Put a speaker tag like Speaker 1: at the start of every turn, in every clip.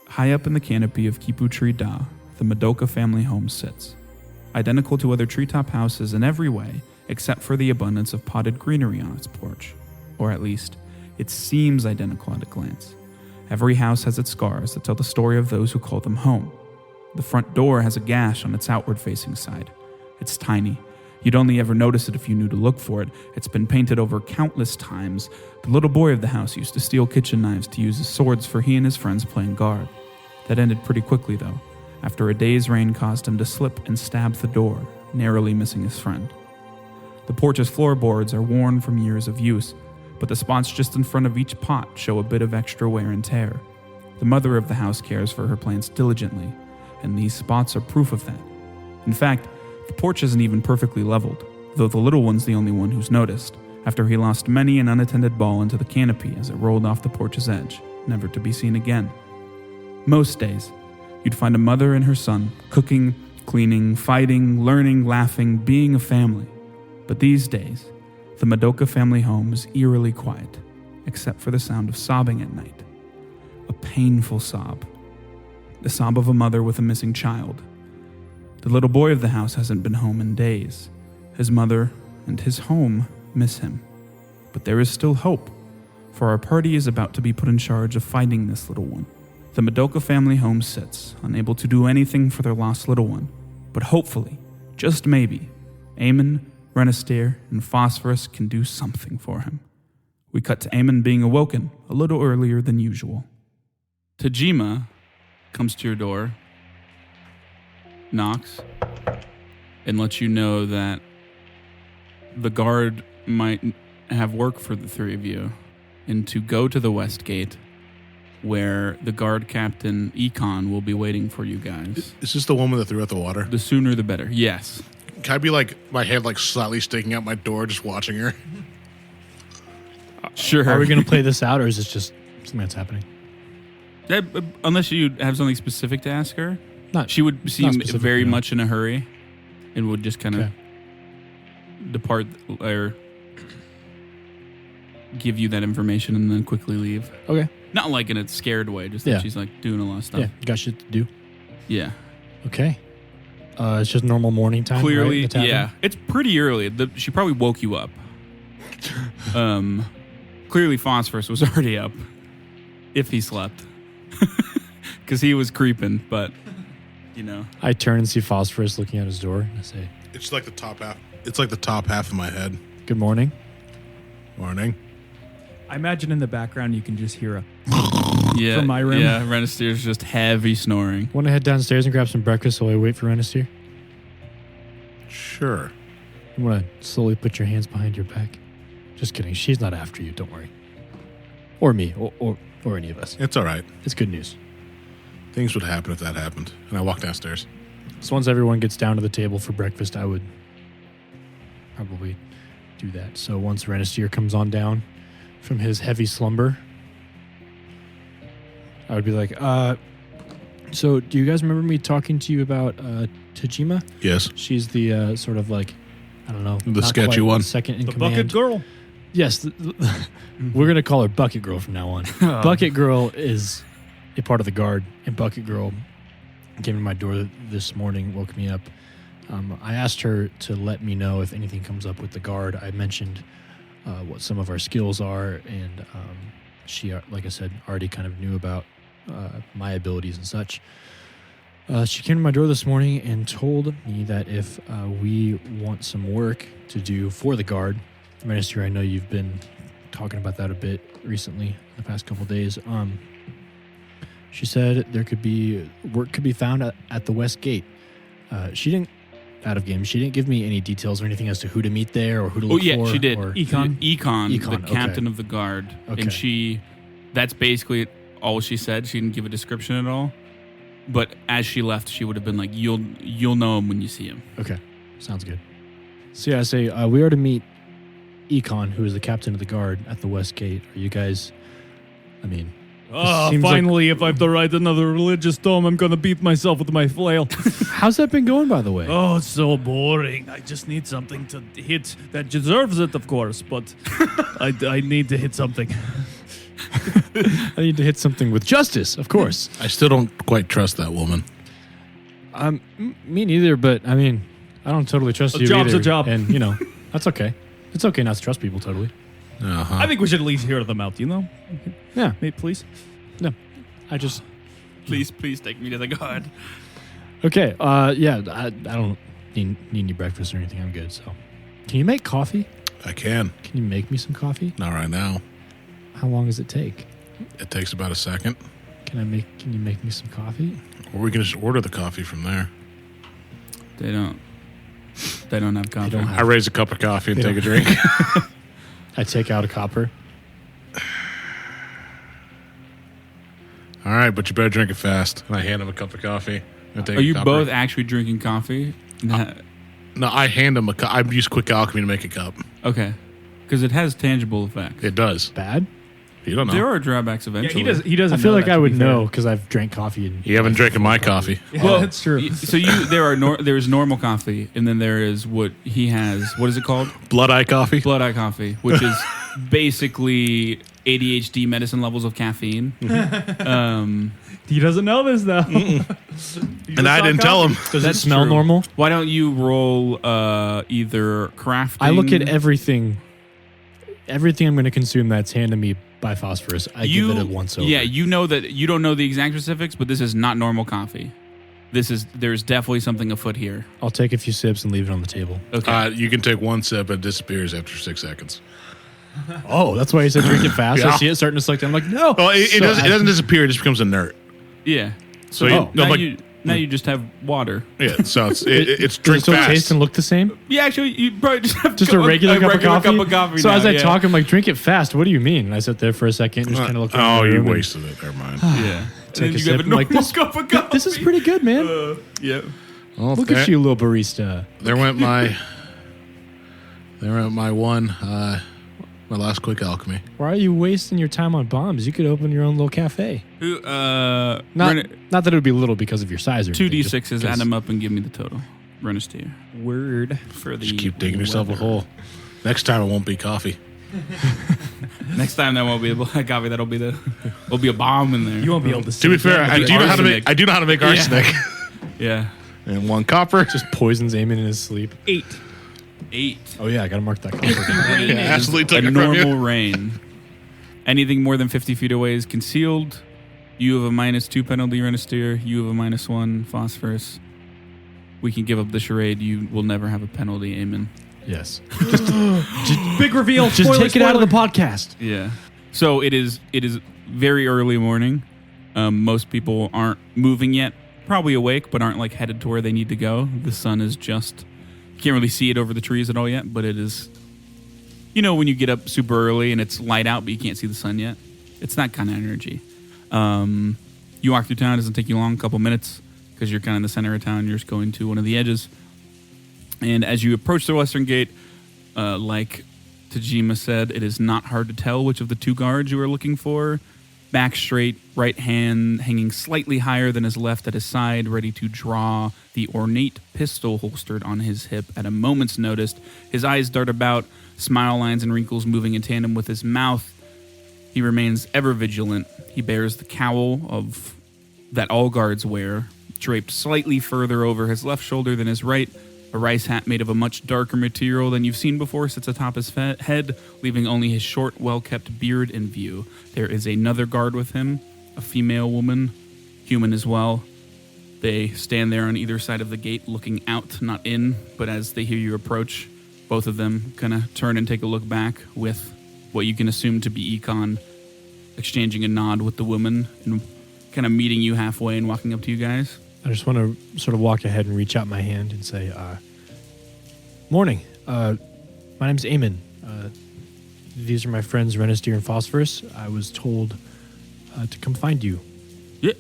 Speaker 1: High up in the canopy of Kipu Tree Da, the Madoka family home sits, identical to other treetop houses in every way except for the abundance of potted greenery on its porch. Or at least, it seems identical at a glance. Every house has its scars that tell the story of those who call them home. The front door has a gash on its outward-facing side. It's tiny. You'd only ever notice it if you knew to look for it. It's been painted over countless times. The little boy of the house used to steal kitchen knives to use as swords for he and his friends playing guard. That ended pretty quickly, though, after a day's rain caused him to slip and stab the door, narrowly missing his friend. The porch's floorboards are worn from years of use, but the spots just in front of each pot show a bit of extra wear and tear. The mother of the house cares for her plants diligently, and these spots are proof of that. In fact, the porch isn't even perfectly leveled, though the little one's the only one who's noticed, after he lost many an unattended ball into the canopy as it rolled off the porch's edge, never to be seen again. Most days, you'd find a mother and her son cooking, cleaning, fighting, learning, laughing, being a family. But these days, the Madoka family home is eerily quiet, except for the sound of sobbing at night. A painful sob. The sob of a mother with a missing child. The little boy of the house hasn't been home in days. His mother and his home miss him. But there is still hope, for our party is about to be put in charge of finding this little one. The Madoka family home sits, unable to do anything for their lost little one. But hopefully, just maybe, Aimon, Renister, and Phosphorus can do something for him. We cut to Aimon being awoken a little earlier than usual. Tajima comes to your door, knocks, and lets you know that the guard might have work for the three of you, and to go to the west gate, where the guard captain, Econ, will be waiting for you guys.
Speaker 2: Is this the woman that threw out the water?
Speaker 1: The sooner the better, yes.
Speaker 2: Can I be like, my head like slightly sticking out my door, just watching her?
Speaker 1: Sure.
Speaker 3: Are we going to play this out, or is this just something that's happening?
Speaker 1: Unless you have something specific to ask her.
Speaker 3: Not.
Speaker 1: She would seem very
Speaker 3: no.
Speaker 1: much in a hurry and would just kind of depart or give you that information and then quickly leave.
Speaker 3: Okay.
Speaker 1: Not like in a scared way, just that she's like doing a lot of stuff.
Speaker 3: Yeah, got shit to do.
Speaker 1: Yeah.
Speaker 3: Okay. It's just normal morning time.
Speaker 1: Clearly,
Speaker 3: right,
Speaker 1: yeah. It's pretty early. She probably woke you up. Clearly, Phosphorus was already up, if he slept, because he was creeping. But you know,
Speaker 3: I turn and see Phosphorus looking at his door, and I say,
Speaker 2: It's like the top half. It's like the top half of my head.
Speaker 3: "Good morning."
Speaker 2: Morning.
Speaker 4: I imagine in the background you can just hear a
Speaker 1: from
Speaker 4: my room.
Speaker 1: Yeah, Renister's just heavy snoring.
Speaker 3: Want to head downstairs and grab some breakfast while I wait for Renister?
Speaker 2: Sure.
Speaker 3: You want to slowly put your hands behind your back? Just kidding. She's not after you. Don't worry. Or me, or any of us.
Speaker 2: It's all right.
Speaker 3: It's good news.
Speaker 2: Things would happen if that happened. And I walk downstairs.
Speaker 3: So once everyone gets down to the table for breakfast, I would probably do that. So once Renister comes on down from his heavy slumber, I would be like, so do you guys remember me talking to you about Tajima?
Speaker 2: Yes.
Speaker 3: She's the sort of like, I don't know.
Speaker 2: The
Speaker 3: not
Speaker 2: sketchy
Speaker 3: quite
Speaker 2: one.
Speaker 3: Second in
Speaker 4: The
Speaker 3: command.
Speaker 4: bucket girl.
Speaker 3: Yes. We're going to call her Bucket Girl from now on. Bucket Girl is a part of the guard, and Bucket Girl came to my door this morning, woke me up. I asked her to let me know if anything comes up with the guard. I mentioned what some of our skills are, and she, like I said, already kind of knew about my abilities and such. She came to my door this morning and told me that if we want some work to do for the guard, Minister, I know you've been talking about that a bit recently, the past couple of days. She said there could be work could be found at the West Gate. She didn't give me any details or anything as to who to meet there or who to look for.
Speaker 1: Oh yeah, she did.
Speaker 4: Econ,
Speaker 1: the captain of the guard, and that's basically all she said. She didn't give a description at all. But as she left, she would have been like, "You'll know him when you see him."
Speaker 3: Okay, sounds good. So yeah, I say we are to meet Econ, who is the captain of the guard at the West Gate. Are you guys? I mean,
Speaker 4: finally, if I have to ride another religious tome, I'm gonna beat myself with my flail.
Speaker 3: how's that been going, by the way?
Speaker 4: Oh, it's so boring. I just need something to hit that deserves it, of course, but I need to hit something.
Speaker 3: I need to hit something with justice, of course.
Speaker 2: I still don't quite trust that woman.
Speaker 3: Me neither, but I mean, I don't totally trust
Speaker 4: A
Speaker 3: you
Speaker 4: job's
Speaker 3: either.
Speaker 4: a job.
Speaker 3: And, you know, that's okay. It's okay not to trust people, totally.
Speaker 2: Uh-huh.
Speaker 4: I think we should at least hear them out, you know?
Speaker 3: Yeah.
Speaker 4: Mate, please.
Speaker 3: No, I just...
Speaker 1: Please take me to the guard.
Speaker 3: Okay, yeah, I don't need any breakfast or anything. I'm good, so... Can you make coffee?
Speaker 2: I can.
Speaker 3: Can you make me some coffee?
Speaker 2: Not right now.
Speaker 3: How long does it take?
Speaker 2: It takes about a second.
Speaker 3: Can you make me some coffee?
Speaker 2: Or we can just order the coffee from there.
Speaker 1: They don't have coffee.
Speaker 3: don't have-
Speaker 2: I raise a cup of coffee and take a drink.
Speaker 3: I take out a copper.
Speaker 2: All right, but you better drink it fast. And I hand him a cup of coffee. And take
Speaker 1: Are
Speaker 2: a
Speaker 1: you
Speaker 2: copper.
Speaker 1: both actually drinking coffee?
Speaker 2: No, I hand him a cup. I use quick alchemy to make a cup.
Speaker 1: Okay. Because it has tangible effects.
Speaker 2: It does.
Speaker 3: Bad?
Speaker 2: You don't know.
Speaker 1: There are drawbacks eventually.
Speaker 4: He doesn't
Speaker 3: I feel
Speaker 4: know
Speaker 3: like
Speaker 4: that,
Speaker 3: I
Speaker 4: to
Speaker 3: would
Speaker 4: be fair.
Speaker 3: know because I've drank coffee. And
Speaker 2: You haven't drinking my coffee.
Speaker 4: Yeah, that's true.
Speaker 1: So there's normal coffee, and then there is what he has. What is it called?
Speaker 2: Blood eye coffee.
Speaker 1: Blood eye coffee, which is basically ADHD medicine levels of caffeine.
Speaker 4: He doesn't know this, though.
Speaker 2: And I didn't tell him.
Speaker 3: Does
Speaker 1: That's
Speaker 3: it smell
Speaker 1: true.
Speaker 3: normal?
Speaker 1: Why don't you roll either crafting?
Speaker 3: I look at everything I'm going to consume that's handed me by phosphorus. I give it a once over.
Speaker 1: Yeah, you know that you don't know the exact specifics, but this is not normal coffee. There's definitely something afoot here.
Speaker 3: I'll take a few sips and leave it on the table.
Speaker 1: Okay.
Speaker 2: You can take one sip, it disappears after 6 seconds.
Speaker 3: Oh, that's why you said drink it fast.
Speaker 2: Yeah.
Speaker 3: I see it starting to suck down. I'm like, no.
Speaker 2: Well, it
Speaker 3: So
Speaker 2: doesn't disappear. It just becomes inert.
Speaker 1: yeah.
Speaker 2: So
Speaker 1: Now you just have water.
Speaker 2: yeah. So it's
Speaker 3: Does
Speaker 2: drink
Speaker 3: it still
Speaker 2: fast.
Speaker 3: taste and look the same?
Speaker 1: Yeah, actually, you probably just have
Speaker 3: Just a regular cup of coffee? So
Speaker 1: now,
Speaker 3: as I
Speaker 1: yeah.
Speaker 3: talk, I'm like, drink it fast. What do you mean? And I sit there for a second and just kind of look around
Speaker 2: Oh,
Speaker 3: the
Speaker 2: you
Speaker 3: room and
Speaker 2: wasted it. Never mind.
Speaker 1: Yeah.
Speaker 3: Take
Speaker 1: And
Speaker 3: a
Speaker 1: you
Speaker 3: sip.
Speaker 1: have a
Speaker 3: I'm like,
Speaker 1: normal cup of coffee.
Speaker 3: this is pretty good, man.
Speaker 1: Yeah.
Speaker 2: Well,
Speaker 3: Look at you, little barista.
Speaker 2: There went my my last quick alchemy.
Speaker 3: Why are you wasting your time on bombs? You could open your own little cafe. Not that it would be little because of your size or
Speaker 1: two
Speaker 3: anything, just
Speaker 1: d6s, add
Speaker 3: because-
Speaker 1: them up and give me the total. Run a steer.
Speaker 3: Word.
Speaker 1: For the
Speaker 2: Just keep digging yourself a
Speaker 1: weather.
Speaker 2: hole. Next time it won't be coffee.
Speaker 1: Next time that won't be a black coffee. There'll be a bomb in there.
Speaker 4: You won't be able to see
Speaker 2: To be fair,
Speaker 4: that.
Speaker 2: I do know how to make arsenic.
Speaker 1: Yeah.
Speaker 2: And one copper.
Speaker 3: Just poisons Aimon in his sleep.
Speaker 4: 8.
Speaker 1: 8.
Speaker 3: Oh, yeah, I got to mark that.
Speaker 1: Rain is
Speaker 2: absolutely took
Speaker 1: a
Speaker 2: it from you.
Speaker 1: normal rain. Anything more than 50 feet away is concealed. You have a -2 penalty, run a steer. You have a -1 phosphorus. We can give up the charade. You will never have a penalty, Aimon.
Speaker 3: Yes.
Speaker 4: Big reveal.
Speaker 3: Just
Speaker 4: Spoiler,
Speaker 3: take it out of the
Speaker 4: spoiler.
Speaker 3: podcast.
Speaker 1: Yeah. So it is very early morning. Most people aren't moving yet. Probably awake, but aren't like headed to where they need to go. The sun is just, you can't really see it over the trees at all yet, but it is, you know, when you get up super early and it's light out, but you can't see the sun yet. It's that kind of energy. You walk through town. It doesn't take you long, a couple minutes, because you're kind of in the center of town. You're just going to one of the edges. And as you approach the western gate, like Tajima said, it is not hard to tell which of the two guards you are looking for. Back straight, right hand hanging slightly higher than his left at his side, ready to draw the ornate pistol holstered on his hip at a moment's notice. His eyes dart about, smile lines and wrinkles moving in tandem with his mouth. He remains ever vigilant. He bears the cowl of that all guards wear, draped slightly further over his left shoulder than his right. A rice hat made of a much darker material than you've seen before sits atop his head, leaving only his short, well-kept beard in view. There is another guard with him, a female woman, human as well. They stand there on either side of the gate, looking out, not in, but as they hear you approach, both of them kind of turn and take a look back with what you can assume to be Econ, exchanging a nod with the woman and kind of meeting you halfway and walking up to you guys.
Speaker 3: I just want to sort of walk ahead and reach out my hand and say, morning. My name's Aimon. These are my friends, Renisteer and Phosphorus. I was told to come find you.
Speaker 1: Yeah.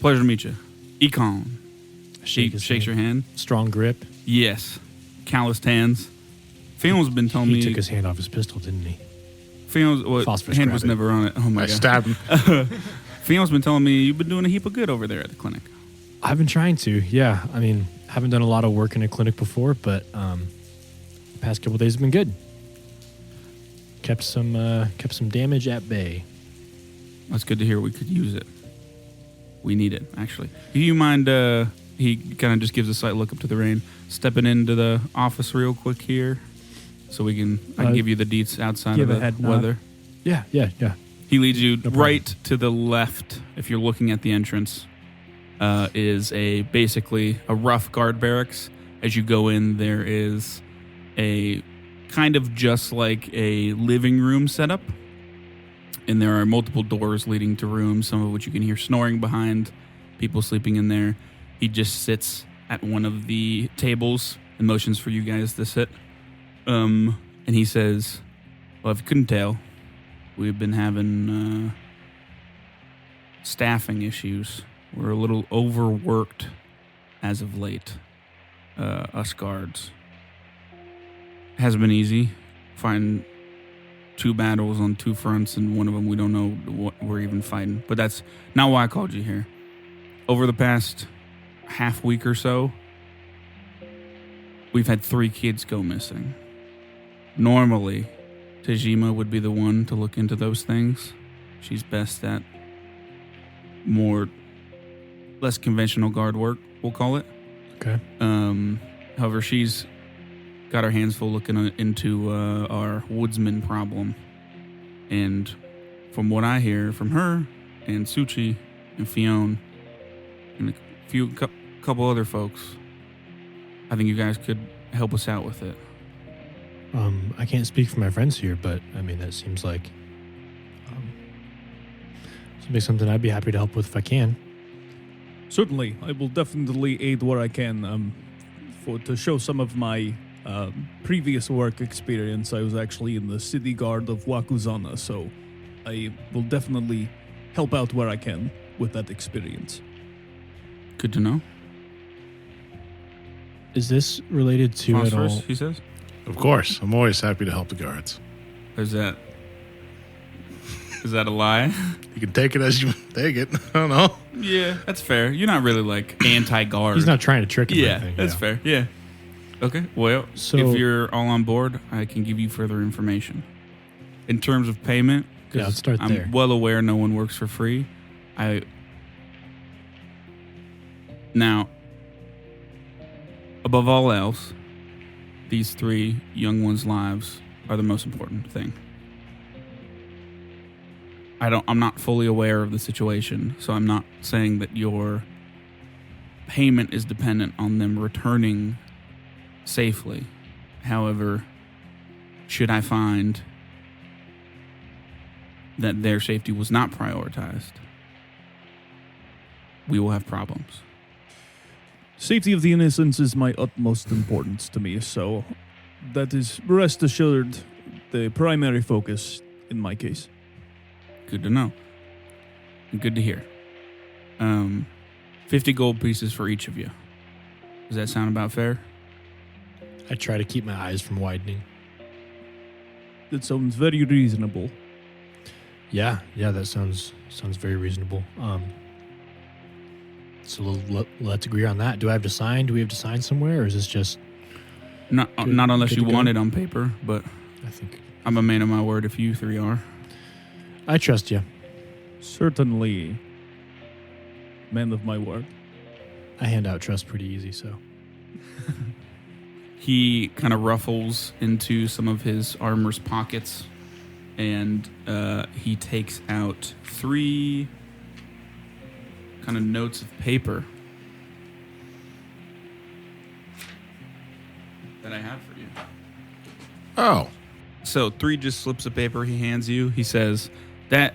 Speaker 1: Pleasure to meet you. Econ. She
Speaker 3: his
Speaker 1: shakes your hand.
Speaker 3: Strong grip.
Speaker 1: Yes. Calloused hands. Phelan's been telling
Speaker 3: He
Speaker 1: me...
Speaker 3: took his hand off his pistol, didn't he?
Speaker 1: Phelan's... Well,
Speaker 3: Phosphorus
Speaker 1: hand
Speaker 3: grab
Speaker 1: was
Speaker 3: it.
Speaker 1: never on it. Oh, my
Speaker 2: I
Speaker 1: God.
Speaker 2: stabbed him.
Speaker 1: Phelan's been telling me you've been doing a heap of good over there at the clinic.
Speaker 3: I've been trying to, yeah. I mean, haven't done a lot of work in a clinic before, but the past couple days have been good. Kept some damage at bay.
Speaker 1: That's good to hear. We could use it. We need it, actually. Do you mind, he kind of just gives a slight look up to the rain, stepping into the office real quick here so I can give you the deets outside of the weather?
Speaker 3: Yeah.
Speaker 1: He leads you right to the left. If you're looking at the entrance, is basically a rough guard barracks. As you go in, there is a kind of just like a living room setup. And there are multiple doors leading to rooms, some of which you can hear snoring behind, people sleeping in there. He just sits at one of the tables and motions for you guys to sit. And he says, well, if you couldn't tell, we've been having staffing issues. We're a little overworked as of late, us guards. Hasn't been easy. Fighting 2 battles on 2 fronts, and one of them we don't know what we're even fighting. But that's not why I called you here. Over the past half week or so, we've had 3 kids go missing. Normally, Tajima would be the one to look into those things. She's best at less conventional guard work, we'll call it.
Speaker 3: Okay.
Speaker 1: However, she's got our hands full looking into our woodsman problem. And from what I hear from her and Suchi and Fiona and a couple other folks, I think you guys could help us out with it.
Speaker 3: I can't speak for my friends here, but I mean, that seems like something I'd be happy to help with if I can.
Speaker 4: Certainly, I will definitely aid where I can. To show some of my previous work experience, I was actually in the city guard of Wakuzana, so I will definitely help out where I can with that experience.
Speaker 1: Good to know.
Speaker 3: Is this related to at all?
Speaker 1: He says.
Speaker 2: Of course. I'm always happy to help the guards.
Speaker 1: Is that a lie?
Speaker 2: You can take it as you take it. I don't know.
Speaker 1: Yeah, that's fair. You're not really like anti-guard.
Speaker 3: He's not trying to trick him.
Speaker 1: Yeah,
Speaker 3: or anything,
Speaker 1: that's fair. Yeah. Okay. Well,
Speaker 3: So-
Speaker 1: if you're all on board, I can give you further information. In terms of payment,
Speaker 3: Yeah, let's start
Speaker 1: I'm
Speaker 3: there.
Speaker 1: well aware no one works for free. Now, above all else, these 3 young ones' lives are the most important thing. I'm not fully aware of the situation, so I'm not saying that your payment is dependent on them returning safely. However, should I find that their safety was not prioritized, we will have problems.
Speaker 4: Safety of the innocents is my utmost importance to me, so that is, rest assured, the primary focus in my case.
Speaker 1: Good to know. And good to hear. 50 gold pieces for each of you. Does that sound about fair?
Speaker 3: I try to keep my eyes from widening.
Speaker 4: That sounds very reasonable.
Speaker 3: Yeah, that sounds very reasonable. So let's agree on that. Do I have to sign? Do we have to sign somewhere, or is this just
Speaker 1: Not unless
Speaker 3: good
Speaker 1: you
Speaker 3: to go?
Speaker 1: want it on paper, but
Speaker 3: I think
Speaker 1: I'm a man of my word if you 3 are.
Speaker 3: I trust you.
Speaker 4: Certainly, man of my word.
Speaker 3: I hand out trust pretty easy, so
Speaker 1: He kind of ruffles into some of his armor's pockets, and he takes out 3 kind of notes of paper that I have for you.
Speaker 2: Oh.
Speaker 1: So 3 just slips of paper he hands you. He says, that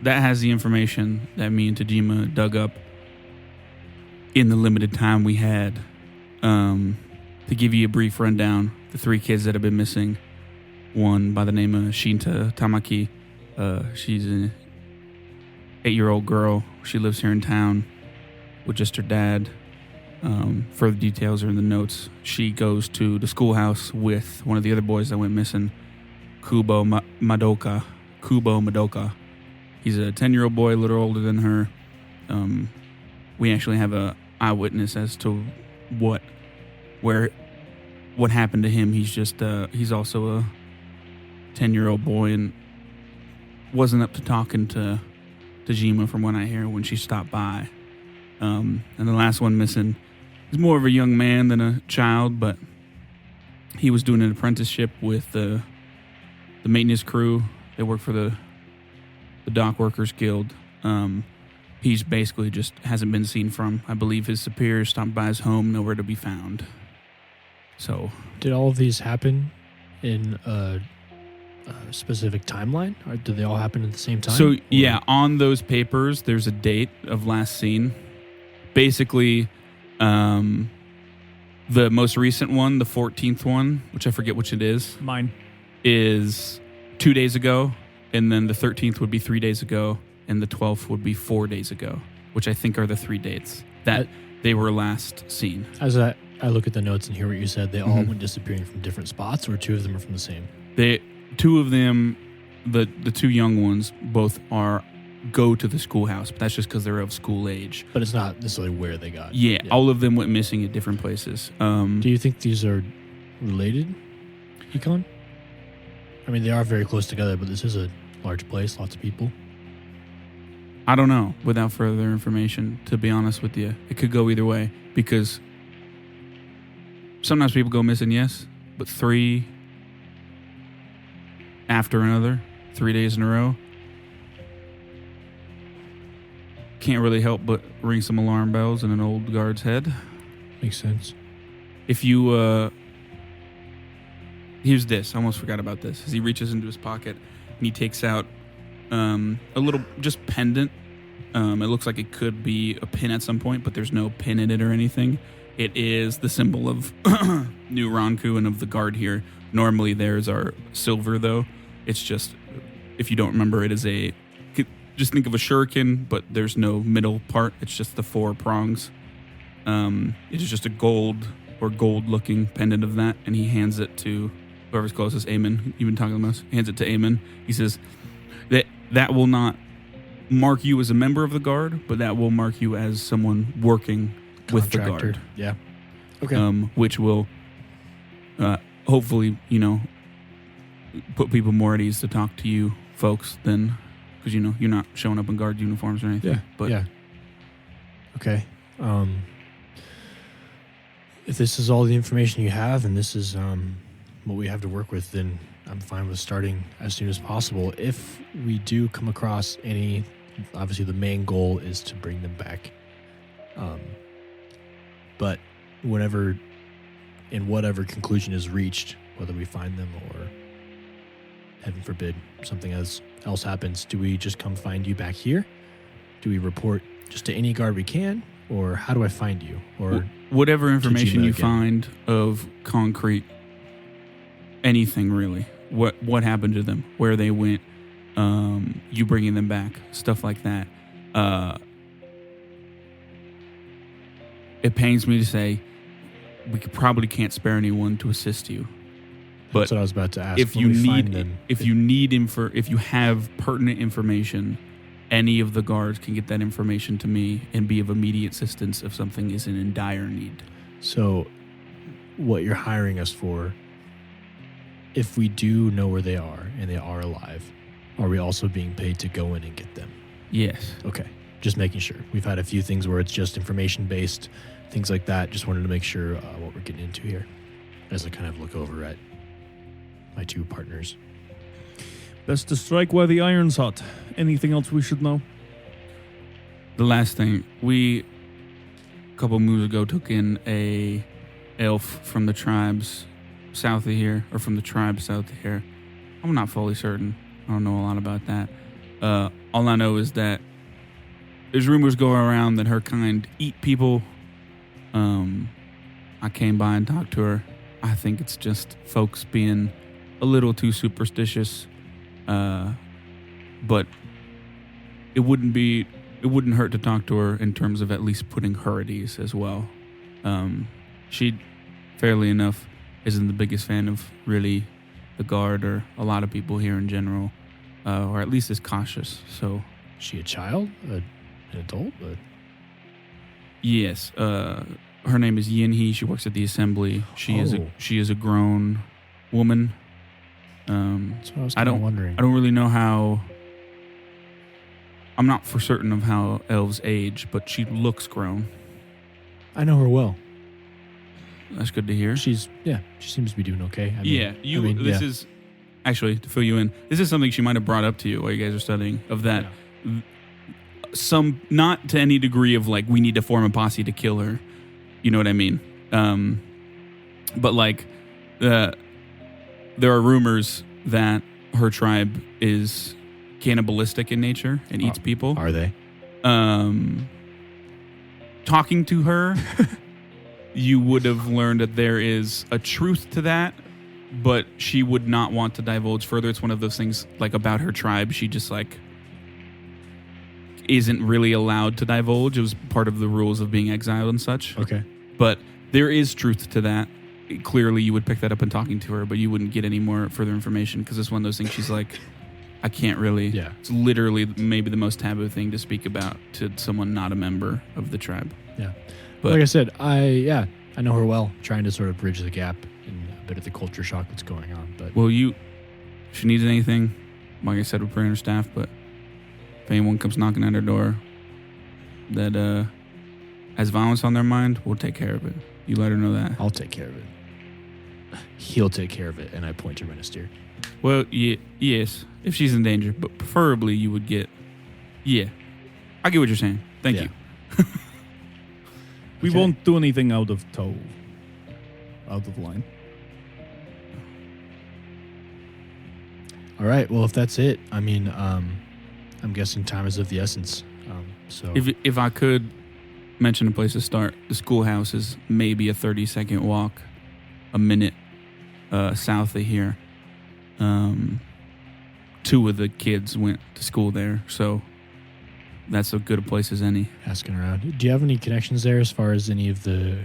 Speaker 1: has the information that me and Tajima dug up in the limited time we had. To give you a brief rundown, the 3 kids that have been missing, one by the name of Shinta Tamaki. She's an 8-year-old girl. She lives here in town with just her dad. Further details are in the notes. She goes to the schoolhouse with one of the other boys that went missing, Kubo Madoka. He's a 10-year-old boy, a little older than her. We actually have a eyewitness as to what happened to him. He's also a 10-year-old boy and wasn't up to talking to Tajima, from what I hear, when she stopped by. And the last one missing is more of a young man than a child, but he was doing an apprenticeship with the maintenance crew. They work for the Dock Workers Guild. He's basically just hasn't been seen from. I believe his superior stopped by his home, nowhere to be found. So,
Speaker 3: did all of these happen in a specific timeline, or did they all happen at the same time?
Speaker 1: So yeah, on those papers, there's a date of last seen. Basically, the most recent one, the 14th one, which I forget which it is,
Speaker 4: Mine.
Speaker 1: is 2 days ago, and then the 13th would be 3 days ago, and the 12th would be 4 days ago, which I think are the 3 dates that they were last seen.
Speaker 3: As I look at the notes and hear what you said, they all went disappearing from different spots, or two of them are from the same?
Speaker 1: Two of them, the two young ones, both go to the schoolhouse, but that's just because they're of school age.
Speaker 3: But it's not necessarily where they got.
Speaker 1: Yeah, all of them went missing at different places.
Speaker 3: Do you think these are related, Econ? I mean, they are very close together, but this is a large place, lots of people.
Speaker 1: I don't know, without further information, to be honest with you. It could go either way, because sometimes people go missing, yes, but 3 after another, 3 days in a row, can't really help but ring some alarm bells in an old guard's head.
Speaker 3: Makes sense.
Speaker 1: If you, here's this, I almost forgot about this, as he reaches into his pocket and he takes out a little just pendant. It looks like it could be a pin at some point, but there's no pin in it or anything. It is the symbol of New Ranku and of the guard here. Normally theirs are silver, though. It's just, if you don't remember, it is just think of a shuriken, but there's no middle part. It's just the 4 prongs. It is just a gold or gold-looking pendant of that, and he hands it to whoever's closest, Aimon. You've been talking the most. Hands it to Aimon. He says that will not mark you as a member of the guard, but that will mark you as someone working with the guard.
Speaker 3: Yeah. Okay.
Speaker 1: Which will hopefully, put people more at ease to talk to you folks than, because you're not showing up in guard uniforms or anything.
Speaker 3: Yeah.
Speaker 1: But
Speaker 3: yeah. Okay. If this is all the information you have, and this is what we have to work with, then I'm fine with starting as soon as possible. If we do come across any, obviously the main goal is to bring them back. But whatever conclusion is reached, whether we find them or, heaven forbid, something else happens, do we just come find you back here? Do we report just to any guard we can? Or how do I find you? Or
Speaker 1: whatever information you
Speaker 3: again?
Speaker 1: find of concrete, anything really. What happened to them? Where they went? You bringing them back? Stuff like that. It pains me to say, we probably can't spare anyone to assist you. But
Speaker 3: that's what I was about to ask.
Speaker 1: if you have pertinent information, any of the guards can get that information to me and be of immediate assistance if something is in dire need.
Speaker 3: So, what you're hiring us for, if we do know where they are and they are alive, are we also being paid to go in and get them?
Speaker 1: Yes.
Speaker 3: Okay. Just making sure. We've had a few things where it's just information-based, things like that. Just wanted to make sure what we're getting into here as I kind of look over at my 2 partners.
Speaker 4: Best to strike while the iron's hot. Anything else we should know?
Speaker 1: The last thing, a couple moves ago, took in a elf from the tribes south of here, or from the tribe south of here. I'm not fully certain. I don't know a lot about that. All I know is that there's rumors going around that her kind eat people. I came by and talked to her. I think it's just folks being a little too superstitious. But it wouldn't hurt to talk to her in terms of at least putting her at ease as well. She, fairly enough, isn't the biggest fan of really the guard or a lot of people here in general, or at least is cautious. So,
Speaker 3: is she a child, an adult?
Speaker 1: Yes. Her name is Yin-Hee. She works at the assembly. She is a grown woman.
Speaker 3: That's what I was kind of wondering.
Speaker 1: I don't really know how I'm not for certain of how elves age, but she looks grown.
Speaker 3: I know her well.
Speaker 1: That's good to hear.
Speaker 3: She seems to be doing okay.
Speaker 1: This is actually, to fill you in, this is something she might have brought up to you while you guys are studying, of that some, not to any degree of like, we need to form a posse to kill her. You know what I mean? But like, there are rumors that her tribe is cannibalistic in nature and eats people.
Speaker 3: Are they?
Speaker 1: Talking to her, you would have learned that there is a truth to that, but she would not want to divulge further. It's one of those things like about her tribe. She just like isn't really allowed to divulge. It was part of the rules of being exiled and such.
Speaker 3: Okay.
Speaker 1: But there is truth to that. Clearly, you would pick that up in talking to her, but you wouldn't get any more further information because it's one of those things she's like, I can't really.
Speaker 3: Yeah.
Speaker 1: It's literally maybe the most taboo thing to speak about to someone not a member of the tribe.
Speaker 3: Yeah.
Speaker 1: But
Speaker 3: like I said, I know her well, trying to sort of bridge the gap in a bit of the culture shock that's going on. But
Speaker 1: well, if she needs anything, like I said, we're praying her staff, but if anyone comes knocking at her door that has violence on their mind, we'll take care of it. You let her know that.
Speaker 3: I'll take care of it. He'll take care of it, and I point to Renastier.
Speaker 1: Well, yes, if she's in danger, but preferably you would get. Yeah, I get what you're saying. Thank you.
Speaker 4: We won't do anything out of line.
Speaker 3: All right. Well, if that's it, I mean, I'm guessing time is of the essence. So
Speaker 1: if I could mention a place to start, the schoolhouse is maybe a 30-second walk, a minute south of here. 2 of the kids went to school there, so that's as good a place as any.
Speaker 3: Asking around. Do you have any connections there as far as any of the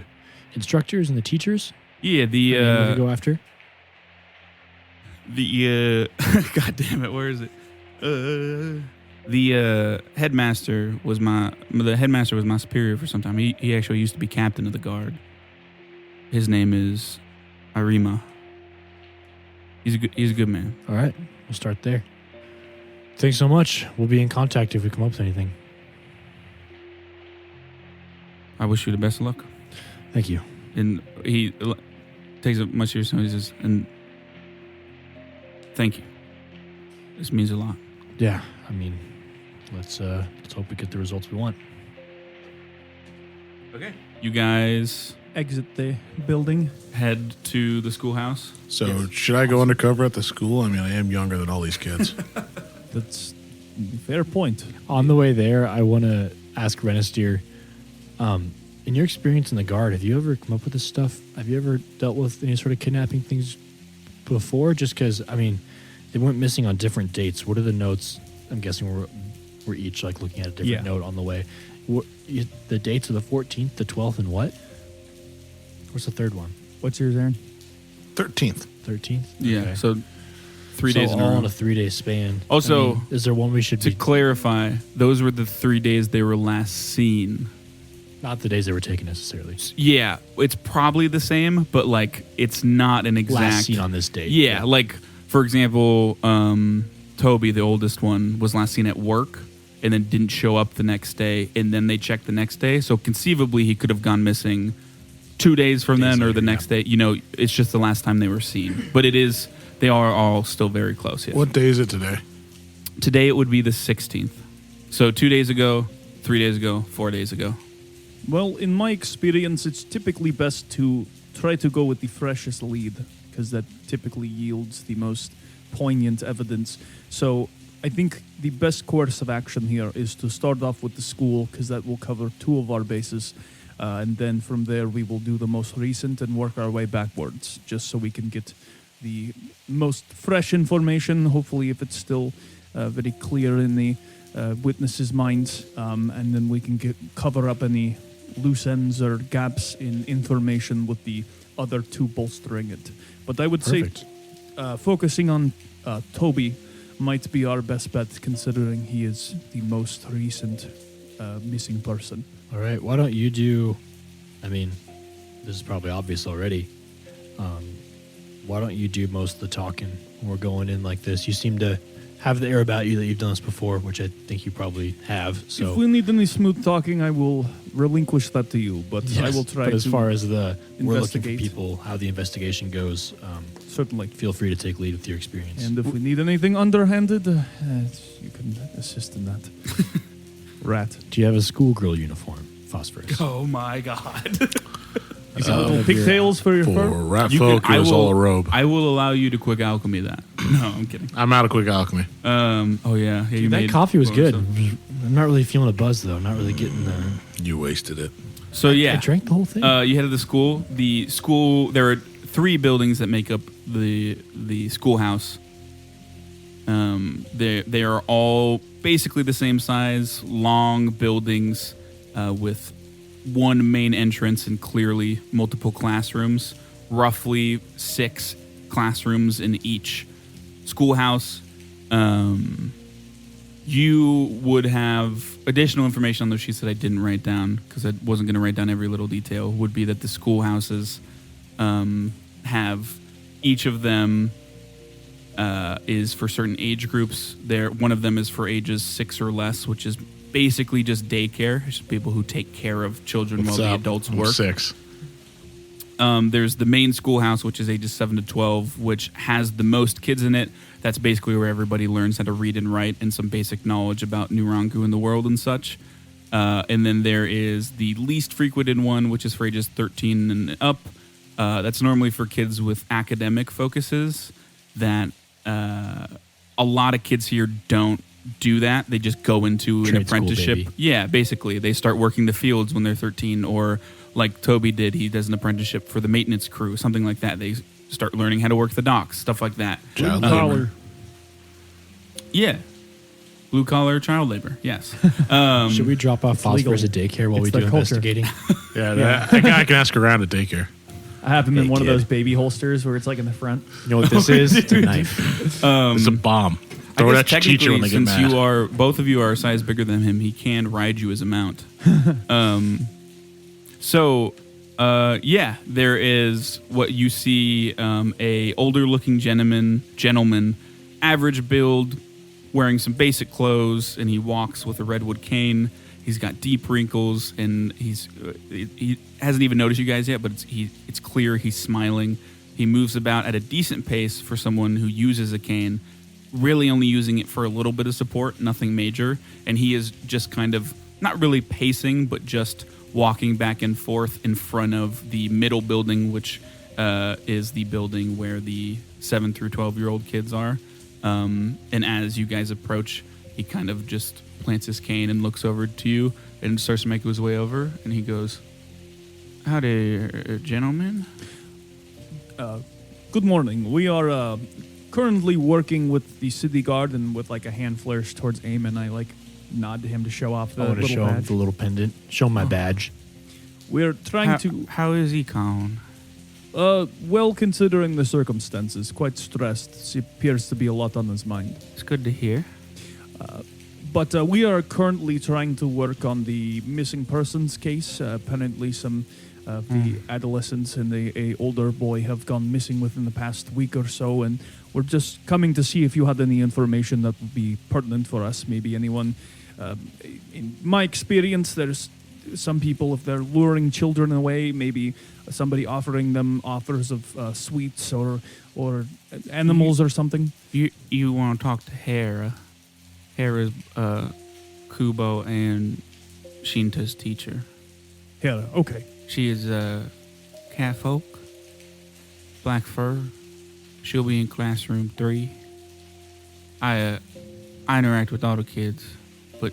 Speaker 3: instructors and the teachers?
Speaker 1: Yeah,
Speaker 3: to go after?
Speaker 1: God damn it, where is it? The headmaster was my superior for some time. He actually used to be captain of the guard. His name is Arima. He's a good man.
Speaker 3: All right, we'll start there. Thanks so much. We'll be in contact if we come up with anything.
Speaker 1: I wish you the best of luck.
Speaker 3: Thank you.
Speaker 1: And he takes it much seriously. He says, and thank you. This means a lot.
Speaker 3: Yeah, I mean, let's hope we get the results we want.
Speaker 1: Okay. You guys
Speaker 4: Exit the building.
Speaker 1: head to the schoolhouse.
Speaker 2: So should I go undercover at the school? I mean, I am younger than all these kids.
Speaker 4: That's a fair point.
Speaker 3: On the way there, I want to ask Renastier, in your experience in the guard, have you ever come up with this stuff? Have you ever dealt with any sort of kidnapping things before? Just because, I mean, they went missing on different dates. What are the notes? I'm guessing we're each like looking at a different note on the way. The dates are the 14th, the 12th, and what? What's the third one?
Speaker 4: What's yours, Aaron?
Speaker 2: 13th.
Speaker 3: 13th?
Speaker 1: Yeah.
Speaker 3: Okay.
Speaker 1: So 3 days in a
Speaker 3: all
Speaker 1: row.
Speaker 3: in a 3-day span.
Speaker 1: Also,
Speaker 3: I mean, is there one we should
Speaker 1: To
Speaker 3: be...
Speaker 1: clarify, those were the 3 days they were last seen.
Speaker 3: Not the days they were taken necessarily.
Speaker 1: Yeah, it's probably the same, but like it's not an exact
Speaker 3: Last seen on this date.
Speaker 1: Yeah, like for example, Toby, the oldest one, was last seen at work and then didn't show up the next day, and then they checked the next day. So conceivably, he could have gone missing 2 days from then or the next day. You know, it's just the last time they were seen. But they are all still very close. Yes.
Speaker 2: What day is it today?
Speaker 1: Today it would be the 16th. So 2 days ago, 3 days ago, 4 days ago.
Speaker 4: Well, in my experience, it's typically best to try to go with the freshest lead because that typically yields the most poignant evidence. So I think the best course of action here is to start off with the school because that will cover 2 of our bases. And then from there, we will do the most recent and work our way backwards just so we can get the most fresh information, hopefully if it's still very clear in the witnesses' minds. And then we can cover up any loose ends or gaps in information with the other 2 bolstering it. But I would
Speaker 3: Perfect.
Speaker 4: say focusing on Toby might be our best bet considering he is the most recent missing person.
Speaker 3: All right. Why don't you do... I mean, this is probably obvious already. Why don't you do most of the talking when we're going in like this? You seem to have the air about you that you've done this before, which I think you probably have. So
Speaker 4: If we need any smooth talking, I will relinquish that to you. But I
Speaker 3: Yes,
Speaker 4: will try
Speaker 3: But as
Speaker 4: to
Speaker 3: far as we're looking for
Speaker 4: investigate.
Speaker 3: people, how the investigation goes,
Speaker 4: certainly.
Speaker 3: feel free to take lead with your experience.
Speaker 4: And if we need anything underhanded, you can assist in that. Rat.
Speaker 3: Do you have a schoolgirl uniform, Phosphorus?
Speaker 1: Oh my god.
Speaker 4: You got little pigtails for your
Speaker 2: For
Speaker 4: fur?
Speaker 2: rat
Speaker 1: You
Speaker 2: folk,
Speaker 1: can-
Speaker 2: it was all a robe.
Speaker 1: I will allow you to quick alchemy that. No, I'm kidding.
Speaker 2: I'm out of quick alchemy.
Speaker 1: Oh yeah, you
Speaker 3: Dude, that
Speaker 1: made
Speaker 3: coffee was good.
Speaker 1: stuff.
Speaker 3: I'm not really feeling a buzz, though. I'm not really getting the...
Speaker 2: You wasted it.
Speaker 1: So yeah,
Speaker 3: I drank the whole thing.
Speaker 1: you headed to the school. The school. There are 3 buildings that make up the schoolhouse. They are all basically the same size, long buildings with one main entrance and clearly multiple classrooms. Roughly 6 classrooms in each schoolhouse. You would have additional information on those sheets that I didn't write down because I wasn't going to write down every little detail. Would be that the schoolhouses have each of them is for certain age groups. One of them is for ages 6 or less, which is basically just daycare. It's just people who take care of children
Speaker 2: What's
Speaker 1: while the
Speaker 2: up?
Speaker 1: adults
Speaker 2: I'm
Speaker 1: work.
Speaker 2: 6.
Speaker 1: There's the main schoolhouse, which is ages 7 to 12, which has the most kids in it. That's basically where everybody learns how to read and write and some basic knowledge about Nurangu and the world and such. And then there is the least frequented one, which is for ages 13 and up. That's normally for kids with academic focuses that a lot of kids here don't do that. They just go into an
Speaker 3: Trade school,
Speaker 1: apprenticeship.
Speaker 3: baby.
Speaker 1: Yeah, basically. They start working the fields when they're 13, or like Toby did, he does an apprenticeship for the maintenance crew, something like that. They start learning how to work the docks, stuff like that.
Speaker 2: Child
Speaker 4: Blue collar.
Speaker 2: labor.
Speaker 1: Yeah. Blue collar child labor, yes.
Speaker 3: Should we drop off Phosphorus at
Speaker 4: legal.
Speaker 3: daycare while we
Speaker 4: It's
Speaker 3: do
Speaker 4: their culture.
Speaker 3: investigating?
Speaker 2: Yeah, I can ask around at daycare.
Speaker 4: I have them in
Speaker 3: Hey,
Speaker 4: one of
Speaker 3: kid.
Speaker 4: those baby holsters where it's like in the front.
Speaker 3: You know what this is? It's a knife.
Speaker 2: It's a bomb.
Speaker 1: I
Speaker 2: Throw it
Speaker 1: guess
Speaker 2: at your teacher when they get
Speaker 1: since
Speaker 2: mad.
Speaker 1: both of you are a size bigger than him, he can ride you as a mount. Yeah, there is what you see, a older looking gentleman, average build, wearing some basic clothes, and he walks with a redwood cane. He's got deep wrinkles, and he hasn't even noticed you guys yet, but it's clear he's smiling. He moves about at a decent pace for someone who uses a cane, really only using it for a little bit of support, nothing major. And he is just kind of not really pacing, but just walking back and forth in front of the middle building, which is the building where the 7 through 12-year-old kids are. And as you guys approach, he kind of just plants his cane and looks over to you and starts to make his way over. And he goes, "Howdy, gentlemen."
Speaker 4: Good morning. We are currently working with the city guard, and with like a hand flourish towards Aimon, I like nod to him to show off the
Speaker 3: I want to
Speaker 4: little
Speaker 3: show him
Speaker 4: badge.
Speaker 3: the little pendant. Show him my badge.
Speaker 4: We're trying to,
Speaker 1: How is he, Colin?
Speaker 4: well, considering the circumstances, quite stressed. He appears to be a lot on his mind.
Speaker 1: It's good to hear.
Speaker 4: But we are currently trying to work on the missing persons case. Apparently, some of the adolescents and a older boy have gone missing within the past week or so, and we're just coming to see if you had any information that would be pertinent for us. Maybe anyone. In my experience, there's some people, if they're luring children away, maybe somebody offering them offers of sweets or animals or something.
Speaker 1: You want to talk to Hera? Hera's Kubo and Shinta's teacher.
Speaker 4: Yeah, okay.
Speaker 1: She is cat folk, black fur. She'll be in classroom 3. I interact with all the kids, but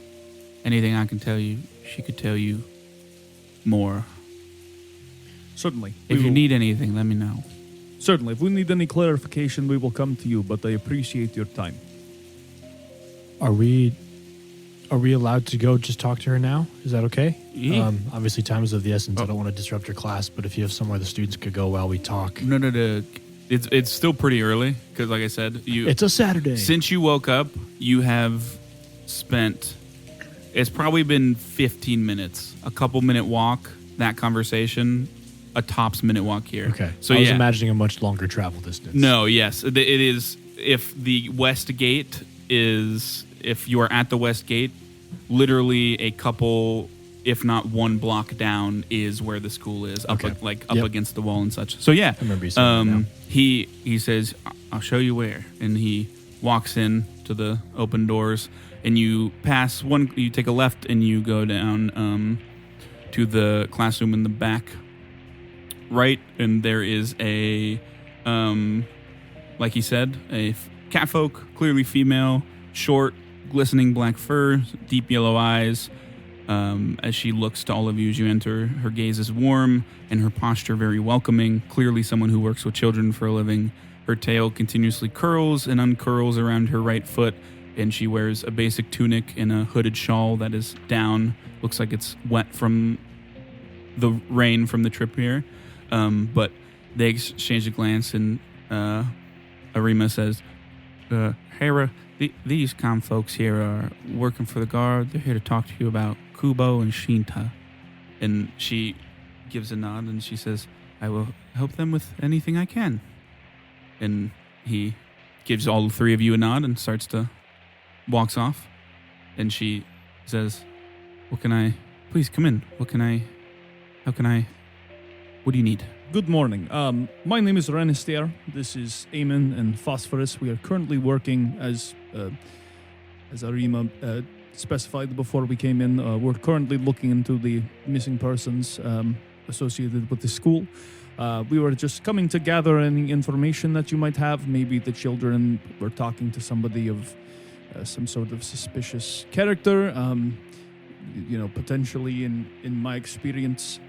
Speaker 1: anything I can tell you, she could tell you more.
Speaker 4: Certainly.
Speaker 1: If
Speaker 4: We
Speaker 1: you
Speaker 4: will-
Speaker 1: need anything, let me know.
Speaker 4: Certainly. If we need any clarification, we will come to you, but I appreciate your time.
Speaker 3: Are we allowed to go just talk to her now? Is that okay?
Speaker 1: Yeah.
Speaker 3: Obviously, time is of the essence. I don't want to disrupt your class, but if you have somewhere the students could go while we talk.
Speaker 1: No. It's still pretty early because, like I said,
Speaker 3: It's a Saturday.
Speaker 1: since you woke up, you have spent. It's probably been 15 minutes, a couple minute walk. That conversation, a tops minute walk here.
Speaker 3: Okay.
Speaker 1: So
Speaker 3: I was
Speaker 1: yeah.
Speaker 3: imagining a much longer travel distance.
Speaker 1: No, yes, it is. If the west gate is, if you are at the West Gate, literally a couple, if not one block down, is where the school is, up against the wall and such. So yeah,
Speaker 3: I remember you saying that now.
Speaker 1: he says, "I'll show you where," and he walks in to the open doors, and you pass one. You take a left, and you go down to the classroom in the back, right, and there is a, like he said, a catfolk, clearly female, short, glistening black fur, deep yellow eyes. As she looks to all of you as you enter, her gaze is warm and her posture very welcoming. Clearly someone who works with children for a living. Her tail continuously curls and uncurls around her right foot, and she wears a basic tunic and a hooded shawl that is down. Looks like it's wet from the rain from the trip here. But they exchange a glance, and Arima says, Hera, these calm folks here are working for the guard. They're here to talk to you about Kubo and Shinta. And she gives a nod and she says, I will help them with anything I can. And he gives all three of you a nod and walks off. And she says, please come in. What do you need?
Speaker 4: Good morning. My name is Renistier. This is Aimon and Phosphorus. We are currently working as Arima specified before we came in. We're currently looking into the missing persons associated with the school. We were just coming to gather any information that you might have. Maybe the children were talking to somebody of some sort of suspicious character. Potentially in my experience,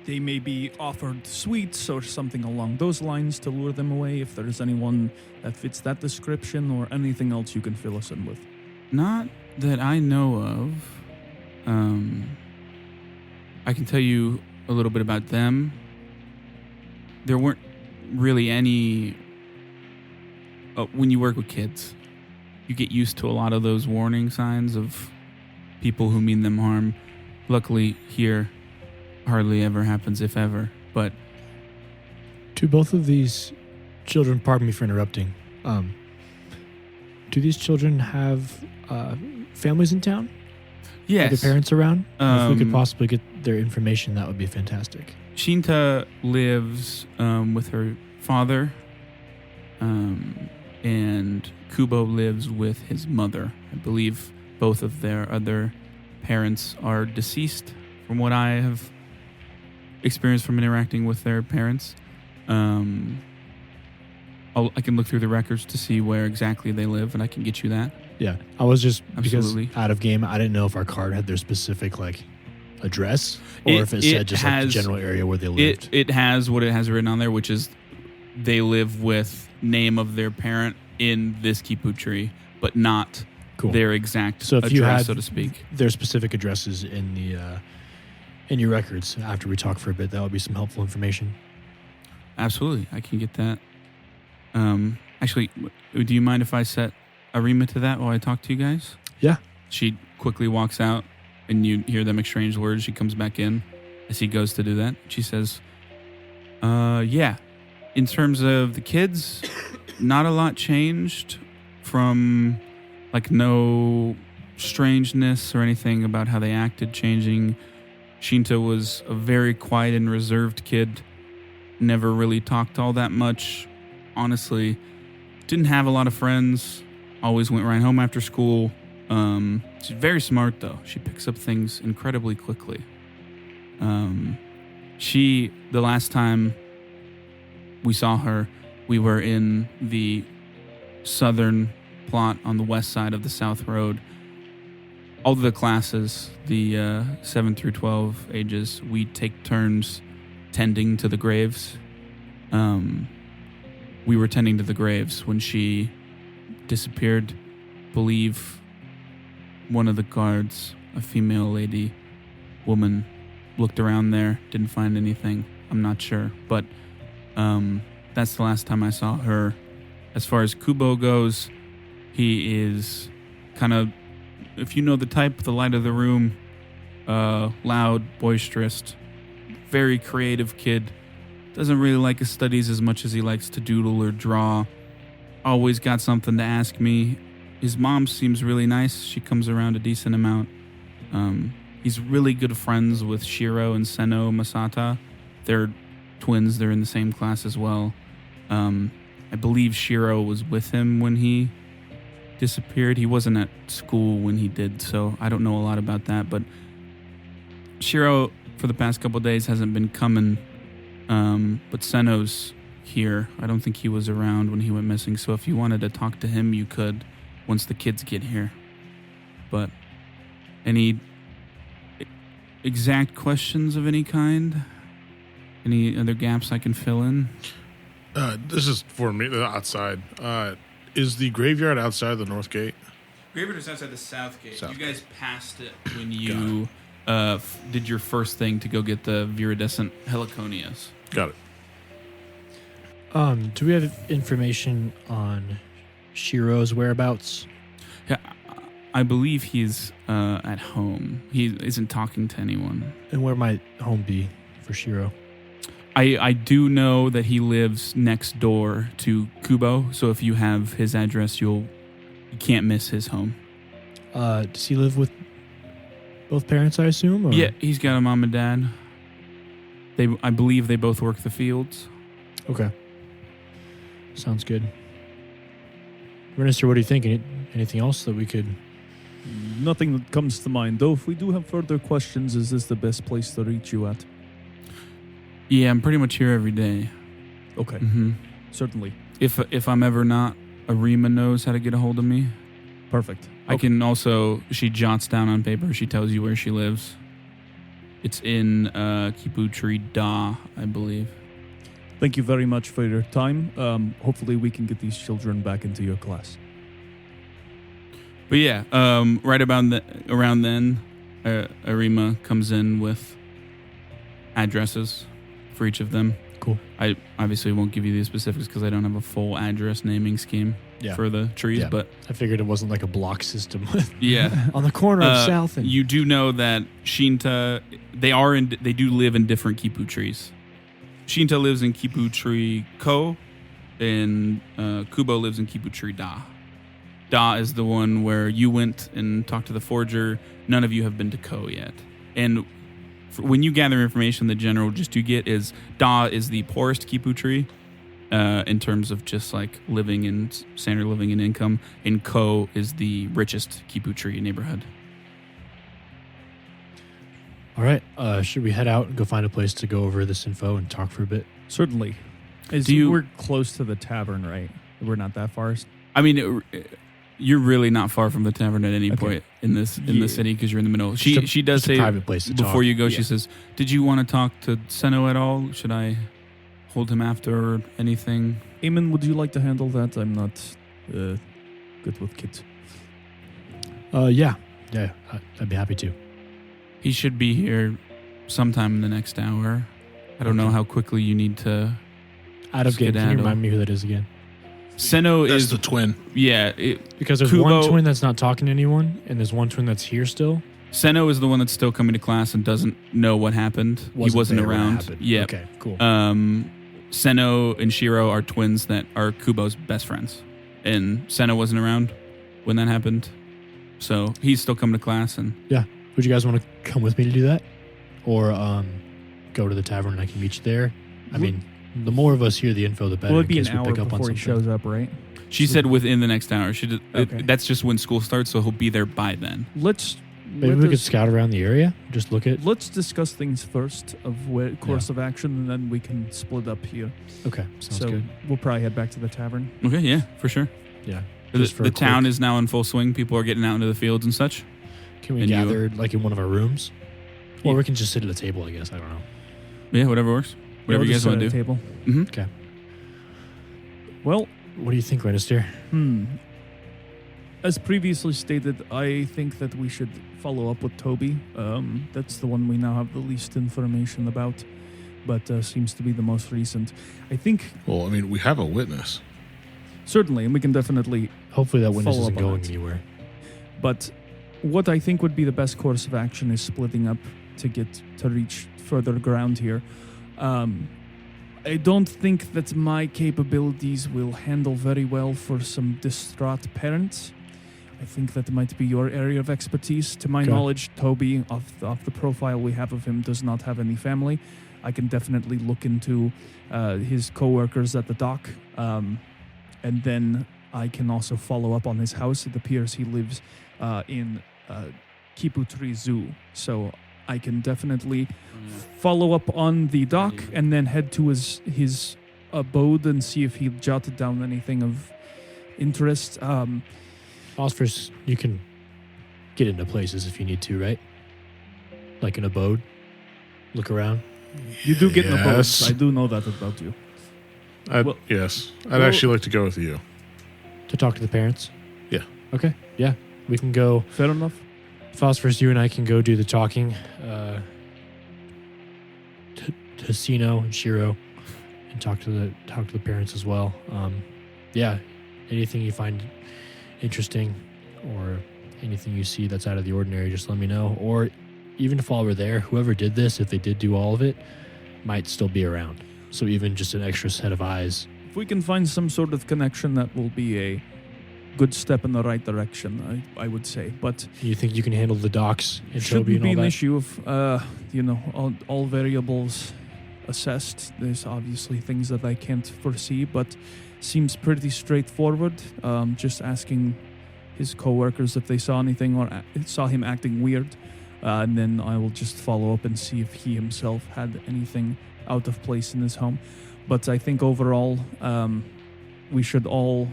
Speaker 4: they may be offered sweets or something along those lines to lure them away. If there is anyone that fits that description, or anything else you can fill us in with.
Speaker 1: Not that I know of. I can tell you a little bit about them. There weren't really any... when you work with kids, you get used to a lot of those warning signs of people who mean them harm. Luckily, here, hardly ever happens, if ever. But
Speaker 3: to both of these children, pardon me for interrupting, do these children have families in town?
Speaker 1: Yes.
Speaker 3: Are their parents around? If we could possibly get their information, that would be fantastic.
Speaker 1: Shinta lives with her father, and Kubo lives with his mother. I believe both of their other parents are deceased, from what I have experienced from interacting with their parents. I can look through the records to see where exactly they live, and I can get you that.
Speaker 3: Yeah, I was just
Speaker 1: Absolutely.
Speaker 3: Because out of game, I didn't know if our card had their specific address, or if it said just the general area where they lived.
Speaker 1: It has what it has written on there, which is they live with name of their parent in this Kipu tree, but not their exact
Speaker 3: so if
Speaker 1: address,
Speaker 3: you had
Speaker 1: so to speak.
Speaker 3: Their specific addresses in the in your records after we talk for a bit, that would be some helpful information.
Speaker 1: Absolutely, I can get that. Actually, do you mind if I set Arima to that while I talk to you guys?
Speaker 3: Yeah.
Speaker 1: She quickly walks out, and you hear them exchange words. She comes back in as he goes to do that. She says, yeah, in terms of the kids, not a lot changed from, no strangeness or anything about how they acted changing. Shinta was a very quiet and reserved kid, never really talked all that much. Honestly, didn't have a lot of friends, always went right home after school. She's very smart, though. She picks up things incredibly quickly. The last time we saw her, we were in the southern plot on the west side of the South Road. All of the classes, the 7 through 12 ages, we take turns tending to the graves. We were tending to the graves when she disappeared. Believe one of the guards, a female woman, looked around there, didn't find anything. I'm not sure, but that's the last time I saw her. As far as Kubo goes, he is kind of, if you know the type, the light of the room, loud, boisterous, very creative kid. Doesn't really like his studies as much as he likes to doodle or draw. Always got something to ask me. his mom seems really nice. She comes around a decent amount. He's really good friends with Shiro and Seno Masata. They're twins. They're in the same class as well. I believe Shiro was with him when he disappeared. He wasn't at school when he did, so I don't know a lot about that. But Shiro, for the past couple of days, hasn't been coming. But Seno's here. I don't think he was around when he went missing, so if you wanted to talk to him, you could once the kids get here. But any exact questions of any kind? Any other gaps I can fill in?
Speaker 2: This is for me, outside. Is the graveyard outside the north gate?
Speaker 1: Graveyard is outside the south gate.
Speaker 2: South
Speaker 1: you guys passed it when you did your first thing to go get the viridescent heliconias.
Speaker 2: Got it.
Speaker 3: Do we have information on Shiro's whereabouts?
Speaker 1: Yeah, I believe he's at home. He isn't talking to anyone.
Speaker 3: And where might home be for Shiro?
Speaker 1: I do know that he lives next door to Kubo, so if you have his address, you can't miss his home.
Speaker 3: Does he live with both parents, I assume? Or?
Speaker 1: Yeah, he's got a mom and dad. I believe they both work the fields.
Speaker 3: Okay. Sounds good. Minister, what do you think? Anything else that we could...
Speaker 4: Nothing that comes to mind, though if we do have further questions, is this the best place to reach you at?
Speaker 1: Yeah, I'm pretty much here every day.
Speaker 4: Okay, certainly.
Speaker 1: If I'm ever not, Arima knows how to get a hold of me.
Speaker 4: Perfect.
Speaker 1: I can also, she jots down on paper, she tells you where she lives. It's in Kiputri Da, I believe.
Speaker 4: Thank you very much for your time. Hopefully we can get these children back into your class.
Speaker 1: But yeah, right around then, Arima comes in with addresses for each of them.
Speaker 3: Cool.
Speaker 1: I obviously won't give you the specifics because I don't have a full address naming scheme for the trees, but
Speaker 3: I figured it wasn't like a block system.
Speaker 1: yeah.
Speaker 3: On the corner of South and...
Speaker 1: You do know that Shinta, they do live in different Kipu trees. Shinta lives in Kipu Tree Ko, and Kubo lives in Kipu Tree Da. Da is the one where you went and talked to the forger. None of you have been to Ko yet. And when you gather information, the general gist you get is Da is the poorest Kipu tree in terms of just like standard living and income, and Ko is the richest Kipu tree neighborhood.
Speaker 3: All right. Should we head out and go find a place to go over this info and talk for a bit?
Speaker 4: Certainly. We're close to the tavern, right? We're not that far.
Speaker 1: I mean, you're really not far from the tavern at any point in the city because you're in the middle. She does say
Speaker 3: private place to
Speaker 1: before
Speaker 3: talk.
Speaker 1: you go. She says, "Did you want to talk to Seno at all? Should I hold him after or anything?"
Speaker 4: Aimon, would you like to handle that? I'm not good with kids.
Speaker 3: Yeah, I'd be happy to.
Speaker 1: He should be here sometime in the next hour. I don't know how quickly you need to.
Speaker 3: Out of game. Can you
Speaker 1: skedaddle.
Speaker 3: remind me who that is again?
Speaker 1: Seno
Speaker 2: That's
Speaker 1: is
Speaker 2: the twin.
Speaker 1: Yeah,
Speaker 3: Because there's
Speaker 1: Kubo-
Speaker 3: one twin that's not talking to anyone, and there's one twin that's here still.
Speaker 1: Seno is the one that's still coming to class and doesn't know what happened. He wasn't
Speaker 3: there when it
Speaker 1: around.
Speaker 3: happened.
Speaker 1: Yeah.
Speaker 3: Okay, cool.
Speaker 1: Seno and Shiro are twins that are Kubo's best friends. And Seno wasn't around when that happened. So he's still coming to class. And
Speaker 3: Yeah. Would you guys want to come with me to do that? Or go to the tavern and I can meet you there? I mean, the more of us hear the info, the better.
Speaker 4: Will it be
Speaker 3: in
Speaker 4: an
Speaker 3: case we
Speaker 4: hour
Speaker 3: pick up on
Speaker 4: before he
Speaker 3: something.
Speaker 4: shows up, right?
Speaker 1: she said within the next hour.
Speaker 4: Okay.
Speaker 1: That's just when school starts, so he'll be there by then.
Speaker 3: Maybe we could scout around the area. Just look at...
Speaker 4: Let's discuss things first of course of action, and then we can split up here.
Speaker 3: Okay, sounds good.
Speaker 4: We'll probably head back to the tavern.
Speaker 1: Okay, yeah, for sure.
Speaker 3: Yeah.
Speaker 1: The town is now in full swing. People are getting out into the fields and such.
Speaker 3: Can we
Speaker 1: And
Speaker 3: gather like in one of our rooms? Or
Speaker 1: Yeah.
Speaker 3: we can just sit at a table, I guess. I don't know.
Speaker 1: Yeah, whatever works. Whatever you guys want to do.
Speaker 4: Table.
Speaker 1: Mm-hmm.
Speaker 3: Okay.
Speaker 4: Well,
Speaker 3: What do you think, Register?
Speaker 4: as previously stated, I think that we should follow up with Toby. That's the one we now have the least information about, but seems to be the most recent. I think
Speaker 2: Well, I mean, we have a witness.
Speaker 4: certainly, and we can definitely.
Speaker 3: Hopefully that witness
Speaker 4: Follow
Speaker 3: isn't
Speaker 4: up on
Speaker 3: going
Speaker 4: that.
Speaker 3: anywhere.
Speaker 4: But what I think would be the best course of action is splitting up to reach further ground here. I don't think that my capabilities will handle very well for some distraught parents. I think that might be your area of expertise. To my
Speaker 3: Okay.
Speaker 4: knowledge, Toby, off the profile we have of him, does not have any family. I can definitely look into his coworkers at the dock, and then I can also follow up on his house. It appears he lives in Kiputri Zoo, so I can definitely follow up on the dock and then head to his abode and see if he jotted down anything of interest.
Speaker 3: Phosphorus, you can get into places if you need to, right? Like an abode. Look around.
Speaker 4: You do get in a boat.
Speaker 2: Yes.
Speaker 4: I do know that about you.
Speaker 2: Yes. I'd
Speaker 4: well-
Speaker 2: actually like to go with you.
Speaker 3: To talk to the parents?
Speaker 2: Yeah.
Speaker 3: Okay, yeah. We can go.
Speaker 4: Fair enough.
Speaker 3: Phosphorus, you and I can go do the talking. To Sino and Shiro, and talk to the parents as well. Yeah, anything you find interesting or anything you see that's out of the ordinary, just let me know. Or even if while we're there, whoever did this, if they did do all of it, might still be around. So even just an extra set of eyes.
Speaker 4: If we can find some sort of connection, that will be a good step in the right direction, I would say. But
Speaker 3: You think you can handle the docks and
Speaker 4: shouldn't
Speaker 3: Toby and
Speaker 4: be
Speaker 3: all
Speaker 4: an
Speaker 3: that?
Speaker 4: issue of all variables assessed. There's obviously things that I can't foresee, but seems pretty straightforward. Just asking his coworkers if they saw anything or saw him acting weird, and then I will just follow up and see if he himself had anything out of place in his home. But I think overall, we should all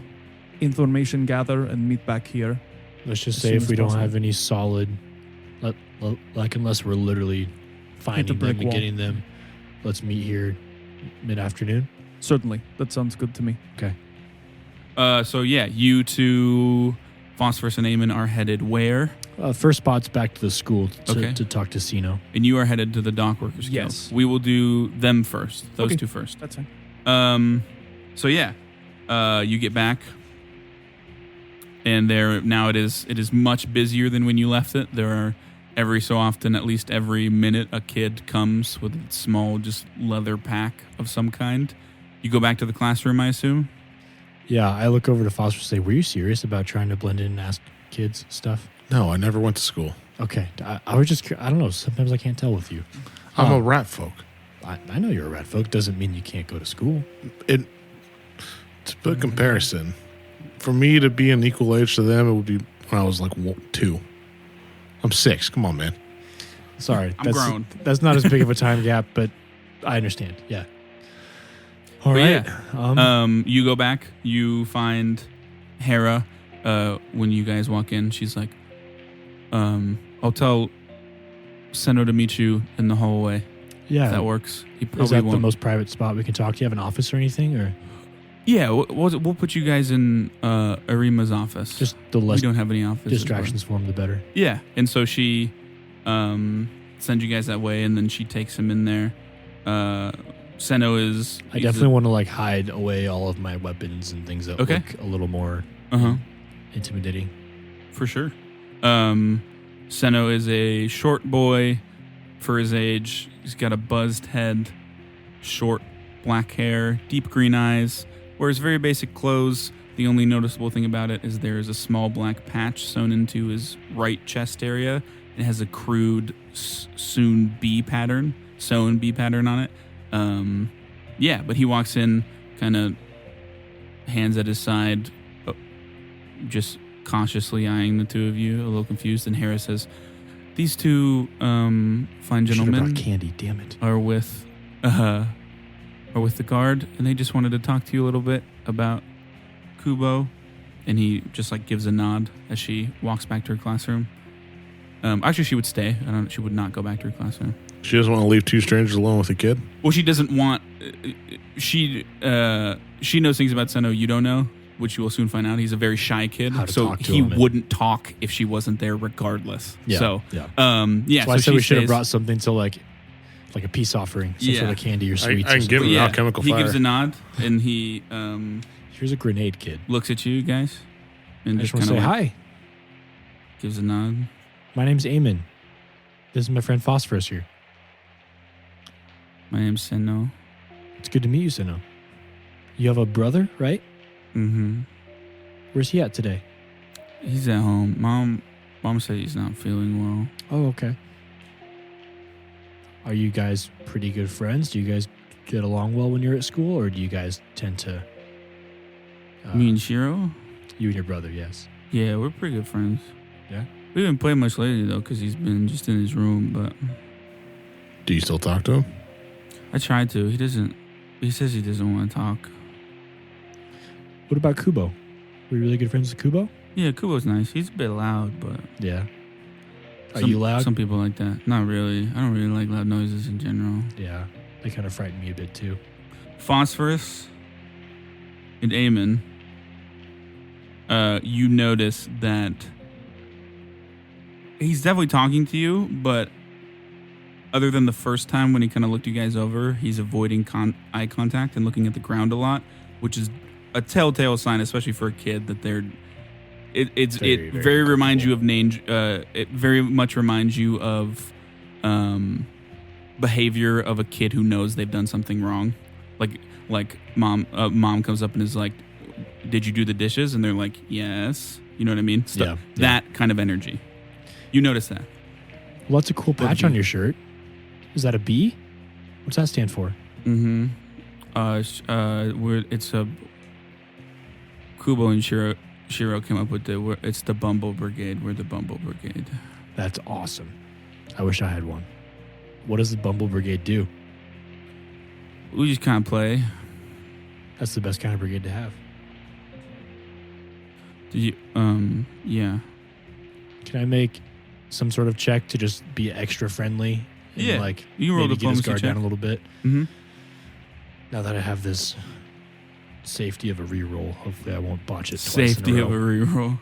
Speaker 4: information gather and meet back here.
Speaker 3: Let's just
Speaker 4: as
Speaker 3: say
Speaker 4: soon
Speaker 3: if
Speaker 4: as
Speaker 3: we don't
Speaker 4: possible.
Speaker 3: have any solid, like unless we're literally finding
Speaker 4: brick
Speaker 3: them and
Speaker 4: wall.
Speaker 3: getting them, let's meet here mid-afternoon.
Speaker 4: Certainly, that sounds good to me.
Speaker 1: So yeah, you two, Phosphorus and Aimon, are headed where?
Speaker 3: First spot's back to the school
Speaker 1: Okay.
Speaker 3: to talk to Sino.
Speaker 1: And you are headed to the Dock Workers Guild.
Speaker 4: Yes.
Speaker 1: We will do them first. Those
Speaker 4: Okay.
Speaker 1: two first.
Speaker 4: That's fine.
Speaker 1: So yeah, you get back, and now it is much busier than when you left it. There are every so often, at least every minute, a kid comes with a small, just leather pack of some kind. You go back to the classroom, I assume.
Speaker 3: Yeah, I look over to Foster and say, were you serious about trying to blend in and ask kids stuff?
Speaker 2: No, I never went to school.
Speaker 3: Okay, I was just, I don't know, sometimes I can't tell with you.
Speaker 2: I'm a rat folk.
Speaker 3: I know you're a rat folk, doesn't mean you can't go to school.
Speaker 2: To put a comparison, for me to be an equal age to them, it would be when I was like 2. I'm 6. Come on, man.
Speaker 3: Sorry.
Speaker 1: I'm grown.
Speaker 3: That's not as big of a time gap, but I understand. Yeah. All
Speaker 1: But
Speaker 3: right.
Speaker 1: yeah, you go back. You find Hera. When you guys walk in, she's like, "I'll tell Seno to meet you in the hallway.
Speaker 3: Yeah.
Speaker 1: If that works. He probably
Speaker 3: Is that
Speaker 1: won't.
Speaker 3: the most private spot we can talk? Do you have an office or anything, or
Speaker 1: Yeah, we'll put you guys in Arima's office.
Speaker 3: just the
Speaker 1: we
Speaker 3: less
Speaker 1: don't have any office
Speaker 3: distractions for him, the better?
Speaker 1: Yeah, and so she sends you guys that way, and then she takes him in there. Seno is.
Speaker 3: I definitely want to like hide away all of my weapons and things that
Speaker 1: Okay.
Speaker 3: look a little more intimidating.
Speaker 1: For sure. Seno is a short boy for his age. He's got a buzzed head, short black hair, deep green eyes, wears very basic clothes. The only noticeable thing about it is there is a small black patch sewn into his right chest area. It has a crude sewn B pattern on it. Yeah, but he walks in, kind of hands at his side, just cautiously eyeing the two of you, a little confused. And Hera says, "These two fine
Speaker 3: Should've
Speaker 1: gentlemen
Speaker 3: brought candy, damn it.
Speaker 1: are with the guard, and they just wanted to talk to you a little bit about Kubo." And he just like gives a nod as she walks back to her classroom. Actually, she would stay. She would not go back to her classroom.
Speaker 2: She doesn't want to leave 2 strangers alone with a kid.
Speaker 1: Well, she doesn't want. She knows things about Seno you don't know, which you will soon find out. He's a very shy kid,
Speaker 3: How to
Speaker 1: so
Speaker 3: talk to
Speaker 1: he
Speaker 3: him and-
Speaker 1: wouldn't talk if she wasn't there, regardless.
Speaker 3: Yeah,
Speaker 1: So,
Speaker 3: yeah.
Speaker 1: yeah.
Speaker 3: So I said
Speaker 1: she
Speaker 3: we should have
Speaker 1: stays.
Speaker 3: brought something to like a peace offering, some sort
Speaker 1: Yeah.
Speaker 3: of candy or
Speaker 2: I
Speaker 3: sweets.
Speaker 2: can
Speaker 3: or
Speaker 2: give
Speaker 3: something.
Speaker 2: him
Speaker 1: Yeah,
Speaker 2: alchemical
Speaker 1: he
Speaker 2: fire.
Speaker 1: gives a nod, and he
Speaker 3: Here's a grenade, kid.
Speaker 1: looks at you guys, and
Speaker 3: I
Speaker 1: just
Speaker 3: just want to
Speaker 1: kind
Speaker 3: say
Speaker 1: of
Speaker 3: hi.
Speaker 1: gives a nod.
Speaker 3: My name's Aimon. This is my friend Phosphorus here.
Speaker 1: My name's Seno.
Speaker 3: It's good to meet you, Sino. You have a brother, right?
Speaker 1: Mm-hmm.
Speaker 3: Where's he at today?
Speaker 1: He's at home. Mom said he's not feeling well.
Speaker 3: Oh, okay. Are you guys pretty good friends? Do you guys get along well when you're at school, or do you guys tend to?
Speaker 1: Me and Shiro?
Speaker 3: You and your brother, yes.
Speaker 1: Yeah, we're pretty good friends.
Speaker 3: Yeah?
Speaker 1: We haven't played much lately, though, because he's been just in his room, but
Speaker 2: Do you still talk to him?
Speaker 1: I tried to. He says he doesn't want to talk.
Speaker 3: What about Kubo? Were you really good friends with Kubo?
Speaker 1: Yeah, Kubo's nice. He's a bit loud, but...
Speaker 3: Yeah. Are you loud?
Speaker 1: Some people like that. Not really. I don't really like loud noises in general.
Speaker 3: Yeah. They kind of frighten me a bit, too.
Speaker 1: Phosphorus and Aimon, you notice that he's definitely talking to you, but other than the first time when he kind of looked you guys over, he's avoiding eye contact and looking at the ground a lot, which is a telltale sign, especially for a kid, that they're... It very reminds you of it very much reminds you of behavior of a kid who knows they've done something wrong. Like mom comes up and is like, "Did you do the dishes?" And they're like, "Yes." You know what I mean?
Speaker 3: Yeah.
Speaker 1: That kind of energy. You notice that.
Speaker 3: Well, that's a cool patch on your shirt. Is that a B? What's that stand for?
Speaker 1: Mm-hmm. It's a Kubo and Shiro came up with it's the Bumble Brigade. We're the Bumble Brigade.
Speaker 3: That's awesome. I wish I had one. What does the Bumble Brigade do?
Speaker 1: We just kind of play.
Speaker 3: That's the best kind of brigade to have.
Speaker 1: Did you? Yeah.
Speaker 3: Can I make some sort of check to just be extra friendly? And
Speaker 1: Yeah.
Speaker 3: Like
Speaker 1: You can roll
Speaker 3: maybe get his
Speaker 1: diplomacy
Speaker 3: guard
Speaker 1: check.
Speaker 3: down a little bit.
Speaker 1: Mm-hmm.
Speaker 3: Now that I have this safety of a reroll, hopefully I won't botch it twice
Speaker 1: Safety
Speaker 3: in a
Speaker 1: of a
Speaker 3: row.
Speaker 1: reroll.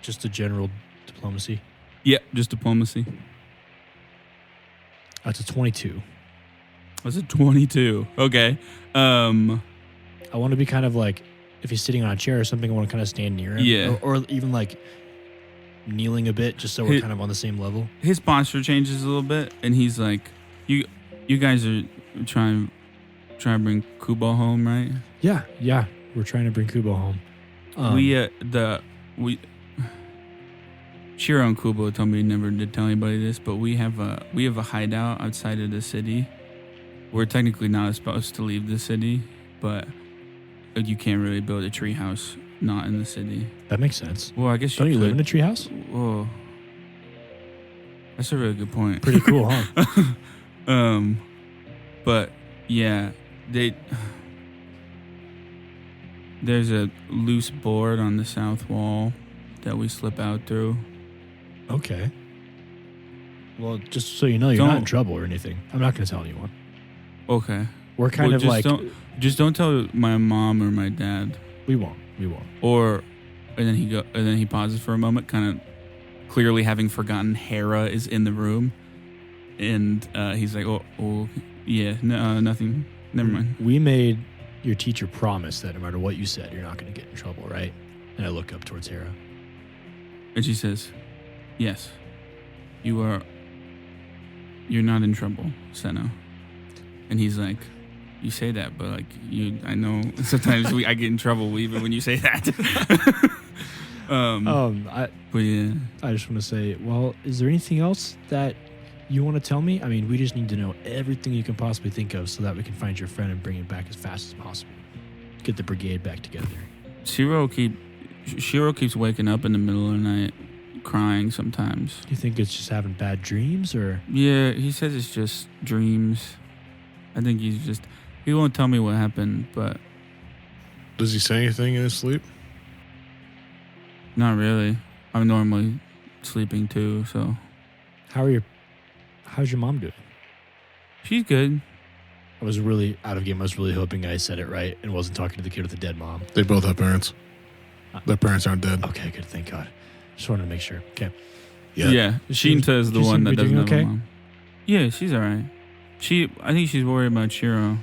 Speaker 3: Just a general diplomacy.
Speaker 1: Yeah, just diplomacy.
Speaker 3: That's a 22.
Speaker 1: Was it 22? Okay.
Speaker 3: I want to be kind of like, if he's sitting on a chair or something, I want to kind of stand near him.
Speaker 1: Yeah.
Speaker 3: Or even like kneeling a bit, just so we're kind of on the same level.
Speaker 1: His posture changes a little bit, and he's like, "You guys are trying to bring Kubo home, right?"
Speaker 3: Yeah. We're trying to bring Kubo home.
Speaker 1: Shiro and Kubo told me never did tell anybody this, but we have a hideout outside of the city. We're technically not supposed to leave the city, but you can't really build a treehouse not in the city.
Speaker 3: That makes sense.
Speaker 1: Well, I guess
Speaker 3: Don't you live in
Speaker 1: could.
Speaker 3: a treehouse?
Speaker 1: Whoa, that's a really good point.
Speaker 3: Pretty cool, huh?
Speaker 1: But yeah, there's a loose board on the south wall that we slip out through.
Speaker 3: Okay. Well, just so you know, you're not in trouble or anything. I'm not going to tell anyone.
Speaker 1: Okay.
Speaker 3: We're kind of like...
Speaker 1: Just don't tell my mom or my dad.
Speaker 3: We won't.
Speaker 1: And then he pauses for a moment, kind of clearly having forgotten Hera is in the room, and he's like, "Oh, yeah, no, nothing. Never mind."
Speaker 3: We made your teacher promise that no matter what you said, you're not going to get in trouble, right? And I look up towards Hera.
Speaker 1: And she says, "Yes, you're not in trouble, Senna." And he's like, "You say that, but like I know sometimes I get in trouble even when you say that." But yeah,
Speaker 3: I just want to say, well, is there anything else that you want to tell me? I mean, we just need to know everything you can possibly think of so that we can find your friend and bring him back as fast as possible. Get the brigade back together.
Speaker 1: Shiro keeps waking up in the middle of the night, crying sometimes.
Speaker 3: Do you think it's just having bad dreams, or?
Speaker 1: Yeah, he says it's just dreams. I think he won't tell me what happened, but
Speaker 2: Does he say anything in his sleep?
Speaker 1: not really. I'm normally sleeping too, so
Speaker 3: How's your mom doing?
Speaker 1: she's good.
Speaker 3: I was really out of game. I was really hoping I said it right and wasn't talking to the kid with the dead mom.
Speaker 2: They both have parents. Their parents aren't deid.
Speaker 3: Okay, good. Thank God. Just wanted to make sure. Okay.
Speaker 1: Yeah, Shinta is the
Speaker 3: she
Speaker 1: one
Speaker 3: seem to
Speaker 1: that
Speaker 3: be
Speaker 1: doesn't
Speaker 3: doing
Speaker 1: have a
Speaker 3: okay?
Speaker 1: mom. Yeah, she's all right. I think she's worried about Shiro,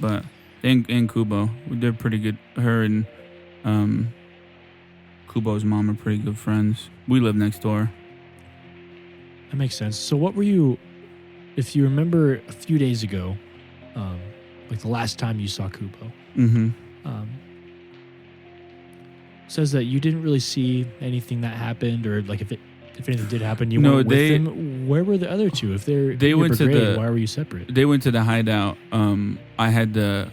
Speaker 1: but and Kubo, they're pretty good. Her and Kubo's mom are pretty good friends. We live next door.
Speaker 3: That makes sense. So what were you, if you remember a few days ago, like the last time you saw Kubo,
Speaker 1: Mm-hmm.
Speaker 3: says that you didn't really see anything that happened, or like if anything did happen, you
Speaker 1: No,
Speaker 3: weren't with them. Where were the other two? If they
Speaker 1: went to
Speaker 3: brigade, why were you separate?
Speaker 1: They went to the hideout. I had to.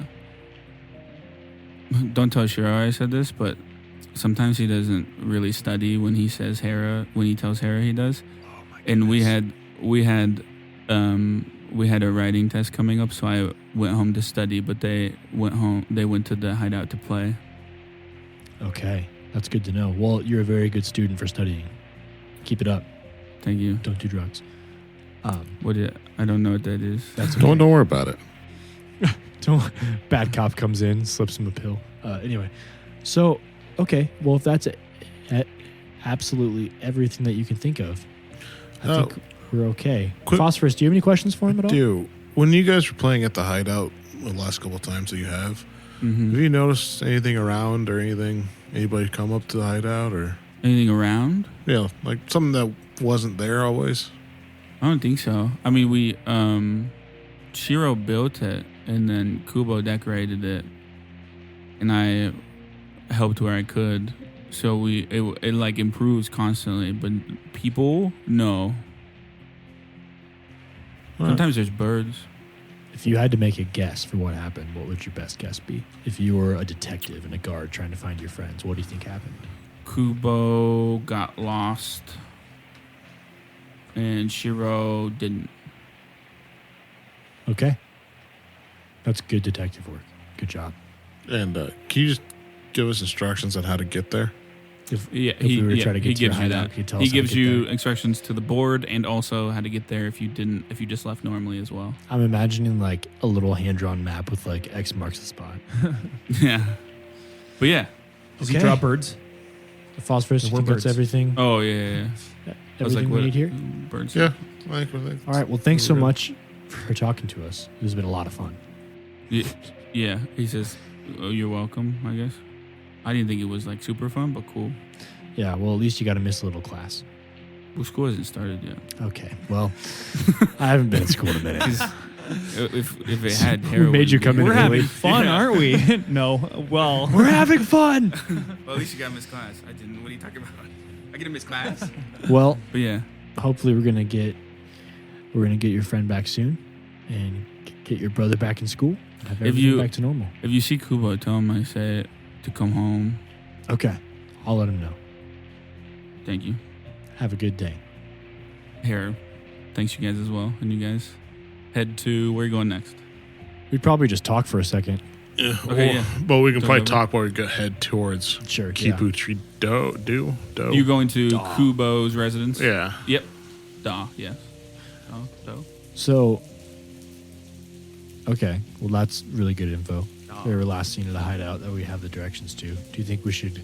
Speaker 1: Don't tell Shiro I said this, but sometimes he doesn't really study when he says Hera. When he tells Hera, he does.
Speaker 3: Oh my
Speaker 1: And we had a writing test coming up, so I went home to study. But they went to the hideout to play.
Speaker 3: Okay, that's good to know. Well, you're a very good student for studying. Keep it up.
Speaker 1: Thank you.
Speaker 3: Don't do drugs.
Speaker 1: I don't know what that is.
Speaker 3: That's
Speaker 2: Don't worry about it.
Speaker 3: Bad cop comes in, slips him a pill. Anyway, so okay. Well, if that's absolutely everything that you can think of, I think we're okay. Phosphorus, do you have any questions for him at all?
Speaker 2: When you guys were playing at the hideout the last couple of times that you have you noticed anything around or anything? Anybody come up to the hideout or
Speaker 1: Anything around?
Speaker 2: yeah, like something that wasn't there always?
Speaker 1: I don't think so. I mean, we Shiro built it, and then Kubo decorated it, and I helped where I could. So it like improves constantly. But people, no. Sometimes there's birds.
Speaker 3: If you had to make a guess for what happened, what would your best guess be? If you were a detective and a guard trying to find your friends, what do you think happened?
Speaker 1: Kubo got lost, and Shiro didn't.
Speaker 3: Okay. That's good detective work. Good job.
Speaker 2: And can you just give us instructions on how to get there?
Speaker 3: If we were to try to get to your hideout, you could tell us
Speaker 1: He
Speaker 3: how to
Speaker 1: gives
Speaker 3: get
Speaker 1: you
Speaker 3: there.
Speaker 1: instructions to the board and also how to get there if you just left normally as well.
Speaker 3: I'm imagining like a little hand-drawn map with like X marks the spot.
Speaker 1: Yeah. But yeah.
Speaker 4: Does he draw birds?
Speaker 3: The phosphorus,
Speaker 4: There
Speaker 3: you
Speaker 4: were
Speaker 3: think that's
Speaker 4: birds.
Speaker 3: everything?
Speaker 1: Oh, yeah. I was
Speaker 3: Everything we
Speaker 1: what-
Speaker 3: need here?
Speaker 1: Birds.
Speaker 2: Yeah.
Speaker 3: All right. Well, thanks so much for talking to us. This has been a lot of fun.
Speaker 1: Yeah. He says, oh, you're welcome, I guess. I didn't think it was like super fun, but cool.
Speaker 3: Yeah. Well, at least you got to miss a little class.
Speaker 1: Well, school hasn't started yet.
Speaker 3: Okay. Well, I haven't been at school in a minute.
Speaker 1: If it had
Speaker 3: Who
Speaker 1: heroin,
Speaker 3: made you come in
Speaker 4: We're
Speaker 3: early?
Speaker 4: having fun, aren't we? No. Well,
Speaker 3: We're having fun.
Speaker 1: Well, at least you got to miss class. I didn't. What are you talking about? I get to miss class.
Speaker 3: Well,
Speaker 1: But yeah.
Speaker 3: hopefully we're gonna get your friend back soon, and get your brother back in school. And have everything back to normal.
Speaker 1: If you see Kubo, tell him I said to come home.
Speaker 3: Okay. I'll let him know.
Speaker 1: Thank you.
Speaker 3: Have a good day.
Speaker 1: Here. Thanks you guys as well. And you guys head to where are you going next?
Speaker 3: We'd probably just talk for a second.
Speaker 2: Yeah.
Speaker 1: Okay, yeah.
Speaker 2: But we can
Speaker 1: Don't
Speaker 2: probably
Speaker 1: over.
Speaker 2: talk while we go head towards
Speaker 3: Sure.
Speaker 2: Kipu Tree Do.
Speaker 1: You're going to
Speaker 3: Daw.
Speaker 1: Kubo's residence?
Speaker 2: Yeah.
Speaker 1: Yep. Daw, yes. Do.
Speaker 3: So, okay. Well, that's really good info. We were last seen at a hideout that we have the directions to. Do you think we should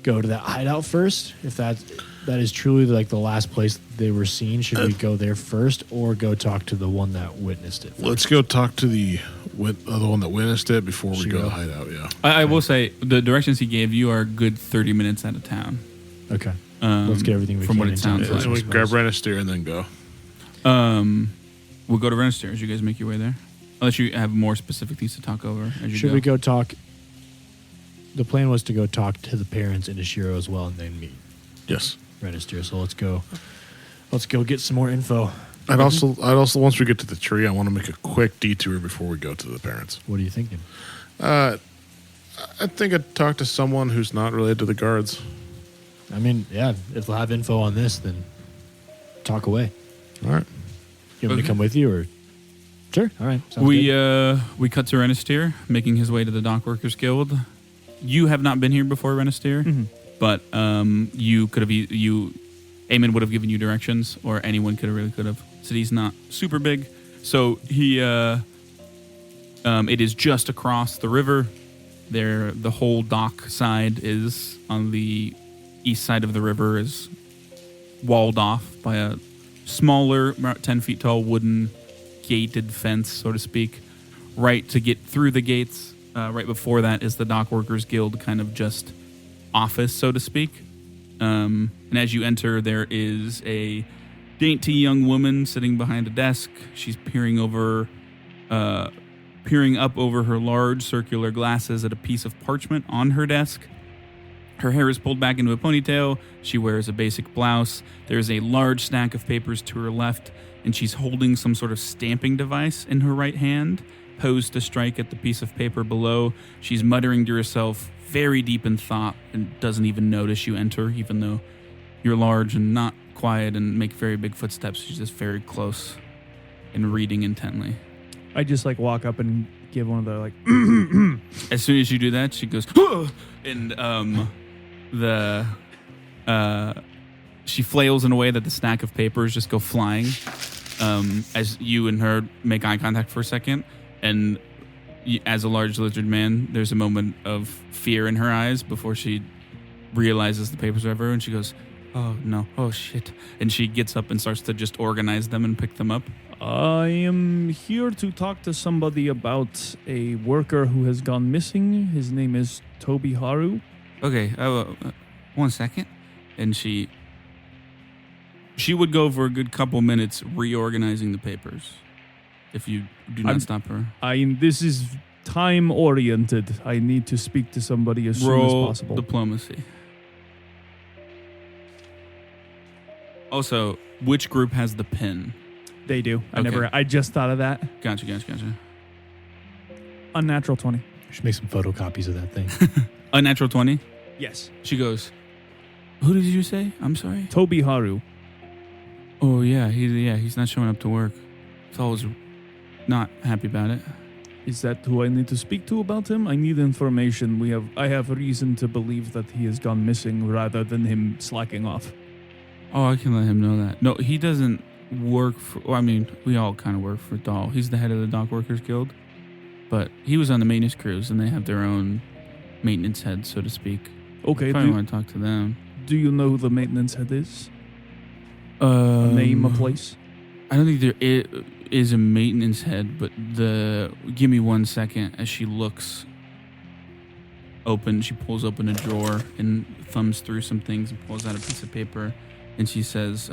Speaker 3: go to that hideout first? If that is truly like the last place they were seen, should we go there first or go talk to the one that witnessed it first?
Speaker 2: Let's go talk to the one that witnessed it before we go to
Speaker 3: Shiro.
Speaker 2: the hideout. Yeah.
Speaker 1: I will say the directions he gave you are a good 30 minutes out of town.
Speaker 3: Okay. Let's get everything we
Speaker 1: from
Speaker 3: can
Speaker 1: what it
Speaker 3: into
Speaker 1: sounds
Speaker 3: it
Speaker 1: like.
Speaker 3: first,
Speaker 2: And
Speaker 3: I
Speaker 2: we grab
Speaker 3: suppose.
Speaker 2: Renister and then go.
Speaker 1: We'll go to Renner You guys make your way there. Unless you have more specific things to talk over as you
Speaker 3: Should
Speaker 1: go.
Speaker 3: we go talk? The plan was to go talk to the parents and to Shiro as well, and then meet
Speaker 2: Yes.
Speaker 3: Renister. So let's go. Let's go get some more info.
Speaker 2: I'd also once we get to the tree, I want to make a quick detour before we go to the parents.
Speaker 3: What are you thinking?
Speaker 2: I think I'd talk to someone who's not related to the guards.
Speaker 3: I mean, yeah, if they'll have info on this, then talk away.
Speaker 2: All right.
Speaker 3: You want me to
Speaker 1: Okay.
Speaker 3: come with you, or sure? All right. Sounds
Speaker 1: We
Speaker 3: good.
Speaker 1: we cut to Renister, making his way to the Dock Workers Guild. You have not been here before, Renister, but you could have Aimon would have given you directions, or anyone could have. City's not super big, so he it is just across the river. There, the whole dock side is on the east side of the river is walled off by a smaller, about 10 feet tall wooden gated fence, so to speak. Right to get through the gates, right before that is the Dock Workers Guild kind of just office, so to speak. And as you enter, there is a dainty young woman sitting behind a desk. She's peering up over her large circular glasses at a piece of parchment on her desk. Her hair is pulled back into a ponytail. She wears a basic blouse. There's a large stack of papers to her left, and she's holding some sort of stamping device in her right hand, posed to strike at the piece of paper below. She's muttering to herself, very deep in thought, and doesn't even notice you enter, even though you're large and not quiet and make very big footsteps. She's just very close and reading intently.
Speaker 4: I just like walk up and give one of the like.
Speaker 1: As soon as you do that, she goes, and she flails in a way that the stack of papers just go flying. As you and her make eye contact for a second, and as a large lizard man, there's a moment of fear in her eyes before she realizes the papers are everywhere, and she goes, "Oh no, oh shit!" And she gets up and starts to just organize them and pick them up.
Speaker 4: I am here to talk to somebody about a worker who has gone missing. His name is Toby Haru.
Speaker 1: Okay, 1 second. And she would go for a good couple minutes reorganizing the papers. If you do not stop her.
Speaker 4: This is time oriented. I need to speak to somebody as soon as possible.
Speaker 1: Diplomacy. Also, which group has the pin?
Speaker 4: They do.
Speaker 1: Okay.
Speaker 4: I just thought of that.
Speaker 1: Gotcha.
Speaker 4: Unnatural 20.
Speaker 3: You should make some photocopies of that thing.
Speaker 1: Unnatural 20.
Speaker 4: Yes.
Speaker 1: She goes, "Who did you say? I'm sorry."
Speaker 4: Toby Haru.
Speaker 1: Oh yeah, he's not showing up to work. He's always not happy about it.
Speaker 4: Is that who I need to speak to about him? I need information. I have reason to believe that he has gone missing rather than him slacking off.
Speaker 1: Oh, I can let him know that. No, he doesn't work for... Well, I mean, we all kind of work for Dahl. He's the head of the Dock Workers Guild. But he was on the maintenance crews, and they have their own maintenance head, so to speak.
Speaker 4: Okay.
Speaker 1: Probably want to talk to them.
Speaker 4: Do you know who the maintenance head is? A
Speaker 1: A
Speaker 4: name, a place?
Speaker 1: I don't think there is a maintenance head, but give me 1 second. As she looks open, she pulls open a drawer and thumbs through some things and pulls out a piece of paper, and she says,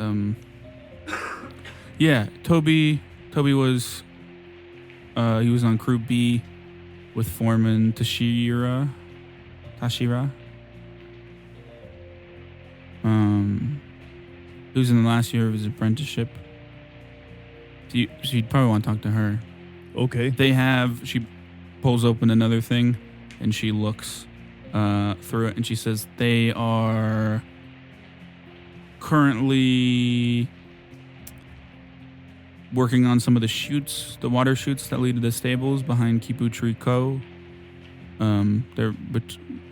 Speaker 1: "Yeah, Toby was he was on crew B with foreman Tashira. He was in the last year of his apprenticeship." She'd probably want to talk to her.
Speaker 4: Okay.
Speaker 1: She pulls open another thing, and she looks through it, and she says they are currently working on some of the water chutes that lead to the stables behind Kiputri Co. They're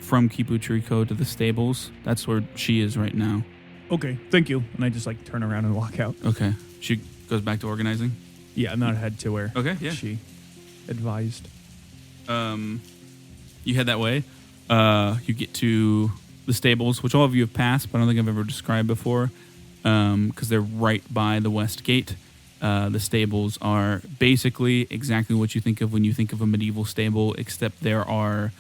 Speaker 1: from Kiputri Co. to the stables. That's where she is right now.
Speaker 4: Okay. Thank you. And I just like turn around and walk out.
Speaker 1: Okay. She goes back to organizing.
Speaker 4: Yeah, I'm not head to where
Speaker 1: she
Speaker 4: advised.
Speaker 1: You head that way. You get to the stables, which all of you have passed, but I don't think I've ever described before, because they're right by the west gate. The stables are basically exactly what you think of when you think of a medieval stable, except there are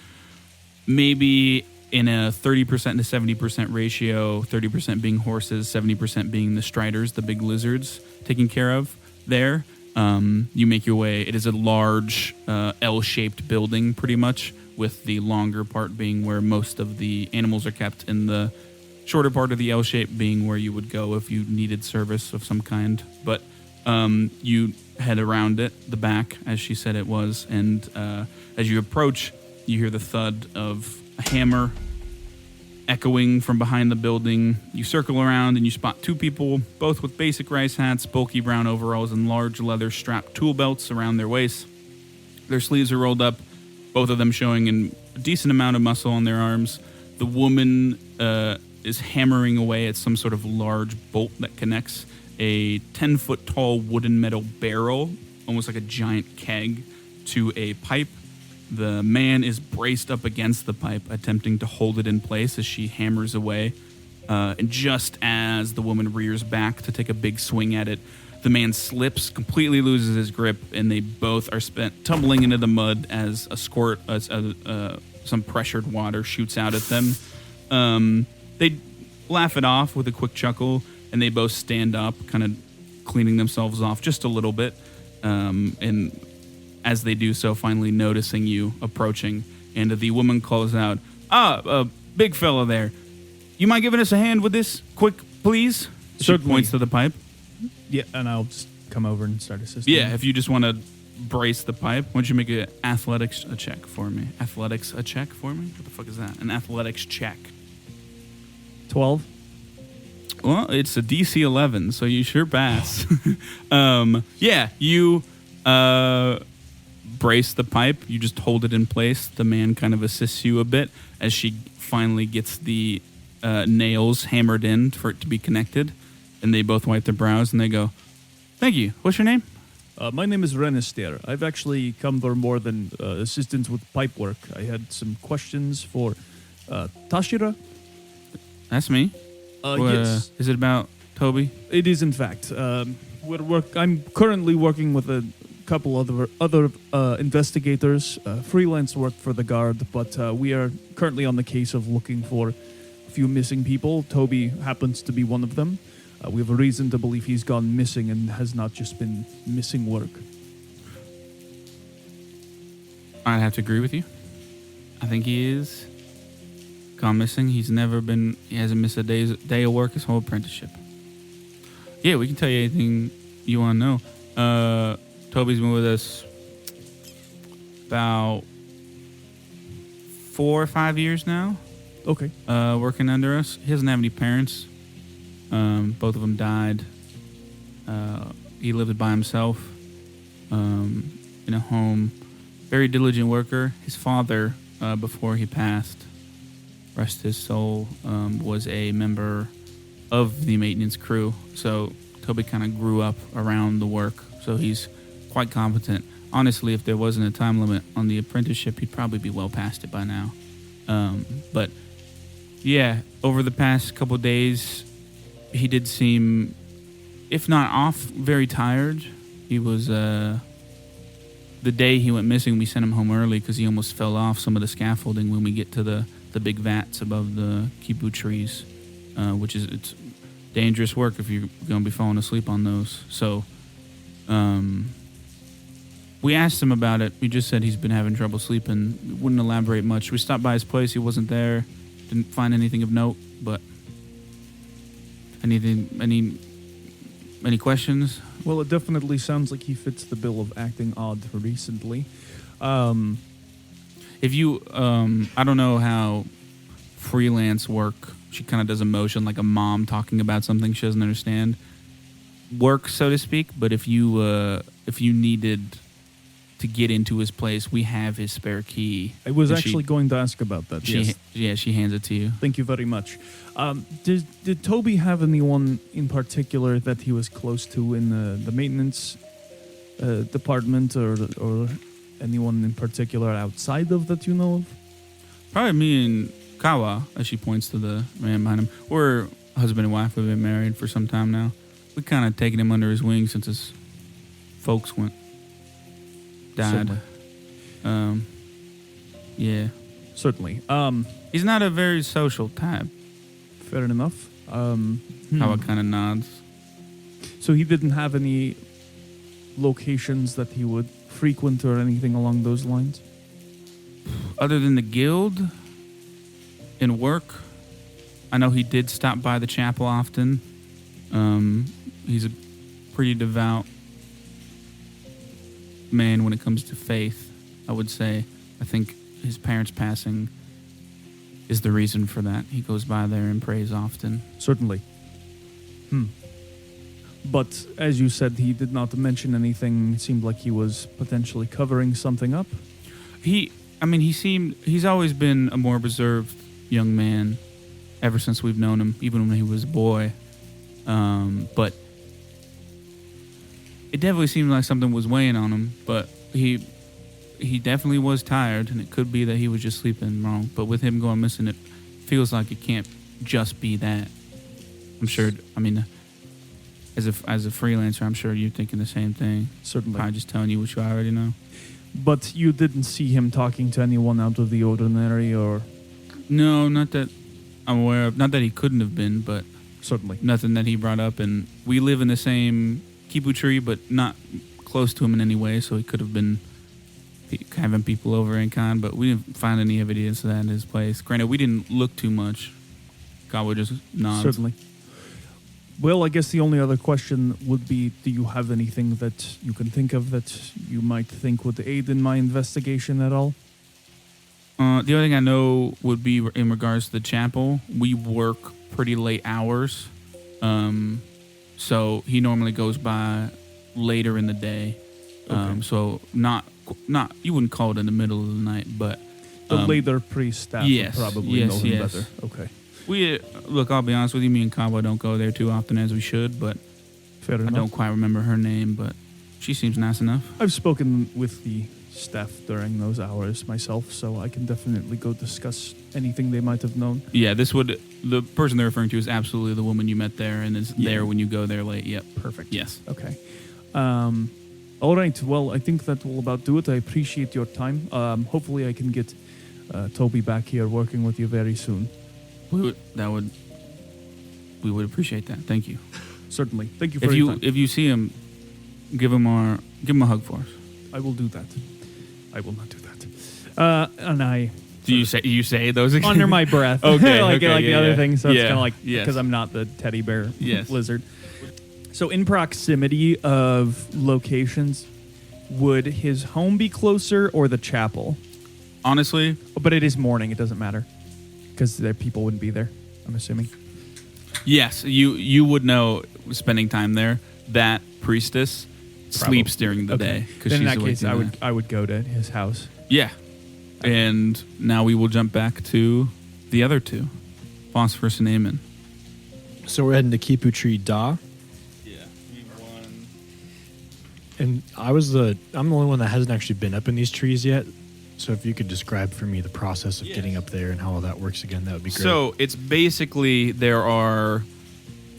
Speaker 1: maybe in a 30% to 70% ratio, 30% being horses, 70% being the striders, the big lizards taken care of there. You make your way. It is a large L-shaped building, pretty much, with the longer part being where most of the animals are kept, and the shorter part of the L shape being where you would go if you needed service of some kind. But you head around it, the back, as she said it was, and as you approach, you hear the thud of a hammer echoing from behind the building. You circle around and you spot two people, both with basic rice hats, bulky brown overalls, and large leather strapped tool belts around their waists. Their sleeves are rolled up, both of them showing a decent amount of muscle on their arms. The woman is hammering away at some sort of large bolt that connects a 10-foot tall wooden metal barrel, almost like a giant keg, to a pipe. The man is braced up against the pipe, attempting to hold it in place as she hammers away. And just as the woman rears back to take a big swing at it, the man slips, completely loses his grip, and they both are tumbling into the mud as a squirt, some pressured water shoots out at them. They laugh it off with a quick chuckle, and they both stand up, kind of cleaning themselves off just a little bit. And as they do so, finally noticing you approaching, and the woman calls out, big fella there. You mind giving us a hand with this, quick, please? She
Speaker 4: Certainly.
Speaker 1: points to the pipe.
Speaker 4: Yeah, and I'll just come over and start assisting.
Speaker 1: Yeah, if you just want to brace the pipe, why don't you make an athletics check for me? Athletics a check for me? What the fuck is that? An athletics check.
Speaker 4: 12.
Speaker 1: Well, it's a DC 11, so you sure pass. Yeah, you brace the pipe. You just hold it in place. The man kind of assists you a bit as she finally gets the nails hammered in for it to be connected. And they both wipe their brows and they go, "Thank you. What's your name?"
Speaker 4: My name is Renister. I've actually come for more than assistance with pipe work. I had some questions for Tashira.
Speaker 1: That's me.
Speaker 4: Yes,
Speaker 1: Is it about Toby?
Speaker 4: it is in fact. I'm currently working with a couple other investigators, freelance work for the guard, but we are currently on the case of looking for a few missing people. Toby happens to be one of them. We have a reason to believe he's gone missing and has not just been missing work.
Speaker 1: I'd have to agree with you. I think he is gone missing. He hasn't missed a day of work his whole apprenticeship. Yeah, we can tell you anything you want to know. Toby's been with us about 4 or 5 years now,
Speaker 4: Okay.
Speaker 1: working under us. He doesn't have any parents. Both of them died. He lived by himself in a home. Very diligent worker. His father, before he passed, rest his soul, was a member of the maintenance crew. So Toby kind of grew up around the work. So he's quite competent. Honestly, if there wasn't a time limit on the apprenticeship, he'd probably be well past it by now. But yeah, over the past couple of days, he did seem, if not off, very tired. He was, the day he went missing, we sent him home early because he almost fell off some of the scaffolding when we get to the big vats above the kipu trees, which is, it's dangerous work if you're going to be falling asleep on those. So, we asked him about it. He just said he's been having trouble sleeping. We wouldn't elaborate much. We stopped by his place. He wasn't there. Didn't find anything of note, but any questions?
Speaker 4: Well, it definitely sounds like he fits the bill of acting odd recently.
Speaker 1: If you, I don't know how freelance work, she kind of does a motion like a mom talking about something she doesn't understand, work, so to speak. But if you needed to get into his place, we have his spare key.
Speaker 4: I was
Speaker 1: And
Speaker 4: actually going to ask about that. Yes.
Speaker 1: She hands it to you.
Speaker 4: Thank you very much. Did Toby have anyone in particular that he was close to in the maintenance department, or anyone in particular outside of that you know of?
Speaker 1: Probably me and Kawa, as she points to the man behind him. We're husband and wife. We've been married for some time now. We kind of taken him under his wing since his folks died.
Speaker 4: Certainly.
Speaker 1: Yeah.
Speaker 4: Certainly.
Speaker 1: He's not a very social type.
Speaker 4: Fair enough.
Speaker 1: Kawa kind of nods.
Speaker 4: So he didn't have any locations that he would frequent or anything along those lines?
Speaker 1: Other than the guild and work, I know he did stop by the chapel often. He's a pretty devout man when it comes to faith, I would say. I think his parents' passing is the reason for that. He goes by there and prays often.
Speaker 4: Certainly. But as you said, he did not mention anything. It seemed like he was potentially covering something up.
Speaker 1: He's always been a more reserved young man ever since we've known him, even when he was a boy. But it definitely seemed like something was weighing on him, but he definitely was tired, and it could be that he was just sleeping wrong. But with him going missing, it feels like it can't just be that. I'm sure, as a freelancer, I'm sure you're thinking the same thing.
Speaker 4: Certainly.
Speaker 1: Probably just telling you what you already know.
Speaker 4: But you didn't see him talking to anyone out of the ordinary, or?
Speaker 1: No, not that I'm aware of. Not that he couldn't have been, but
Speaker 4: Certainly.
Speaker 1: nothing that he brought up. And we live in the same kipu tree, but not close to him in any way, so he could have been having people over in con, but we didn't find any evidence of that in his place. Granted, we didn't look too much. Kawa just nods.
Speaker 4: Certainly. Well, I guess the only other question would be, do you have anything that you can think of that you might think would aid in my investigation at all?
Speaker 1: The only thing I know would be in regards to the chapel. We work pretty late hours, so he normally goes by later in the day.
Speaker 4: Okay.
Speaker 1: So not you wouldn't call it in the middle of the night, but
Speaker 4: The later pre-staff
Speaker 1: yes,
Speaker 4: would probably know him
Speaker 1: yes.
Speaker 4: better. Okay.
Speaker 1: we look. I'll be honest with you. Me and Kawa don't go there too often as we should, but
Speaker 4: Fair
Speaker 1: I
Speaker 4: enough.
Speaker 1: don't quite remember her name, but she seems nice enough.
Speaker 4: I've spoken with the staff during those hours myself, so I can definitely go discuss anything they might have known.
Speaker 1: Yeah, the person they're referring to is absolutely the woman you met there and is there when you go there late. Yep.
Speaker 4: Perfect.
Speaker 1: Yes.
Speaker 4: Okay. All right. Well, I think that will about do it. I appreciate your time. Hopefully, I can get Toby back here working with you very soon.
Speaker 1: We would appreciate that. Thank you.
Speaker 4: Certainly. Thank you for your time.
Speaker 1: If you see him, give him a hug for us.
Speaker 4: I will do that. I will not do that. And I
Speaker 1: Do you say those again?
Speaker 4: under my breath.
Speaker 1: Okay,
Speaker 4: like
Speaker 1: okay,
Speaker 4: the
Speaker 1: yeah,
Speaker 4: other
Speaker 1: yeah.
Speaker 4: thing. So it's
Speaker 1: Yeah,
Speaker 4: kind of like
Speaker 1: yes.
Speaker 4: because I'm not the teddy bear
Speaker 1: Yes.
Speaker 4: lizard. So in proximity of locations, would his home be closer or the chapel?
Speaker 1: Honestly,
Speaker 4: But it is morning. It doesn't matter because the people wouldn't be there. I'm assuming.
Speaker 1: yes, you would know spending time there. That priestess sleeps during the day because
Speaker 4: Then
Speaker 1: she's
Speaker 4: in that
Speaker 1: awake
Speaker 4: case,
Speaker 1: during the
Speaker 4: I would go to his house.
Speaker 1: Yeah. And now we will jump back to the other two, Phosphorus and Aimon.
Speaker 3: So we're heading to Kipu Tree Da.
Speaker 1: Yeah, we won.
Speaker 3: And I'm the only one that hasn't actually been up in these trees yet. So if you could describe for me the process of getting up there and how all that works again, that would be great.
Speaker 1: So it's basically there are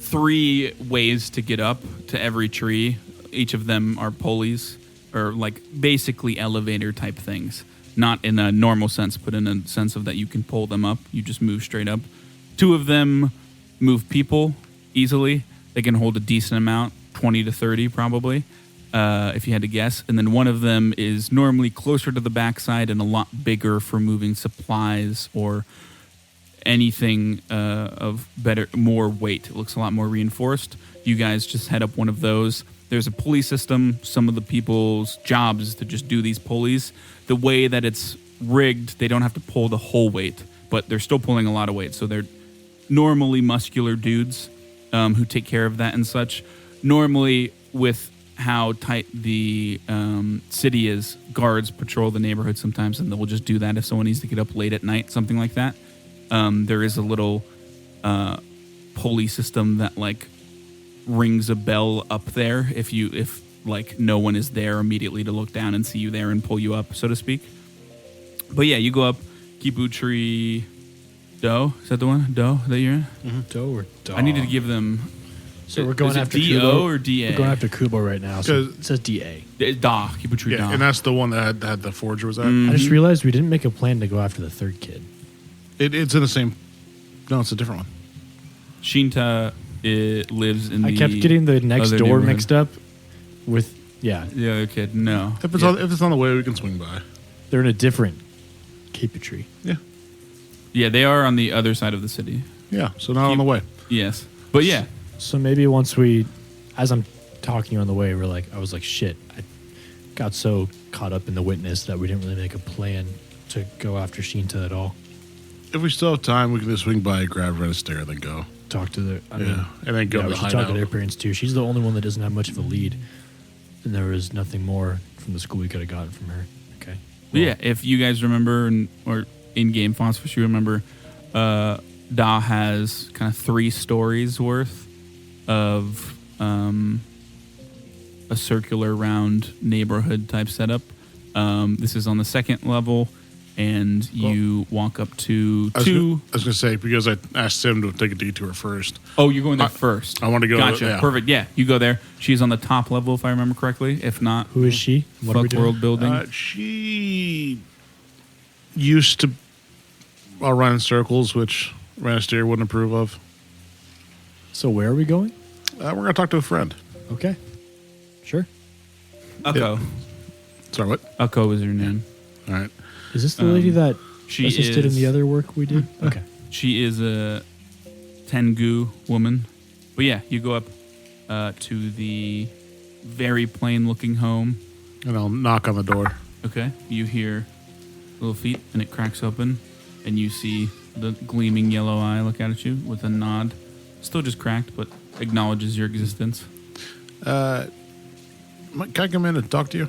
Speaker 1: 3 ways to get up to every tree. Each of them are pulleys or like basically elevator type things. Not in a normal sense, but in a sense of that you can pull them up. You just move straight up. 2 of them move people easily. They can hold a decent amount, 20 to 30 probably, if you had to guess. And then one of them is normally closer to the backside and a lot bigger for moving supplies or anything of more weight. It looks a lot more reinforced. You guys just head up one of those. There's a pulley system. Some of the people's jobs is to just do these pulleys. The way that it's rigged, they don't have to pull the whole weight, but they're still pulling a lot of weight. So they're normally muscular dudes who take care of that and such. Normally, with how tight the city is, guards patrol the neighborhood sometimes, and they'll just do that if someone needs to get up late at night, something like that. There is a little pulley system that like rings a bell up there if like no one is there immediately to look down and see you there and pull you up, so to speak. But yeah, you go up Kipu Tree Do. Is that the one? Do that you're in?
Speaker 3: Do or Da?
Speaker 1: I needed to give them.
Speaker 3: So we're going
Speaker 1: is it
Speaker 3: after
Speaker 1: D-O
Speaker 3: Kubo
Speaker 1: or D-A?
Speaker 3: We're going after Kubo right now. So
Speaker 2: 'Cause-
Speaker 3: it says DA.
Speaker 1: Da. Kipu Tree
Speaker 2: Yeah,
Speaker 1: Da.
Speaker 2: and that's the one that had the forger was at.
Speaker 3: I just realized we didn't make a plan to go after the third kid.
Speaker 2: It's in the same. No, it's a different one.
Speaker 1: Shinta lives in
Speaker 3: I
Speaker 1: the
Speaker 3: kept getting the next
Speaker 1: other
Speaker 3: door
Speaker 1: neighborhood.
Speaker 3: mixed up with, yeah,
Speaker 1: The other kid, no.
Speaker 2: If it's on the way, we can swing by.
Speaker 3: they're in a different Kipu Tree.
Speaker 2: Yeah,
Speaker 1: Yeah, they are on the other side of the city.
Speaker 2: yeah. So not on the way.
Speaker 1: Yes. But yeah,
Speaker 3: So maybe once as I'm talking on the way, I was like, shit, I got so caught up in the witness that we didn't really make a plan to go after Shinta at all.
Speaker 2: If we still have time, we can just swing by, grab Renister, then go.
Speaker 3: Talk to the,
Speaker 2: And then go
Speaker 3: yeah,
Speaker 2: to
Speaker 3: we
Speaker 2: the
Speaker 3: should talk to their
Speaker 2: hideout.
Speaker 3: parents too. She's the only one that doesn't have much of a lead. And there was nothing more from the school we could have gotten from her. Okay.
Speaker 1: but yeah. If you guys remember, or in-game Phosphorus, you remember, Da has kind of 3 stories worth of a circular round neighborhood type setup. This is on the 2nd level, and you walk up to
Speaker 2: I was
Speaker 1: 2.
Speaker 2: gonna- I was going to say, because I asked him to take a detour first.
Speaker 1: Oh, you're going there first.
Speaker 2: I want to go.
Speaker 1: Gotcha.
Speaker 2: Yeah.
Speaker 1: Perfect. Yeah, you go there. She's on the top level, if I remember correctly. If not,
Speaker 3: Who is she? What are we
Speaker 1: Fuck
Speaker 3: doing?
Speaker 1: World Building.
Speaker 2: She used to run in circles, which Renister wouldn't approve of.
Speaker 3: So where are we going?
Speaker 2: We're going to talk to a friend.
Speaker 3: Okay. Sure.
Speaker 1: Ucko.
Speaker 2: Sorry, what?
Speaker 1: Akko is her name.
Speaker 2: All right.
Speaker 3: Is this the lady that
Speaker 1: She
Speaker 3: assisted
Speaker 1: is,
Speaker 3: in the other work we did? Okay.
Speaker 1: She is a Tengu woman. But yeah, you go up to the very plain-looking home.
Speaker 2: And I'll knock on the door.
Speaker 1: Okay. You hear little feet, and it cracks open, and you see the gleaming yellow eye look out at you with a nod. Still just cracked, but acknowledges your existence.
Speaker 2: Can I come in and talk to you?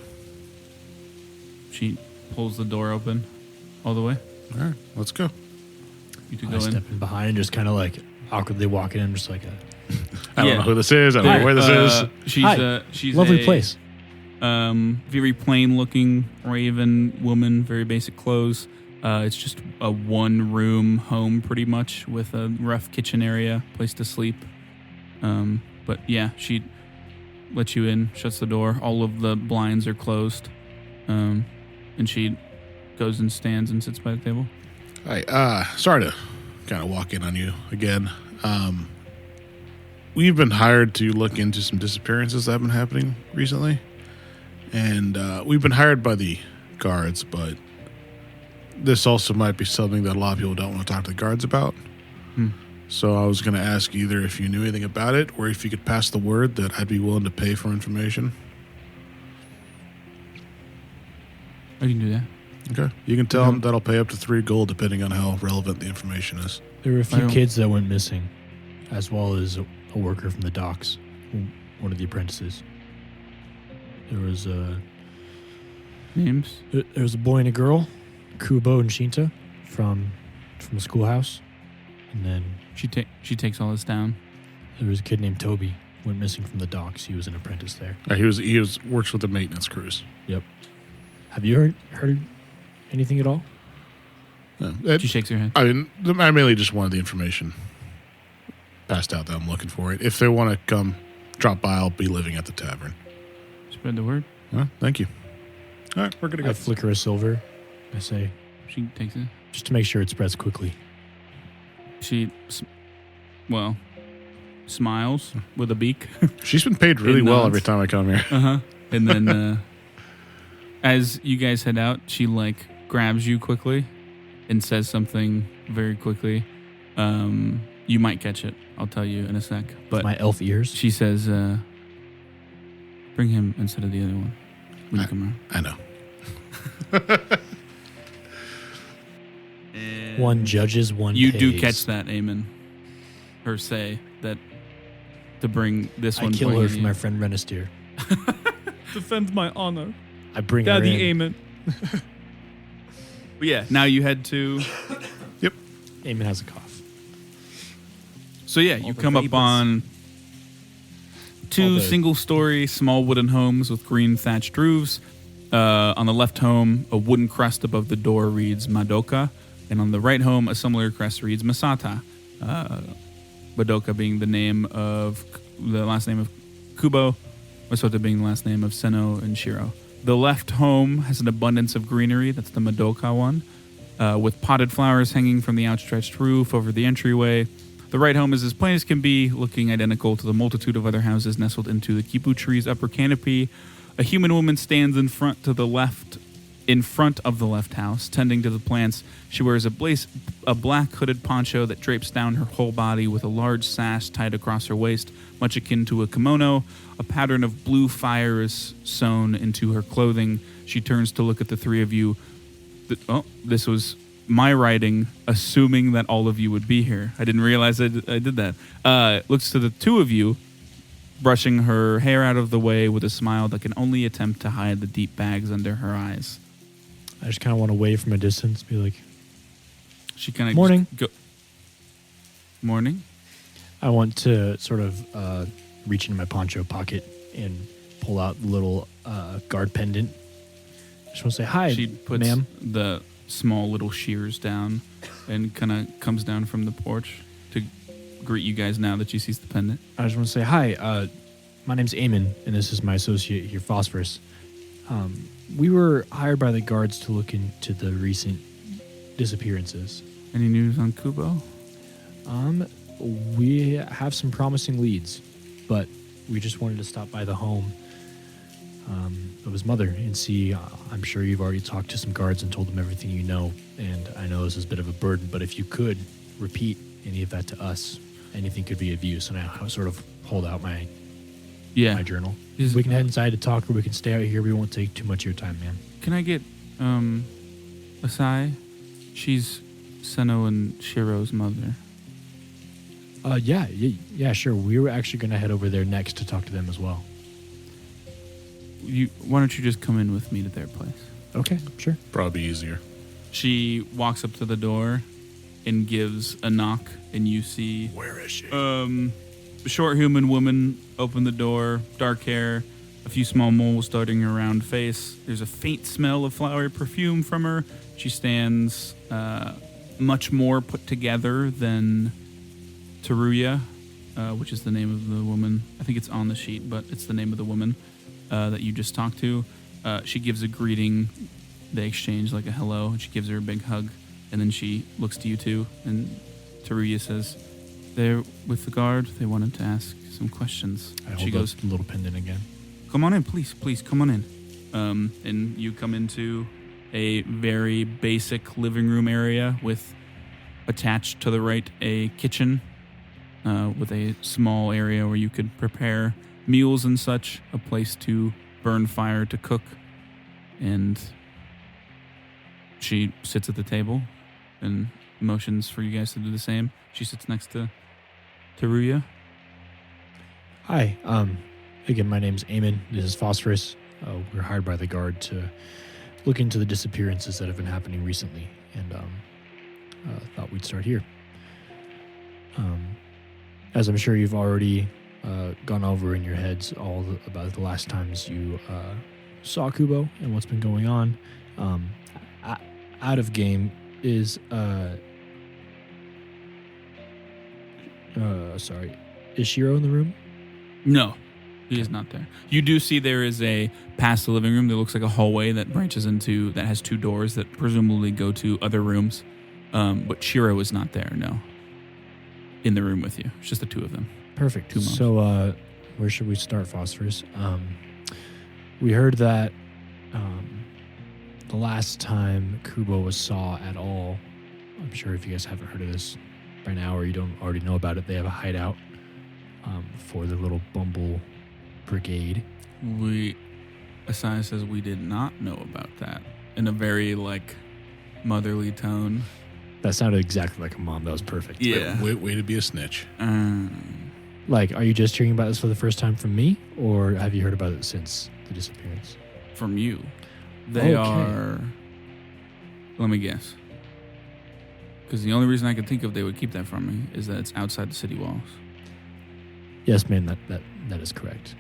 Speaker 1: She pulls the door open all the way.
Speaker 2: All right, let's go.
Speaker 1: You two
Speaker 3: I
Speaker 1: go in.
Speaker 3: step in behind and just kind of like awkwardly walking in, just like a
Speaker 2: I don't know who this is. I don't know where this is.
Speaker 1: She's
Speaker 3: lovely
Speaker 1: a
Speaker 3: place.
Speaker 1: Very plain-looking raven woman, very basic clothes. It's just a one-room home, pretty much, with a rough kitchen area, place to sleep. But yeah, she lets you in, shuts the door. All of the blinds are closed, and she goes and stands and sits by the table.
Speaker 2: Hi. Sorry to kind of walk in on you again. We've been hired to look into some disappearances that have been happening recently. And we've been hired by the guards, but this also might be something that a lot of people don't want to talk to the guards about. So I was going to ask either if you knew anything about it or if you could pass the word that I'd be willing to pay for information.
Speaker 1: I can do that.
Speaker 2: Okay. You can tell them that I'll pay up to 3 gold depending on how relevant the information is.
Speaker 3: There were a few
Speaker 1: don't-
Speaker 3: kids that went missing, as well as a worker from the docks, one of the apprentices. There was
Speaker 1: Names?
Speaker 3: there was a boy and a girl, Kubo and Shinta, from the schoolhouse, and then
Speaker 1: She takes all this down.
Speaker 3: there was a kid named Toby, went missing from the docks. He was an apprentice there.
Speaker 2: He works with the maintenance crews.
Speaker 3: Yep. Have you heard anything at all?
Speaker 1: She shakes her head.
Speaker 2: I mean, I mainly just wanted the information passed out that I'm looking for it. If they want to come drop by, I'll be living at the tavern.
Speaker 1: Spread the word.
Speaker 2: Thank you. All right, we're going to
Speaker 3: I
Speaker 2: go.
Speaker 3: flicker a silver. I say,
Speaker 1: She takes it.
Speaker 3: just to make sure it spreads quickly.
Speaker 1: She, smiles with a beak.
Speaker 2: She's been paid really
Speaker 1: It
Speaker 2: well
Speaker 1: nods.
Speaker 2: every time I come here.
Speaker 1: Uh-huh. And then as you guys head out, she grabs you quickly and says something very quickly. You might catch it. I'll tell you in a sec. But
Speaker 3: My elf ears.
Speaker 1: she says, bring him instead of the other one when you come around.
Speaker 2: I know.
Speaker 3: One judges, one
Speaker 1: You
Speaker 3: pays.
Speaker 1: do catch that, Aimon. Her say that to bring this
Speaker 3: I
Speaker 1: one.
Speaker 3: kill her
Speaker 1: bringing
Speaker 3: for
Speaker 1: you.
Speaker 3: my friend Renisteer.
Speaker 4: Defend my honor.
Speaker 3: I bring her
Speaker 4: Daddy
Speaker 3: in.
Speaker 4: Aimon.
Speaker 1: But yeah, now you head to.
Speaker 3: Aimon has a cough.
Speaker 1: So yeah, you
Speaker 4: the
Speaker 1: come up
Speaker 4: vapors.
Speaker 1: on
Speaker 3: All
Speaker 1: two
Speaker 3: the-
Speaker 1: single-story small wooden homes with green thatched roofs. On the left home, a wooden crest above the door reads Madoka, and on the right home, a similar crest reads Masata. Madoka being the last name of Kubo, Masata being the last name of Seno and Shiro. The left home has an abundance of greenery. That's the Madoka one, with potted flowers hanging from the outstretched roof over the entryway. The right home is as plain as can be, looking identical to the multitude of other houses nestled into the kipu tree's upper canopy. A human woman stands in front of the left house, tending to the plants. She wears a black hooded poncho that drapes down her whole body with a large sash tied across her waist, much akin to a kimono. A pattern of blue fire is sewn into her clothing. She turns to look at the three of you. This was my writing, assuming that all of you would be here. I didn't realize I did that. Looks to the two of you, brushing her hair out of the way with a smile that can only attempt to hide the deep bags under her eyes.
Speaker 3: I just kind of want to wave from a distance, be like,
Speaker 1: She kind of
Speaker 3: Morning.
Speaker 1: Morning.
Speaker 3: I want to sort of reach into my poncho pocket and pull out the little guard pendant. I just want to say, hi,
Speaker 1: She puts
Speaker 3: ma'am.
Speaker 1: the small little shears down and kind of comes down from the porch to greet you guys now that she sees the pendant.
Speaker 3: I just want to say, hi, my name's Aimon, and this is my associate here, Phosphorus. We were hired by the guards to look into the recent disappearances.
Speaker 1: Any news on Kubo?
Speaker 3: We have some promising leads, but we just wanted to stop by the home. his mother and see. I'm sure you've already talked to some guards and told them everything you know, and I know this is a bit of a burden, but if you could repeat any of that to us, anything could be of use. And I sort of hold out my journal. We can head inside to talk, or we can stay out here. We won't take too much of your time, man.
Speaker 1: Can I get Asai? She's Seno and Shiro's mother.
Speaker 3: Yeah, sure. We were actually going to head over there next to talk to them as well.
Speaker 1: Why don't you just come in with me to their place?
Speaker 3: Okay, sure.
Speaker 2: Probably easier.
Speaker 1: She walks up to the door and gives a knock, and you see...
Speaker 2: Where is she?
Speaker 1: A short human woman open the door, dark hair, a few small moles dotting her round face. There's a faint smell of flowery perfume from her. She stands much more put together than Teruya, which is the name of the woman. I think it's on the sheet, but it's the name of the woman that you just talked to. She gives a greeting. They exchange like a hello, and she gives her a big hug, and then she looks to you two, and Teruya says, "They're with the guard. They wanted to ask some questions."
Speaker 3: She goes, the little pendant again.
Speaker 1: "Come on in, please, come on in." And you come into a very basic living room area with attached to the right a kitchen with a small area where you could prepare meals and such, a place to burn fire to cook. And she sits at the table and motions for you guys to do the same. She sits next to Teruya.
Speaker 3: Hi. Again, my name's Aimon. This is Phosphorus. We're hired by the guard to look into the disappearances that have been happening recently, and thought we'd start here. As I'm sure you've already gone over in your heads about the last times you saw Kubo and what's been going on. Out of game is is Shiro in the room?
Speaker 1: No, he is not there. You do see there is past the living room that looks like a hallway that branches that has two doors that presumably go to other rooms. But Shiro is not there, no. In the room with you. It's just the two of them.
Speaker 3: Perfect.
Speaker 1: Two moms.
Speaker 3: So, where should we start, Phosphorus? We heard that the last time Kubo was saw at all, I'm sure if you guys haven't heard of this by now or you don't already know about it, they have a hideout for the little Bumble Brigade.
Speaker 1: Asai says we did not know about that in a very, motherly tone.
Speaker 3: That sounded exactly like a mom. That was perfect.
Speaker 1: Yeah.
Speaker 2: Way to be a snitch.
Speaker 3: Are you just hearing about this for the first time from me, or have you heard about it since the disappearance?
Speaker 1: From you. They are... Let me guess. Because the only reason I could think of they would keep that from me is that it's outside the city walls.
Speaker 3: Yes, ma'am, that is correct.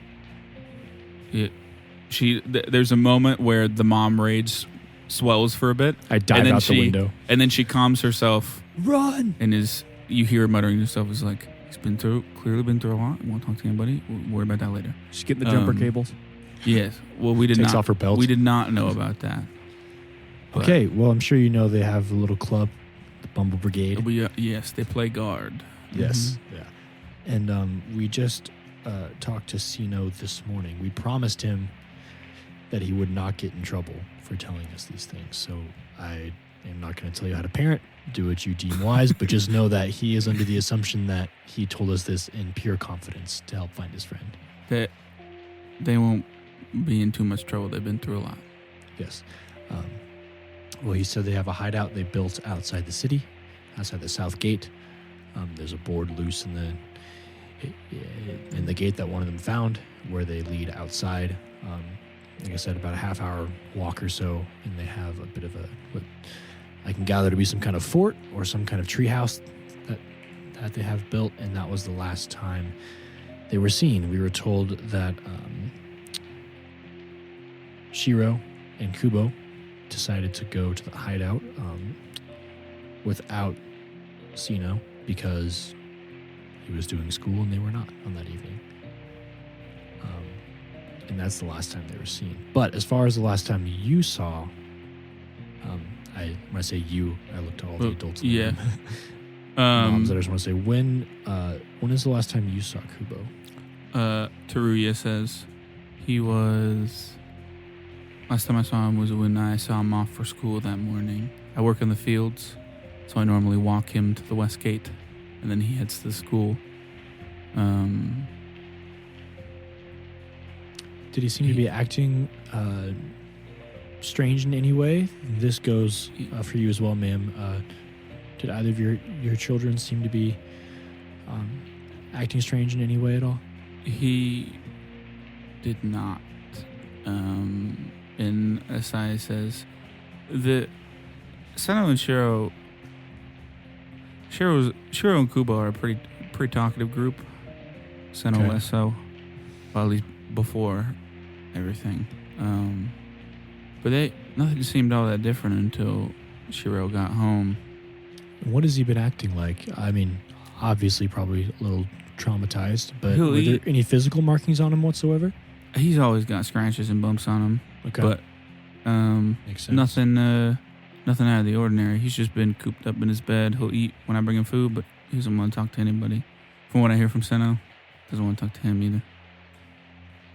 Speaker 1: There's a moment where the mom rage swells for a bit.
Speaker 3: I dive out the window.
Speaker 1: And then she calms herself.
Speaker 3: Run!
Speaker 1: And you hear her muttering to herself, is like, he's clearly been through a lot. Won't talk to anybody. We'll worry about that later.
Speaker 4: She's getting the jumper cables.
Speaker 1: Yes. Well, we did
Speaker 3: Takes
Speaker 1: not.
Speaker 3: off her belt.
Speaker 1: We did not know about that. But
Speaker 3: Okay, well, I'm sure you know they have a little club, the Bumble Brigade.
Speaker 1: Yes, they play guard.
Speaker 3: Yes. Yeah. And we just talked to Sino this morning. We promised him that he would not get in trouble for telling us these things. So I am not going to tell you how to parent. Do what you deem wise, but just know that he is under the assumption that he told us this in pure confidence to help find his friend.
Speaker 1: They won't be in too much trouble. They've been through a lot.
Speaker 3: Yes. Well, he said they have a hideout they built outside the city, outside the south gate. There's a board loose in the gate that one of them found, where they lead outside. Like I said, about a half-hour walk or so, and they have a bit of what I can gather to be some kind of fort or some kind of treehouse that they have built, and that was the last time they were seen. We were told that Shiro and Kubo decided to go to the hideout without Sino because he was doing school and they were not on that evening. And that's the last time they were seen. But as far as the last time you saw, when I say you, I look to all the adults in the room. Moms, I just want to say, when is the last time you saw Kubo?
Speaker 1: Teruya says he was Last time I saw him was when I saw him off for school that morning. I work in the fields, so I normally walk him to the west gate, and then he heads to the school.
Speaker 3: Did he seem to be acting strange in any way? This goes for you as well, ma'am. Did either of your children seem to be acting strange in any way at all?
Speaker 1: He did not. And Asai says, the Seno and Shiro and Kubo are a pretty talkative group. Seno less so, well, at least before everything. But nothing seemed all that different until Shiro got home.
Speaker 3: What has he been acting like? I mean, obviously probably a little traumatized, but were there any physical markings on him whatsoever?
Speaker 1: He's always got scratches and bumps on him.
Speaker 3: Okay.
Speaker 1: But
Speaker 3: Makes sense.
Speaker 1: nothing out of the ordinary. He's just been cooped up in his bed. He'll eat when I bring him food, but he doesn't want to talk to anybody. From what I hear from Seno, doesn't want to talk to him either.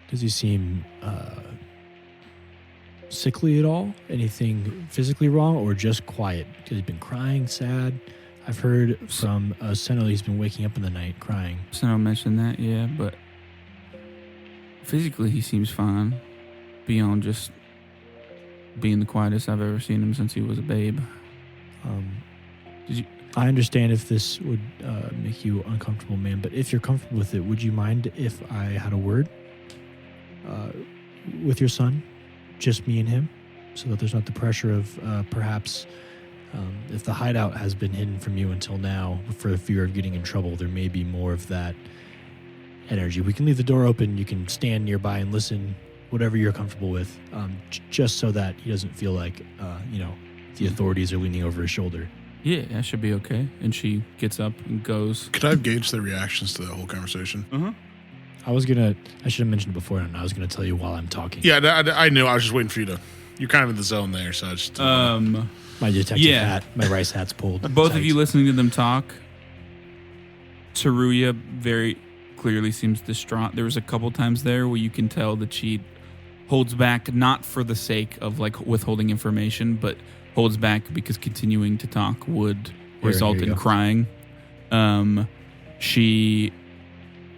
Speaker 3: Does he seem sickly at all? Anything physically wrong, or just quiet? Because he's been crying, sad. I've heard from Seno he's been waking up in the night crying.
Speaker 1: Seno mentioned that, yeah, but physically he seems fine, beyond just being the quietest I've ever seen him since he was a babe.
Speaker 3: I understand if this would make you uncomfortable, ma'am, but if you're comfortable with it, would you mind if I had a word with your son? Just me and him, so that there's not the pressure of perhaps if the hideout has been hidden from you until now for the fear of getting in trouble, there may be more of that energy. We can leave the door open. You can stand nearby and listen, whatever you're comfortable with, just so that he doesn't feel like, the authorities are leaning over his shoulder.
Speaker 1: Yeah, that should be okay. And she gets up and goes.
Speaker 2: Could I gauge their reactions to that whole conversation?
Speaker 1: Uh-huh.
Speaker 3: I should have mentioned it before, and I was going to tell you while I'm talking.
Speaker 2: Yeah, I knew. I was just waiting for you to. You're kind of in the zone there, so I just.
Speaker 3: My detective hat, my rice hat's pulled.
Speaker 1: Both
Speaker 3: tight.
Speaker 1: of you listening to them talk, Teruya very clearly seems distraught. There was a couple times there where you can tell that she holds back, not for the sake of like withholding information, but holds back because continuing to talk would result in crying. She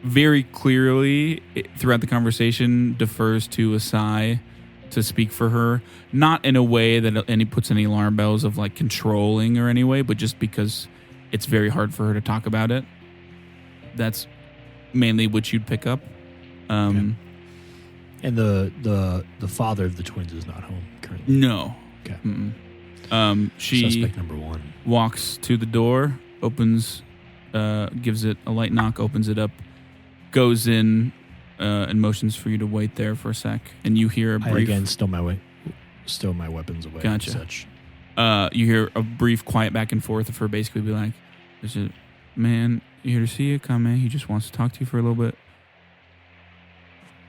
Speaker 1: very clearly throughout the conversation defers to Asai to speak for her, not in a way that puts any alarm bells of like controlling or any way, but just because it's very hard for her to talk about it. That's mainly what you'd pick up.
Speaker 3: Okay. And the father of the twins is not home currently.
Speaker 1: No.
Speaker 3: Okay.
Speaker 1: She
Speaker 3: Suspect number one
Speaker 1: walks to the door, opens, gives it a light knock, opens it up, goes in, and motions for you to wait there for a sec. And you hear a brief.
Speaker 3: I again stow my weapons away.
Speaker 1: Gotcha.
Speaker 3: And such.
Speaker 1: You hear a brief, quiet back and forth of her basically be like, "There's a man here to see you. Come in. He just wants to talk to you for a little bit.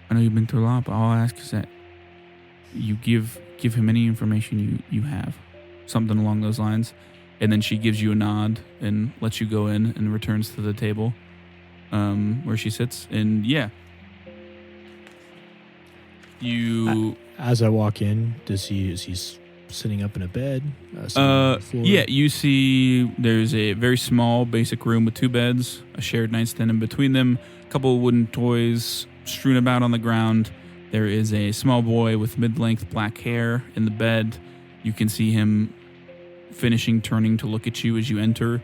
Speaker 1: I know you've been through a lot, but all I ask is that you give him any information you have, something along those lines." And then she gives you a nod and lets you go in and returns to the table where she sits. And yeah, you.
Speaker 3: As I walk in, is he sitting up in a bed? Sitting on the floor?
Speaker 1: Yeah, you see there's a very small basic room with two beds, a shared nightstand in between them, a couple of wooden toys strewn about on the ground. There is a small boy with mid-length black hair in the bed. You can see him turning to look at you as you enter.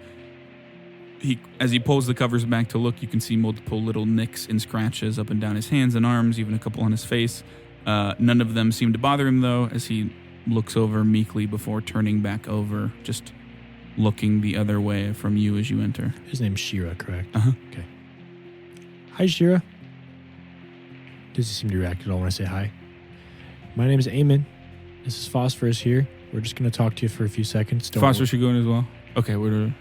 Speaker 1: As he pulls the covers back to look, you can see multiple little nicks and scratches up and down his hands and arms, even a couple on his face. None of them seem to bother him, though, as he looks over meekly before turning back over, just looking the other way from you as you enter.
Speaker 3: His name's Shira, correct?
Speaker 1: Uh-huh.
Speaker 3: Okay. Hi, Shira. Does he seem to react at all when I say hi? My name is Aimon. This is Phosphorus here. We're just going to talk to you for a few seconds.
Speaker 1: Phosphorus should go in as well? Okay, we're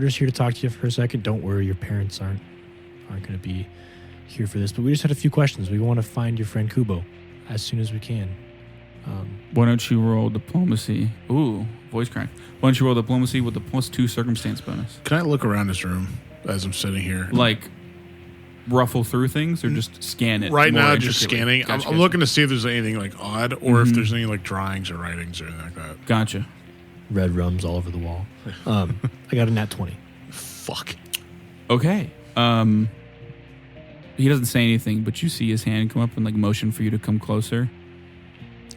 Speaker 3: just here to talk to you for a second. Don't worry, your parents aren't going to be here for this. But we just had a few questions. We want to find your friend Kubo as soon as we can.
Speaker 1: Why don't you roll diplomacy? Ooh, voice crack. Why don't you roll diplomacy with the +2 circumstance bonus?
Speaker 2: Can I look around this room as I'm sitting here?
Speaker 1: Like, ruffle through things or just scan it?
Speaker 2: Right
Speaker 1: more
Speaker 2: now, just
Speaker 1: intricately?
Speaker 2: scanning.
Speaker 1: Gotcha,
Speaker 2: I'm
Speaker 1: gotcha.
Speaker 2: looking to see if there's anything like odd or if there's any like drawings or writings or anything like that.
Speaker 1: Gotcha.
Speaker 3: Red rums all over the wall. I got a nat 20.
Speaker 2: Fuck.
Speaker 1: Okay. He doesn't say anything, but you see his hand come up and like motion for you to come closer.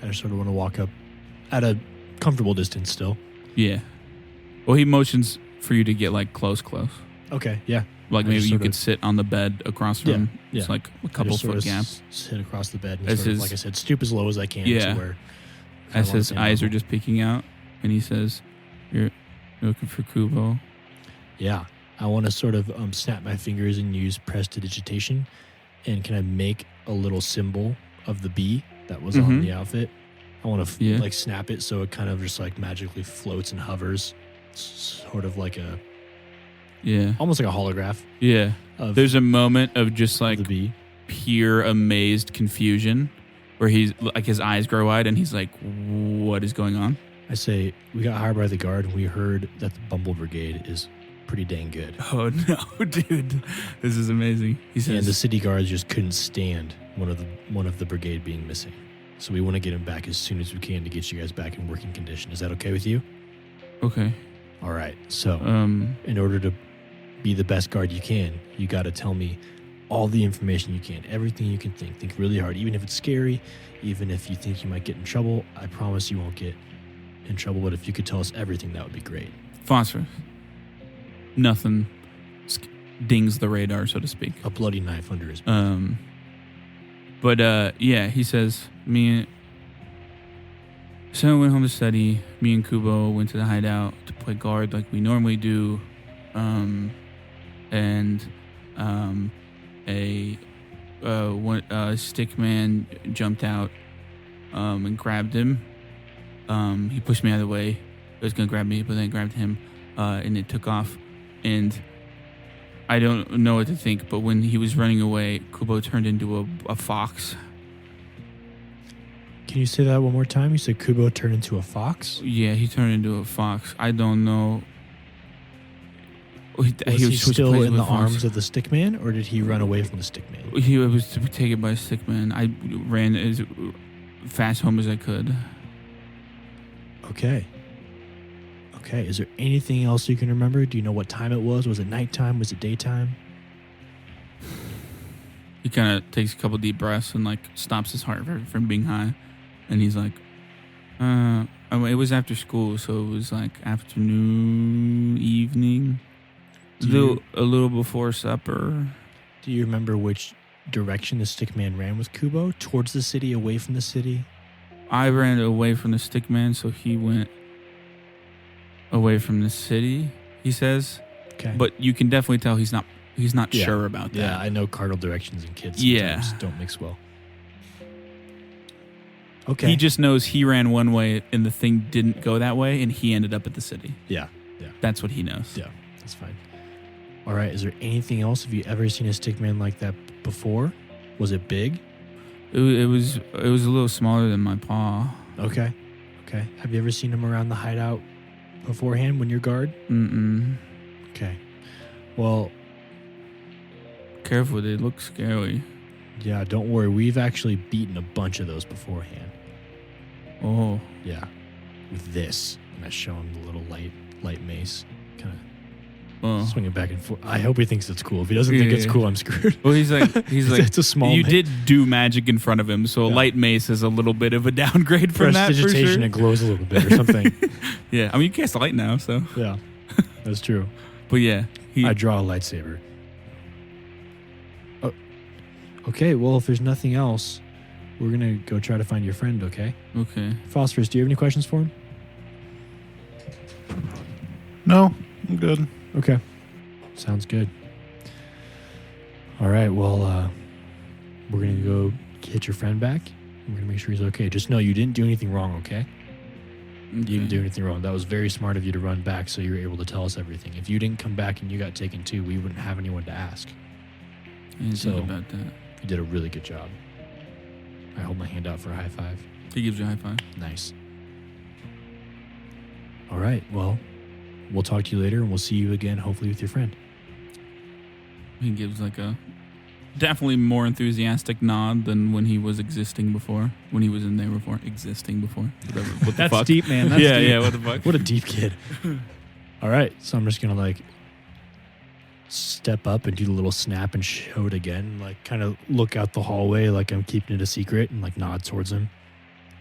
Speaker 3: I just sort of want to walk up at a comfortable distance still.
Speaker 1: Yeah. Well, he motions for you to get like close.
Speaker 3: Okay, yeah.
Speaker 1: Like
Speaker 3: I
Speaker 1: maybe
Speaker 3: just
Speaker 1: you
Speaker 3: sort
Speaker 1: could
Speaker 3: of-
Speaker 1: sit on the bed across from.
Speaker 3: Yeah.
Speaker 1: It's like a
Speaker 3: I
Speaker 1: couple
Speaker 3: just sort
Speaker 1: foot
Speaker 3: of
Speaker 1: gap.
Speaker 3: sit across the bed and
Speaker 1: As
Speaker 3: sort of,
Speaker 1: his-
Speaker 3: like I said, stoop as low as I can.
Speaker 1: Yeah.
Speaker 3: To where
Speaker 1: As his eyes are just peeking out, and he says, "You're looking for Kubo."
Speaker 3: Yeah. I want to sort of snap my fingers and use prestidigitation. And can I make a little symbol of the bee that was on the outfit? I want to
Speaker 1: Yeah.
Speaker 3: like snap it so it kind of just like magically floats and hovers, sort of like
Speaker 1: Yeah.
Speaker 3: almost like a holograph
Speaker 1: Yeah.
Speaker 3: of
Speaker 1: There's a moment of just like
Speaker 3: the bee.
Speaker 1: pure amazed confusion where he's like his eyes grow wide and he's like, what is going on?
Speaker 3: I say, we got hired by the guard and we heard that the Bumble Brigade is pretty dang good.
Speaker 1: Oh no, dude. This is amazing. He
Speaker 3: And the
Speaker 1: says,
Speaker 3: city guards just couldn't stand one of the brigade being missing. So we want to get him back as soon as we can to get you guys back in working condition. Is that okay with you?
Speaker 1: okay.
Speaker 3: All right. So in order to be the best guard you can, you got to tell me all the information you can, everything you can think. Think really hard, even if it's scary, even if you think you might get in trouble. I promise you won't get in trouble, but if you could tell us everything, that would be great.
Speaker 1: Phosphorus. Nothing dings the radar, so to speak.
Speaker 3: A bloody knife under his
Speaker 1: But yeah, he says, so I went home to study. Me and Kubo went to the hideout to play guard like we normally do. A stick man jumped out and grabbed him. He pushed me out of the way. He was going to grab me, but then I grabbed him and it took off. And I don't know what to think, but when he was running away, Kubo turned into a fox.
Speaker 3: Can you say that one more time? You said Kubo turned into a fox?
Speaker 1: Yeah, he turned into a fox. I don't know.
Speaker 3: Was he
Speaker 1: switched
Speaker 3: still
Speaker 1: places
Speaker 3: in the
Speaker 1: with fox.
Speaker 3: arms of the stickman, or did he run away from the stickman?
Speaker 1: He was taken by a stick man. I ran as fast home as I could.
Speaker 3: Okay. Okay. Is there anything else you can remember? Do you know what time it was? Was it nighttime? Was it daytime?
Speaker 1: He kind of takes a couple deep breaths and like stops his heart from being high, and he's like, it was after school, so it was like afternoon, evening, a little before supper.
Speaker 3: Do you remember which direction the stickman ran with Kubo? Towards the city, away from the city?
Speaker 1: I ran away from the stick man, so he went away from the city, he says.
Speaker 3: Okay.
Speaker 1: But you can definitely tell he's not
Speaker 3: Yeah.
Speaker 1: sure about that.
Speaker 3: Yeah, I know cardinal directions and kids
Speaker 1: Yeah.
Speaker 3: sometimes don't mix well. Okay.
Speaker 1: He just knows he ran one way and the thing didn't go that way and he ended up at the city.
Speaker 3: Yeah.
Speaker 1: That's what he knows.
Speaker 3: Yeah, that's fine. All right, is there anything else? Have you ever seen a stickman like that before? Was it big?
Speaker 1: It was a little smaller than my paw.
Speaker 3: Okay. Have you ever seen him around the hideout beforehand when you're guard?
Speaker 1: Mm-mm.
Speaker 3: Okay. Well,
Speaker 1: Careful, they look scary.
Speaker 3: yeah, don't worry. We've actually beaten a bunch of those beforehand.
Speaker 1: Oh.
Speaker 3: Yeah. With this. And I show him the little light mace. Kind of
Speaker 1: Oh.
Speaker 3: swing it back and forth. I hope he thinks it's cool. If he doesn't think it's
Speaker 1: Yeah.
Speaker 3: cool, I'm screwed.
Speaker 1: Well, he's like,
Speaker 3: It's a small
Speaker 1: You
Speaker 3: mace.
Speaker 1: did do magic in front of him, so a
Speaker 3: Yeah.
Speaker 1: light mace is a little bit of a downgrade from that for
Speaker 3: Prestidigitation,
Speaker 1: sure.
Speaker 3: it glows a little bit or something.
Speaker 1: Yeah, I mean, you cast light now, so.
Speaker 3: Yeah. That's true.
Speaker 1: But yeah,
Speaker 3: I draw a lightsaber. Oh, okay, well, if there's nothing else, we're going to go try to find your friend, okay?
Speaker 1: Okay.
Speaker 3: Phosphorus, do you have any questions for him?
Speaker 2: No, I'm good.
Speaker 3: Okay. Sounds good. All right, well, we're going to go get your friend back. We're going to make sure he's okay. Just know you didn't do anything wrong, okay? You didn't do anything wrong. That was very smart of you to run back so you were able to tell us everything. If you didn't come back and you got taken too, we wouldn't have anyone to ask.
Speaker 1: I didn't
Speaker 3: So-
Speaker 1: think about that.
Speaker 3: You did a really good job. I hold my hand out for a high five.
Speaker 1: He gives you a high five.
Speaker 3: Nice. All right, well, we'll talk to you later and we'll see you again, hopefully with your friend.
Speaker 1: He gives like a definitely more enthusiastic nod than when he was existing before. When he was in there before. Existing before. Whatever. What the
Speaker 4: That's
Speaker 1: fuck?
Speaker 4: deep, man. That's
Speaker 1: yeah,
Speaker 4: deep.
Speaker 1: yeah, what the fuck?
Speaker 3: What a deep kid. All right, so I'm just gonna like step up and do the little snap and show it again, like kind of look out the hallway like I'm keeping it a secret and like nod towards him.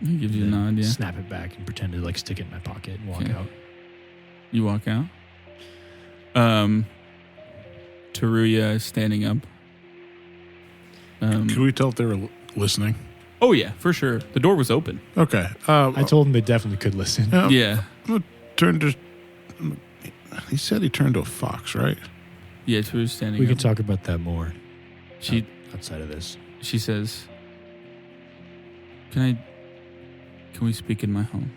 Speaker 1: He gives you a
Speaker 3: Then
Speaker 1: nod, yeah.
Speaker 3: Snap it back and pretend to like stick it in my pocket and walk
Speaker 1: Okay.
Speaker 3: out.
Speaker 1: You walk out. Teruya is standing up.
Speaker 2: Can we tell if they were listening?
Speaker 1: Oh yeah, for sure. The door was open.
Speaker 2: Okay.
Speaker 3: I told him they definitely could listen.
Speaker 1: Yeah.
Speaker 2: Turned to. He said he turned to a fox, right?
Speaker 1: Yeah, Teruyu's standing
Speaker 3: We
Speaker 1: up.
Speaker 3: can talk about that more
Speaker 1: She
Speaker 3: outside of this.
Speaker 1: she says, Can we speak in my home?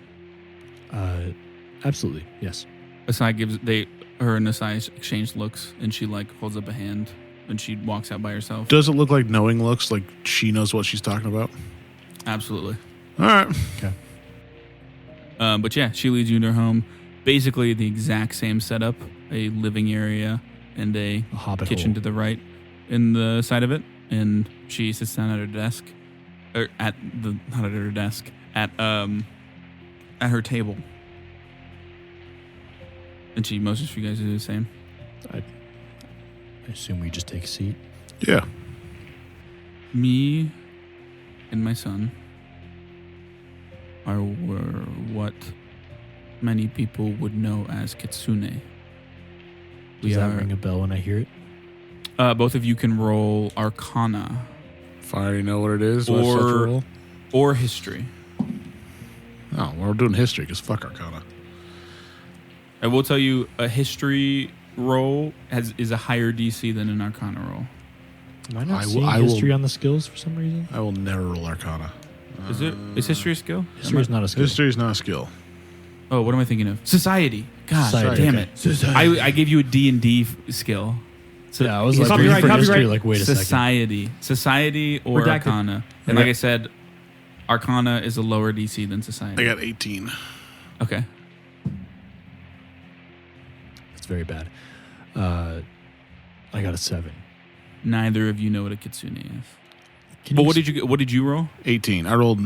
Speaker 3: Absolutely, yes.
Speaker 1: Asai gives her and Asai exchange looks, and she like holds up a hand, and she walks out by herself.
Speaker 2: Does it look like knowing looks like she knows what she's talking about?
Speaker 1: Absolutely.
Speaker 2: All right.
Speaker 3: Okay.
Speaker 1: But yeah, she leads you to her home. Basically the exact same setup: a living area and a
Speaker 3: A hobbit
Speaker 1: kitchen
Speaker 3: hole.
Speaker 1: to the right in the side of it. And she sits down at her desk, or not at her desk, at her table. And she motions for you guys to do the same.
Speaker 3: I assume we just take a seat.
Speaker 2: Yeah.
Speaker 1: Me and my son were what many people would know as kitsune.
Speaker 3: Does that ring a bell when I hear it?
Speaker 1: Both of you can roll Arcana
Speaker 2: If I already know what it is, do I still have to roll?
Speaker 1: or History.
Speaker 2: Oh, well, we're doing history because fuck Arcana.
Speaker 1: I will tell you, a History roll is a higher DC than an Arcana roll.
Speaker 3: Am I not
Speaker 2: I will-
Speaker 3: seeing
Speaker 2: I will-
Speaker 3: history on the skills for some reason?
Speaker 2: I will never roll Arcana.
Speaker 1: Is History a skill?
Speaker 3: History is not a skill.
Speaker 2: History is not a skill.
Speaker 1: Oh, what am I thinking of? Society. God
Speaker 3: Society,
Speaker 1: damn
Speaker 3: okay.
Speaker 1: it. I gave you a D&D skill. So
Speaker 3: Yeah, I was
Speaker 1: it's
Speaker 3: like,
Speaker 4: Copyright,
Speaker 3: reading for history,
Speaker 4: copyright.
Speaker 3: like, wait a second.
Speaker 1: Society or
Speaker 4: Redacted.
Speaker 1: Arcana. And like I said, Arcana is a lower DC than Society.
Speaker 2: I got 18.
Speaker 1: Okay.
Speaker 3: It's very bad. I got a 7.
Speaker 1: Neither of you know what a kitsune is.
Speaker 3: Can
Speaker 1: But
Speaker 3: you
Speaker 1: what did you get? What did you roll?
Speaker 2: 18. I rolled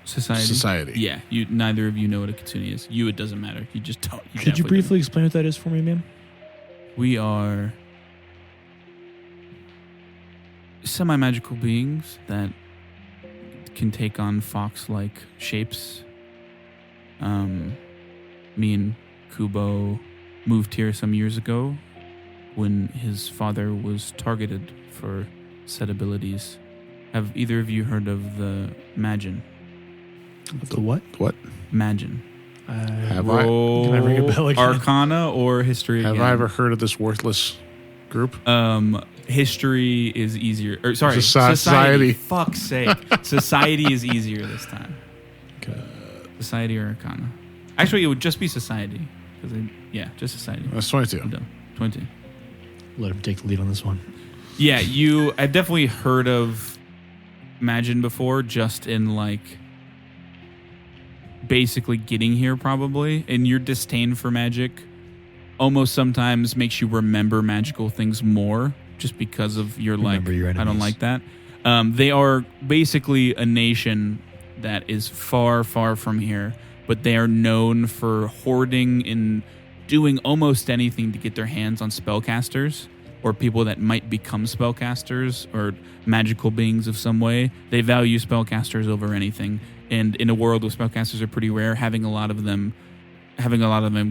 Speaker 1: Society.
Speaker 2: society.
Speaker 1: Yeah. Neither of you know what a kitsune is. You, it doesn't matter. You just don't.
Speaker 3: Could you
Speaker 1: definitely
Speaker 3: briefly explain what that is for me, ma'am?
Speaker 1: don't. We are semi-magical beings that can take on fox-like shapes. Me and Kubo moved here some years ago when his father was targeted for said abilities. Have either of you heard of the Magin?
Speaker 3: The what?
Speaker 2: What?
Speaker 1: Magin.
Speaker 2: Have I?
Speaker 1: Roll
Speaker 3: Can I ring a bell again?
Speaker 1: Arcana or History
Speaker 2: Have
Speaker 1: again.
Speaker 2: I ever heard of this worthless group?
Speaker 1: History is easier. Or sorry,
Speaker 2: Society.
Speaker 1: Fuck's sake. Society is easier this time.
Speaker 3: Okay.
Speaker 1: Society or Arcana. Actually, it would just be Society. Just Society.
Speaker 2: That's
Speaker 1: I'm
Speaker 2: 22.
Speaker 1: done. 20.
Speaker 3: Let him take the lead on this one.
Speaker 1: Yeah, I've definitely heard of Magin before, just in like basically getting here probably. And your disdain for magic almost sometimes makes you remember magical things more just because of your
Speaker 3: Remember your
Speaker 1: I don't
Speaker 3: enemies.
Speaker 1: like that. They are basically a nation that is far, far from here, but they are known for hoarding and doing almost anything to get their hands on spellcasters or people that might become spellcasters or magical beings of some way. They value spellcasters over anything. And in a world where spellcasters are pretty rare, having a lot of them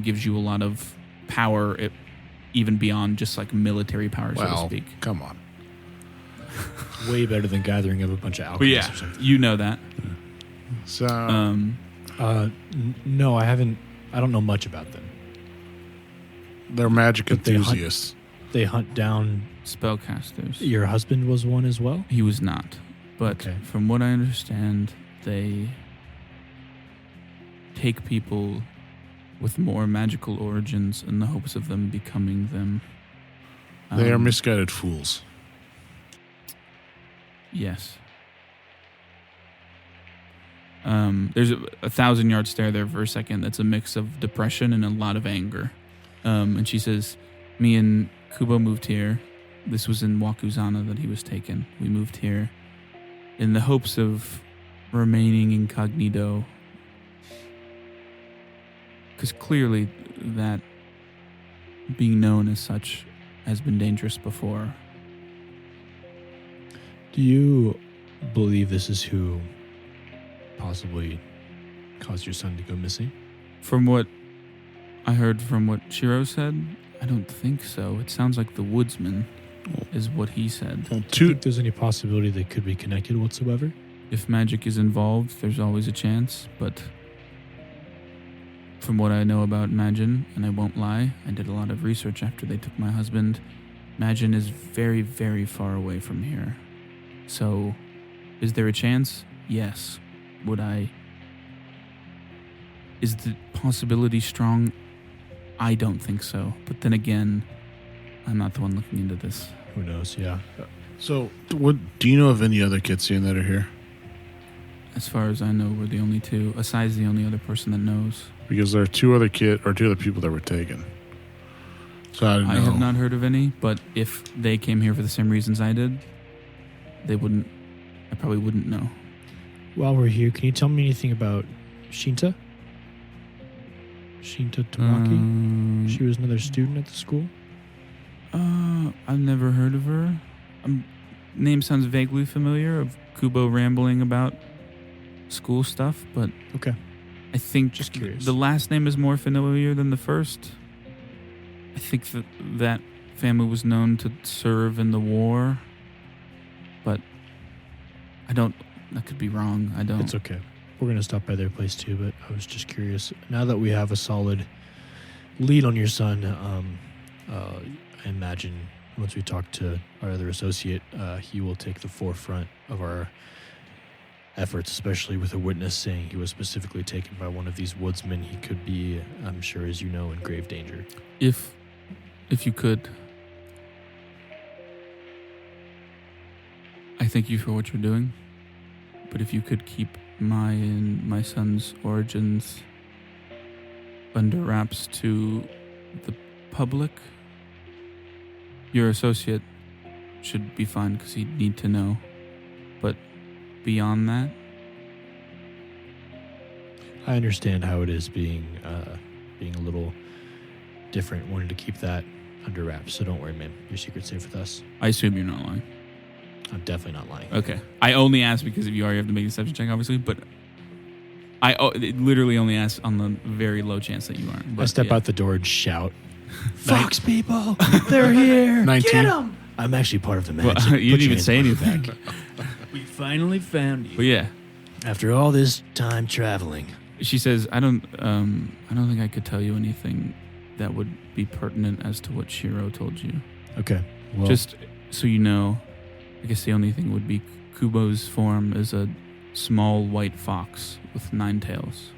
Speaker 1: gives you a lot of power, even beyond just like military power, so to
Speaker 2: Well,
Speaker 1: speak.
Speaker 2: come on.
Speaker 3: Way better than gathering of a bunch of
Speaker 1: But
Speaker 3: alchemists
Speaker 1: yeah,
Speaker 3: or something.
Speaker 1: you know that.
Speaker 2: So,
Speaker 3: No, I haven't. I don't know much about them.
Speaker 2: they're magic
Speaker 3: But they hunt-
Speaker 2: enthusiasts.
Speaker 3: They hunt down.
Speaker 1: Spellcasters.
Speaker 3: Your husband was one as well?
Speaker 1: He was not. But
Speaker 3: Okay.
Speaker 1: from what I understand, they take people with more magical origins in the hopes of them becoming them.
Speaker 2: They are misguided fools.
Speaker 1: Yes. There's a 1,000-yard stare there for a second. That's a mix of depression and a lot of anger. And she says, me and Kubo moved here this was in Wakuzana that he was taken. We moved here in the hopes of remaining incognito. Because clearly that being known as such has been dangerous before.
Speaker 3: Do you believe this is who possibly caused your son to go missing?
Speaker 1: From what I heard from what Shiro said, I don't think so. It sounds like the woodsman is what he said.
Speaker 2: Well,
Speaker 3: Do you think there's any possibility they could be connected whatsoever?
Speaker 1: If magic is involved, there's always a chance, but from what I know about Magin, and I won't lie, I did a lot of research after they took my husband, Magin is very, very far away from here. So, is there a chance? Yes. Is the possibility strong? I don't think so. But then again, I'm not the one looking into this.
Speaker 3: Who knows? Yeah.
Speaker 2: So, what do you know of any other Kitsian that are here?
Speaker 1: As far as I know, we're the only two. Asai's the only other person that knows.
Speaker 2: Because there are two other people that were taken. So I don't know.
Speaker 1: I have not heard of any, but if they came here for the same reasons I did, I probably wouldn't know.
Speaker 3: While we're here, can you tell me anything about Shinta? Shinta Tamaki? She was another student at the school?
Speaker 1: I've never heard of her. Name sounds vaguely familiar, of Kubo rambling about school stuff, but
Speaker 3: Okay.
Speaker 1: I think
Speaker 3: Just curious.
Speaker 1: the last name is more familiar than the first. I think that family was known to serve in the war, but that could be wrong. I don't.
Speaker 3: It's okay. We're going to stop by their place too, but I was just curious. Now that we have a solid lead on your son, I imagine once we talk to our other associate, he will take the forefront of our efforts, especially with a witness saying he was specifically taken by one of these woodsmen. He could be, I'm sure, as you know, in grave danger.
Speaker 1: If you could, I thank you for what you're doing, but if you could keep my son's origins under wraps to the public, your associate should be fine because he'd need to know. But beyond that,
Speaker 3: I understand how it is being a little different, wanting to keep that under wraps. So don't worry, man. Your secret's safe with us.
Speaker 1: I assume you're not lying.
Speaker 3: I'm definitely not lying.
Speaker 1: Okay. I only asked because if you are, you have to make a deception check, obviously, but I literally only asked on the very low chance that you aren't. But
Speaker 3: I step out the door and shout, "Fox people, they're here!
Speaker 2: 19.
Speaker 3: Get them!" I'm actually part of the magic.
Speaker 1: Well, you didn't even say anything.
Speaker 4: We finally found you.
Speaker 1: But yeah,
Speaker 3: After all this time traveling,
Speaker 1: she says, I don't think I could tell you anything that would be pertinent as to what Shiro told you.
Speaker 3: okay. Well,
Speaker 1: Just so you know, I guess the only thing would be Kubo's form is a small white fox with 9 tails.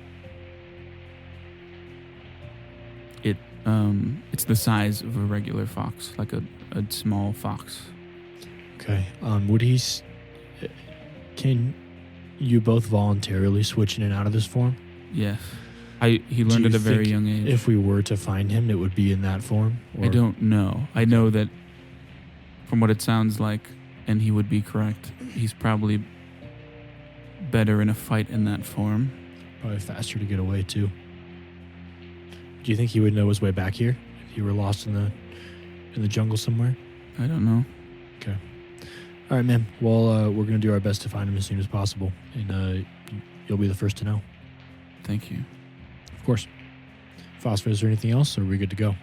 Speaker 1: It's the size of a regular fox, like a small fox.
Speaker 3: okay. Can you both voluntarily switch in and out of this form?
Speaker 1: Yes. He learned
Speaker 3: Do
Speaker 1: at
Speaker 3: you
Speaker 1: a very
Speaker 3: think
Speaker 1: young age.
Speaker 3: If we were to find him, it would be in that form?
Speaker 1: I don't know. I know that from what it sounds like, and he would be correct, he's probably better in a fight in that form.
Speaker 3: Probably faster to get away, too. Do you think he would know his way back here if he were lost in the jungle somewhere?
Speaker 1: I don't know.
Speaker 3: Okay. All right, man. Well, we're going to do our best to find him as soon as possible, and you'll be the first to know.
Speaker 1: Thank you.
Speaker 3: Of course. Phosphor, is there anything else, or are we good to go?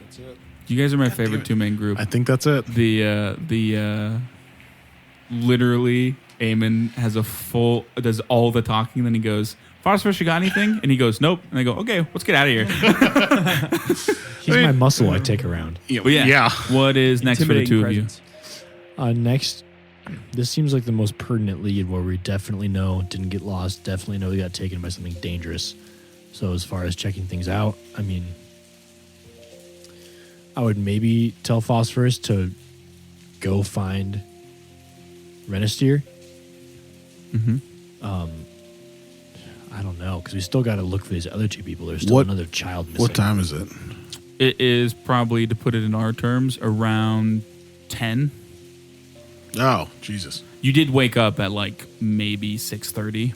Speaker 2: That's it.
Speaker 1: You guys are my favorite two-man group.
Speaker 2: I think that's it.
Speaker 1: Literally, Aimon does all the talking, then he goes, Phosphorus, you got anything? And he goes, nope. And I go, okay, let's get out of here.
Speaker 3: He's my muscle I take around.
Speaker 1: But yeah. What is next for the two of you?
Speaker 3: Next, this seems like the most pertinent lead where we definitely know didn't get lost, definitely know we got taken by something dangerous. So as far as checking things out, I mean, I would maybe tell Phosphorus to go find Renisteer.
Speaker 1: Mm-hmm.
Speaker 3: I don't know, because we still got to look for these other two people. There's still another child missing.
Speaker 2: What time is it?
Speaker 1: It is probably, to put it in our terms, around 10.
Speaker 2: Oh, Jesus.
Speaker 1: You did wake up at like maybe 6:30.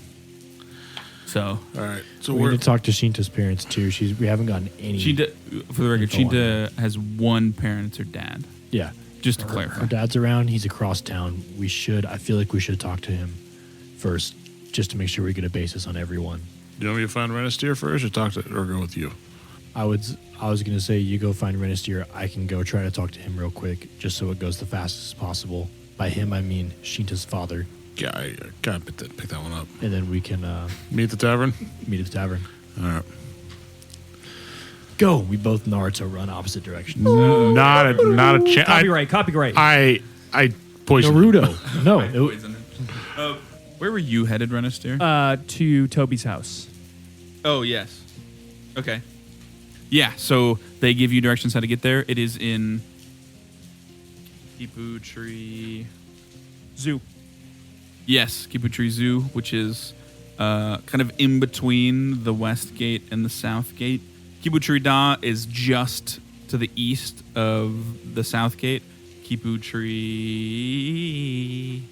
Speaker 1: So
Speaker 2: All right. So
Speaker 3: We
Speaker 2: we're
Speaker 3: need to talk to Shinta's parents too. We haven't gotten any.
Speaker 1: for the record,
Speaker 3: info on
Speaker 1: Shinta has one parent. It's her dad.
Speaker 3: Yeah.
Speaker 1: Just to
Speaker 3: Her
Speaker 1: clarify.
Speaker 3: dad's around. He's across town. I feel like we should talk to him first, just to make sure we get a basis on everyone.
Speaker 2: Do you want me to find Renisteer first, or go with you?
Speaker 3: I was gonna say you go find Renisteer. I can go try to talk to him real quick, just so it goes the fastest possible. By him, I mean Shinta's father,
Speaker 2: Yeah, I gotta pick that one up.
Speaker 3: and then we can
Speaker 2: Meet at the tavern.
Speaker 3: meet at the tavern.
Speaker 2: All right.
Speaker 3: Go. We both Naruto run opposite directions.
Speaker 2: Not a chance.
Speaker 4: Copyright.
Speaker 2: I poisoned.
Speaker 3: Naruto. No.
Speaker 1: Where were you headed, Renister?
Speaker 4: To Toby's house.
Speaker 1: Oh, yes. Okay. Yeah, so they give you directions how to get there. It is in Kipu Tree
Speaker 4: Zoo.
Speaker 1: Yes, Kipu Tree Zoo, which is kind of in between the west gate and the south gate. Kipu Tree Da is just to the east of the south gate. Kipu Tree...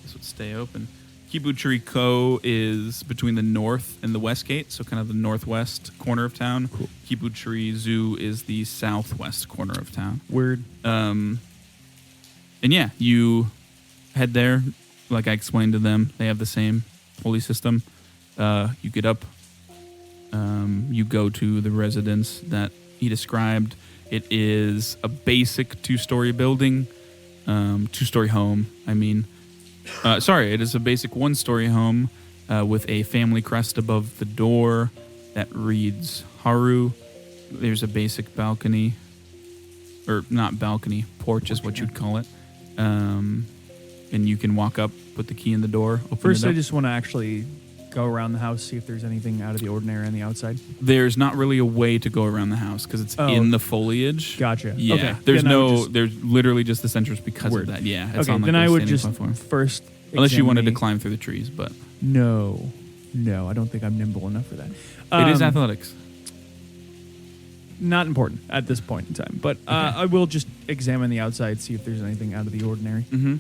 Speaker 1: this would stay open. Kipu Tree Ko is between the north and the west gate, so kind of the northwest corner of town.
Speaker 3: Cool.
Speaker 1: Kipu Tree Zoo is the southwest corner of town.
Speaker 4: Weird.
Speaker 1: And yeah, you head there. Like I explained to them, they have the same pulley system. You get up. You go to the residence that he described. It is a basic 2-story building. 2-story home, I mean. Sorry, it is a basic 1-story home with a family crest above the door that reads Haru. There's a basic balcony. Or not balcony, porch is what you'd call it. And you can walk up, put the key in the door, open
Speaker 4: First,
Speaker 1: it up.
Speaker 4: I just want to actually go around the house, see if there's anything out of the ordinary on the outside.
Speaker 1: There's not really a way to go around the house because it's in the foliage.
Speaker 4: Gotcha.
Speaker 1: Yeah.
Speaker 4: Okay.
Speaker 1: There's
Speaker 4: Then I would just-
Speaker 1: there's literally just this entrance because
Speaker 4: Word.
Speaker 1: of that. Yeah. It's
Speaker 4: Okay,
Speaker 1: on like
Speaker 4: then
Speaker 1: a
Speaker 4: I would
Speaker 1: standing
Speaker 4: just
Speaker 1: platform.
Speaker 4: first.
Speaker 1: Unless you wanted to
Speaker 4: examine
Speaker 1: climb through the trees, but
Speaker 4: No, I don't think I'm nimble enough for that.
Speaker 1: it is athletics.
Speaker 4: Not important at this point in time, but I will just examine the outside, see if there's anything out of the ordinary.
Speaker 1: Mm-hmm.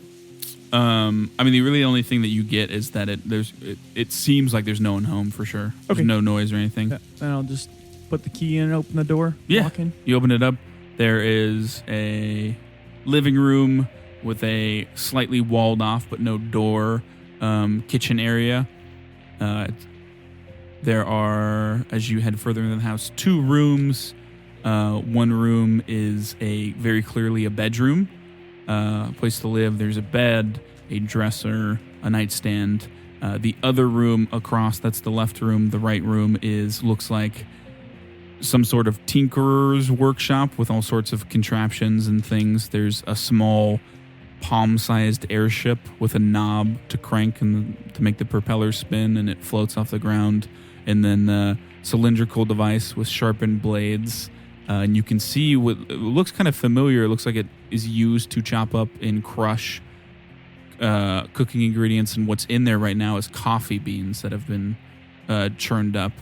Speaker 1: I mean, the really only thing that you get is that it seems like there's no one home for sure. There's
Speaker 4: Okay.
Speaker 1: no noise or anything.
Speaker 4: Yeah, then I'll just put the key in and open the door.
Speaker 1: Yeah.
Speaker 4: Walk in.
Speaker 1: You open it up. There is a living room with a slightly walled off but no door kitchen area. There are, as you head further into the house, 2 rooms. One room is very clearly a bedroom, place to live. There's a bed, a dresser, a nightstand. The other room across, that's the left room. The right room looks like some sort of tinkerer's workshop with all sorts of contraptions and things. There's a small palm-sized airship with a knob to crank and to make the propeller spin, and it floats off the ground. And then a cylindrical device with sharpened blades. And you can see what it looks kind of familiar. It looks like it is used to chop up and crush cooking ingredients. And what's in there right now is coffee beans that have been churned up.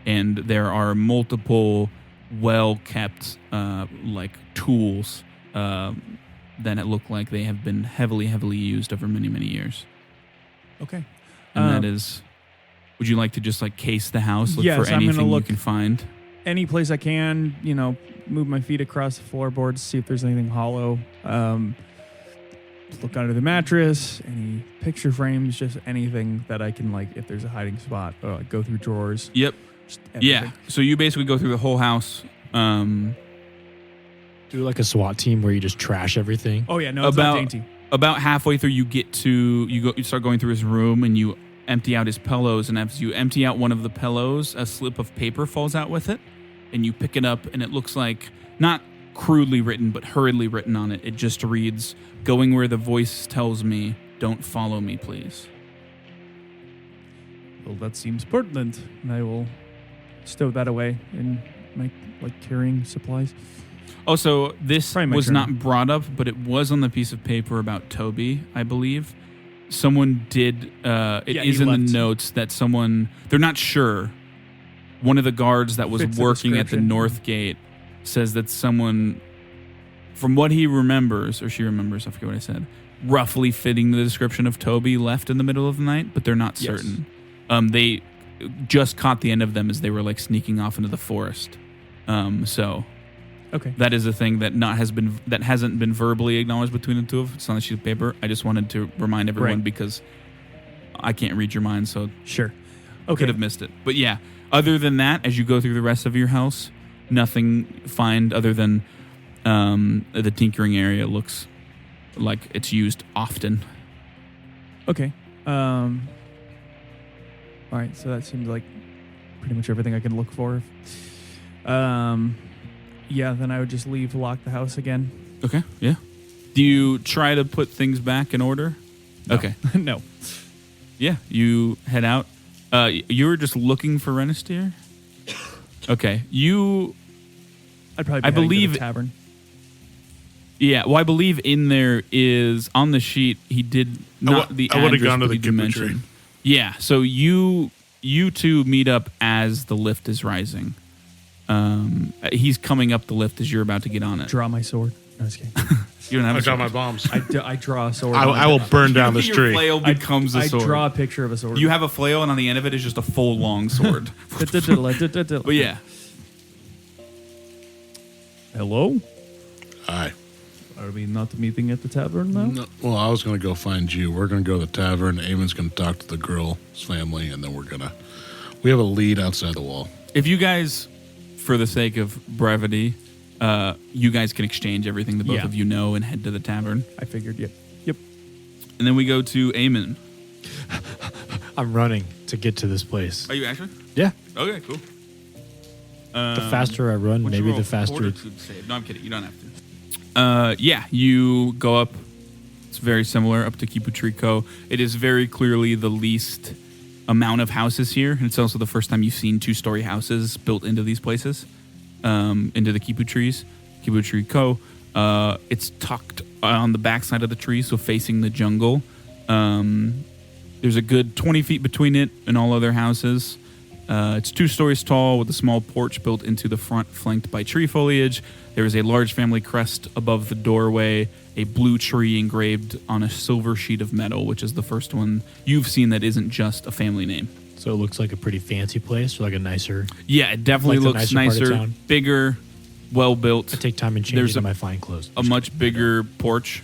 Speaker 1: And there are multiple well-kept tools that it look like they have been heavily, heavily used over many, many years.
Speaker 4: Okay.
Speaker 1: And that is... Would you like to just case the house, look
Speaker 4: Yes,
Speaker 1: for
Speaker 4: I'm gonna
Speaker 1: anything you
Speaker 4: look-
Speaker 1: can find?
Speaker 4: Any place I can, move my feet across the floorboards, see if there's anything hollow. Look under the mattress, any picture frames, just anything that I can, if there's a hiding spot, go through drawers.
Speaker 1: Yep.
Speaker 4: Just everything.
Speaker 1: Yeah. So you basically go through the whole house.
Speaker 3: Do like a SWAT team where you just trash everything.
Speaker 4: Oh, yeah, no, it's not dainty.
Speaker 1: About halfway through, you start going through his room, and you empty out his pillows. And as you empty out one of the pillows, a slip of paper falls out with it, and you pick it up, and it looks like not crudely written, but hurriedly written on it. It just reads, "Going where the voice tells me, don't follow me, please."
Speaker 4: Well, that seems pertinent, and I will stow that away in my carrying supplies.
Speaker 1: Also, this
Speaker 4: Probably my
Speaker 1: was
Speaker 4: journal.
Speaker 1: not brought up, but it was on the piece of paper about Toby, I believe. Someone did, it
Speaker 4: Yeah,
Speaker 1: is
Speaker 4: he
Speaker 1: in
Speaker 4: left.
Speaker 1: the notes that they're not sure. One of the guards that was
Speaker 4: Fits the
Speaker 1: working at the
Speaker 4: description.
Speaker 1: north gate says that someone from what he remembers, or she remembers, I forget what I said, roughly fitting the description of Toby left in the middle of the night, but they're not certain. They just caught the end of them as they were like sneaking off into the forest. So
Speaker 4: Okay.
Speaker 1: that is a thing that hasn't been verbally acknowledged between the two of us. It's on a sheet of paper. I just wanted to remind everyone because I can't read your mind, so
Speaker 4: Sure. Okay.
Speaker 1: could have missed it. But yeah, other than that, as you go through the rest of your house, nothing find other than the tinkering area looks like it's used often.
Speaker 4: Okay. All right. So that seems like pretty much everything I can look for. Yeah. Then I would just lock the house again.
Speaker 1: Okay, yeah. Do you try to put things back in order?
Speaker 4: No.
Speaker 1: Okay.
Speaker 4: No.
Speaker 1: Yeah, you head out. You were just looking for Renestier? Okay.
Speaker 4: I'd probably.
Speaker 1: I believe
Speaker 4: to the tavern.
Speaker 1: Yeah, well, I believe in there is on the sheet. He did not the
Speaker 2: I would have
Speaker 1: address,
Speaker 2: gone to
Speaker 1: but
Speaker 2: the
Speaker 1: he did
Speaker 2: Kipper
Speaker 1: mention.
Speaker 2: tree.
Speaker 1: Yeah, so you two meet up as the lift is rising. He's coming up the lift as you're about to get on it.
Speaker 4: Draw my sword. No, I was kidding.
Speaker 1: You don't have
Speaker 2: I
Speaker 1: a
Speaker 2: got my
Speaker 1: sword.
Speaker 2: bombs.
Speaker 4: I draw a sword.
Speaker 2: I will burn down this
Speaker 1: Your
Speaker 2: tree.
Speaker 1: flail becomes a
Speaker 4: I
Speaker 1: sword.
Speaker 4: draw a picture of a sword.
Speaker 1: You have a flail, and on the end of it is just a full long sword.
Speaker 4: But
Speaker 1: But yeah,
Speaker 4: Hello.
Speaker 2: Aye.
Speaker 4: Are we not meeting at the tavern now?
Speaker 2: No, well, I was going to go find you. We're going to go to the tavern. Amon's going to talk to the girl's family, and then we have a lead outside the wall.
Speaker 1: if you guys, for the sake of brevity, you guys can exchange everything that both
Speaker 4: Yeah.
Speaker 1: of you know and head to the tavern.
Speaker 4: I figured. Yep.
Speaker 1: And then we go to Aimon.
Speaker 3: I'm running to get to this place.
Speaker 1: Are you actually?
Speaker 3: Yeah.
Speaker 1: Okay, cool.
Speaker 3: The faster I run,
Speaker 1: What'd you
Speaker 3: maybe
Speaker 1: roll?
Speaker 3: the faster.
Speaker 1: Fortitude save. No, I'm kidding. You don't have to. Yeah, you go up. It's very similar up to Kiputriko. It is very clearly the least amount of houses here, and it's also the first time you've seen two-story houses built into these places, into the Kiputriko. It's tucked on the backside of the tree, so facing the jungle. There's a good 20 feet between it and all other houses. It's 2 stories tall with a small porch built into the front, flanked by tree foliage. There is a large family crest above the doorway, a blue tree engraved on a silver sheet of metal, which is the first one you've seen that isn't just a family name.
Speaker 3: So it looks like a pretty fancy place, or like a nicer.
Speaker 1: Yeah, it definitely
Speaker 3: Like the
Speaker 1: looks
Speaker 3: nicer part of
Speaker 1: nicer,
Speaker 3: town.
Speaker 1: bigger, well built.
Speaker 3: I take time and change
Speaker 1: There's
Speaker 3: into my fine clothes.
Speaker 1: A much bigger porch.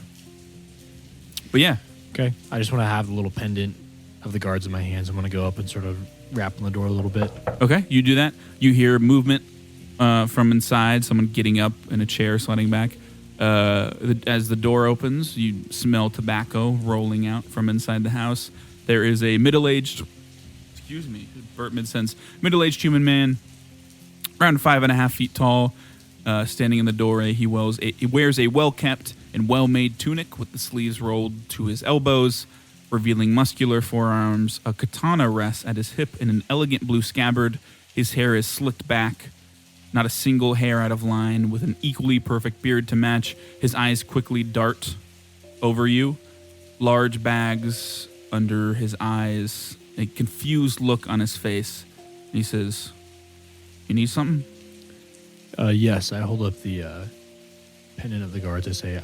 Speaker 1: But yeah,
Speaker 3: Okay. I just want to have the little pendant of the guards in my hands. I want to go up and sort of rap on the door a little bit.
Speaker 1: okay, you do that. You hear movement from inside, someone getting up in a chair, sliding back. As the door opens, you smell tobacco rolling out from inside the house. There is a middle-aged, burp mid-sentence, middle-aged human man, around 5.5 feet tall, standing in the doorway. He wears a well-kept and well-made tunic with the sleeves rolled to his elbows, revealing muscular forearms. A katana rests at his hip in an elegant blue scabbard. His hair is slicked back, not a single hair out of line, with an equally perfect beard to match. His eyes quickly dart over you, large bags under his eyes, a confused look on his face. He says, "You need something?"
Speaker 3: Yes, I hold up the pendant of the guards. I say,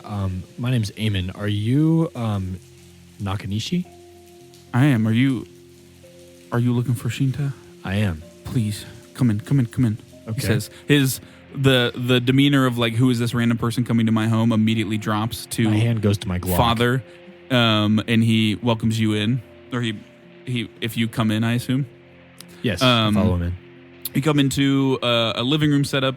Speaker 3: my name's Aimon. Are you Nakanishi?
Speaker 1: "I am. Are you looking for Shinta?
Speaker 3: I am.
Speaker 1: Please, come in.
Speaker 3: Okay.
Speaker 1: He says. The demeanor of like, who is this random person coming to my home, immediately drops to
Speaker 3: My hand goes to my Glock.
Speaker 1: father, and he welcomes you in, or he if you come in, I assume.
Speaker 3: Yes, I follow him in.
Speaker 1: You come into a living room setup.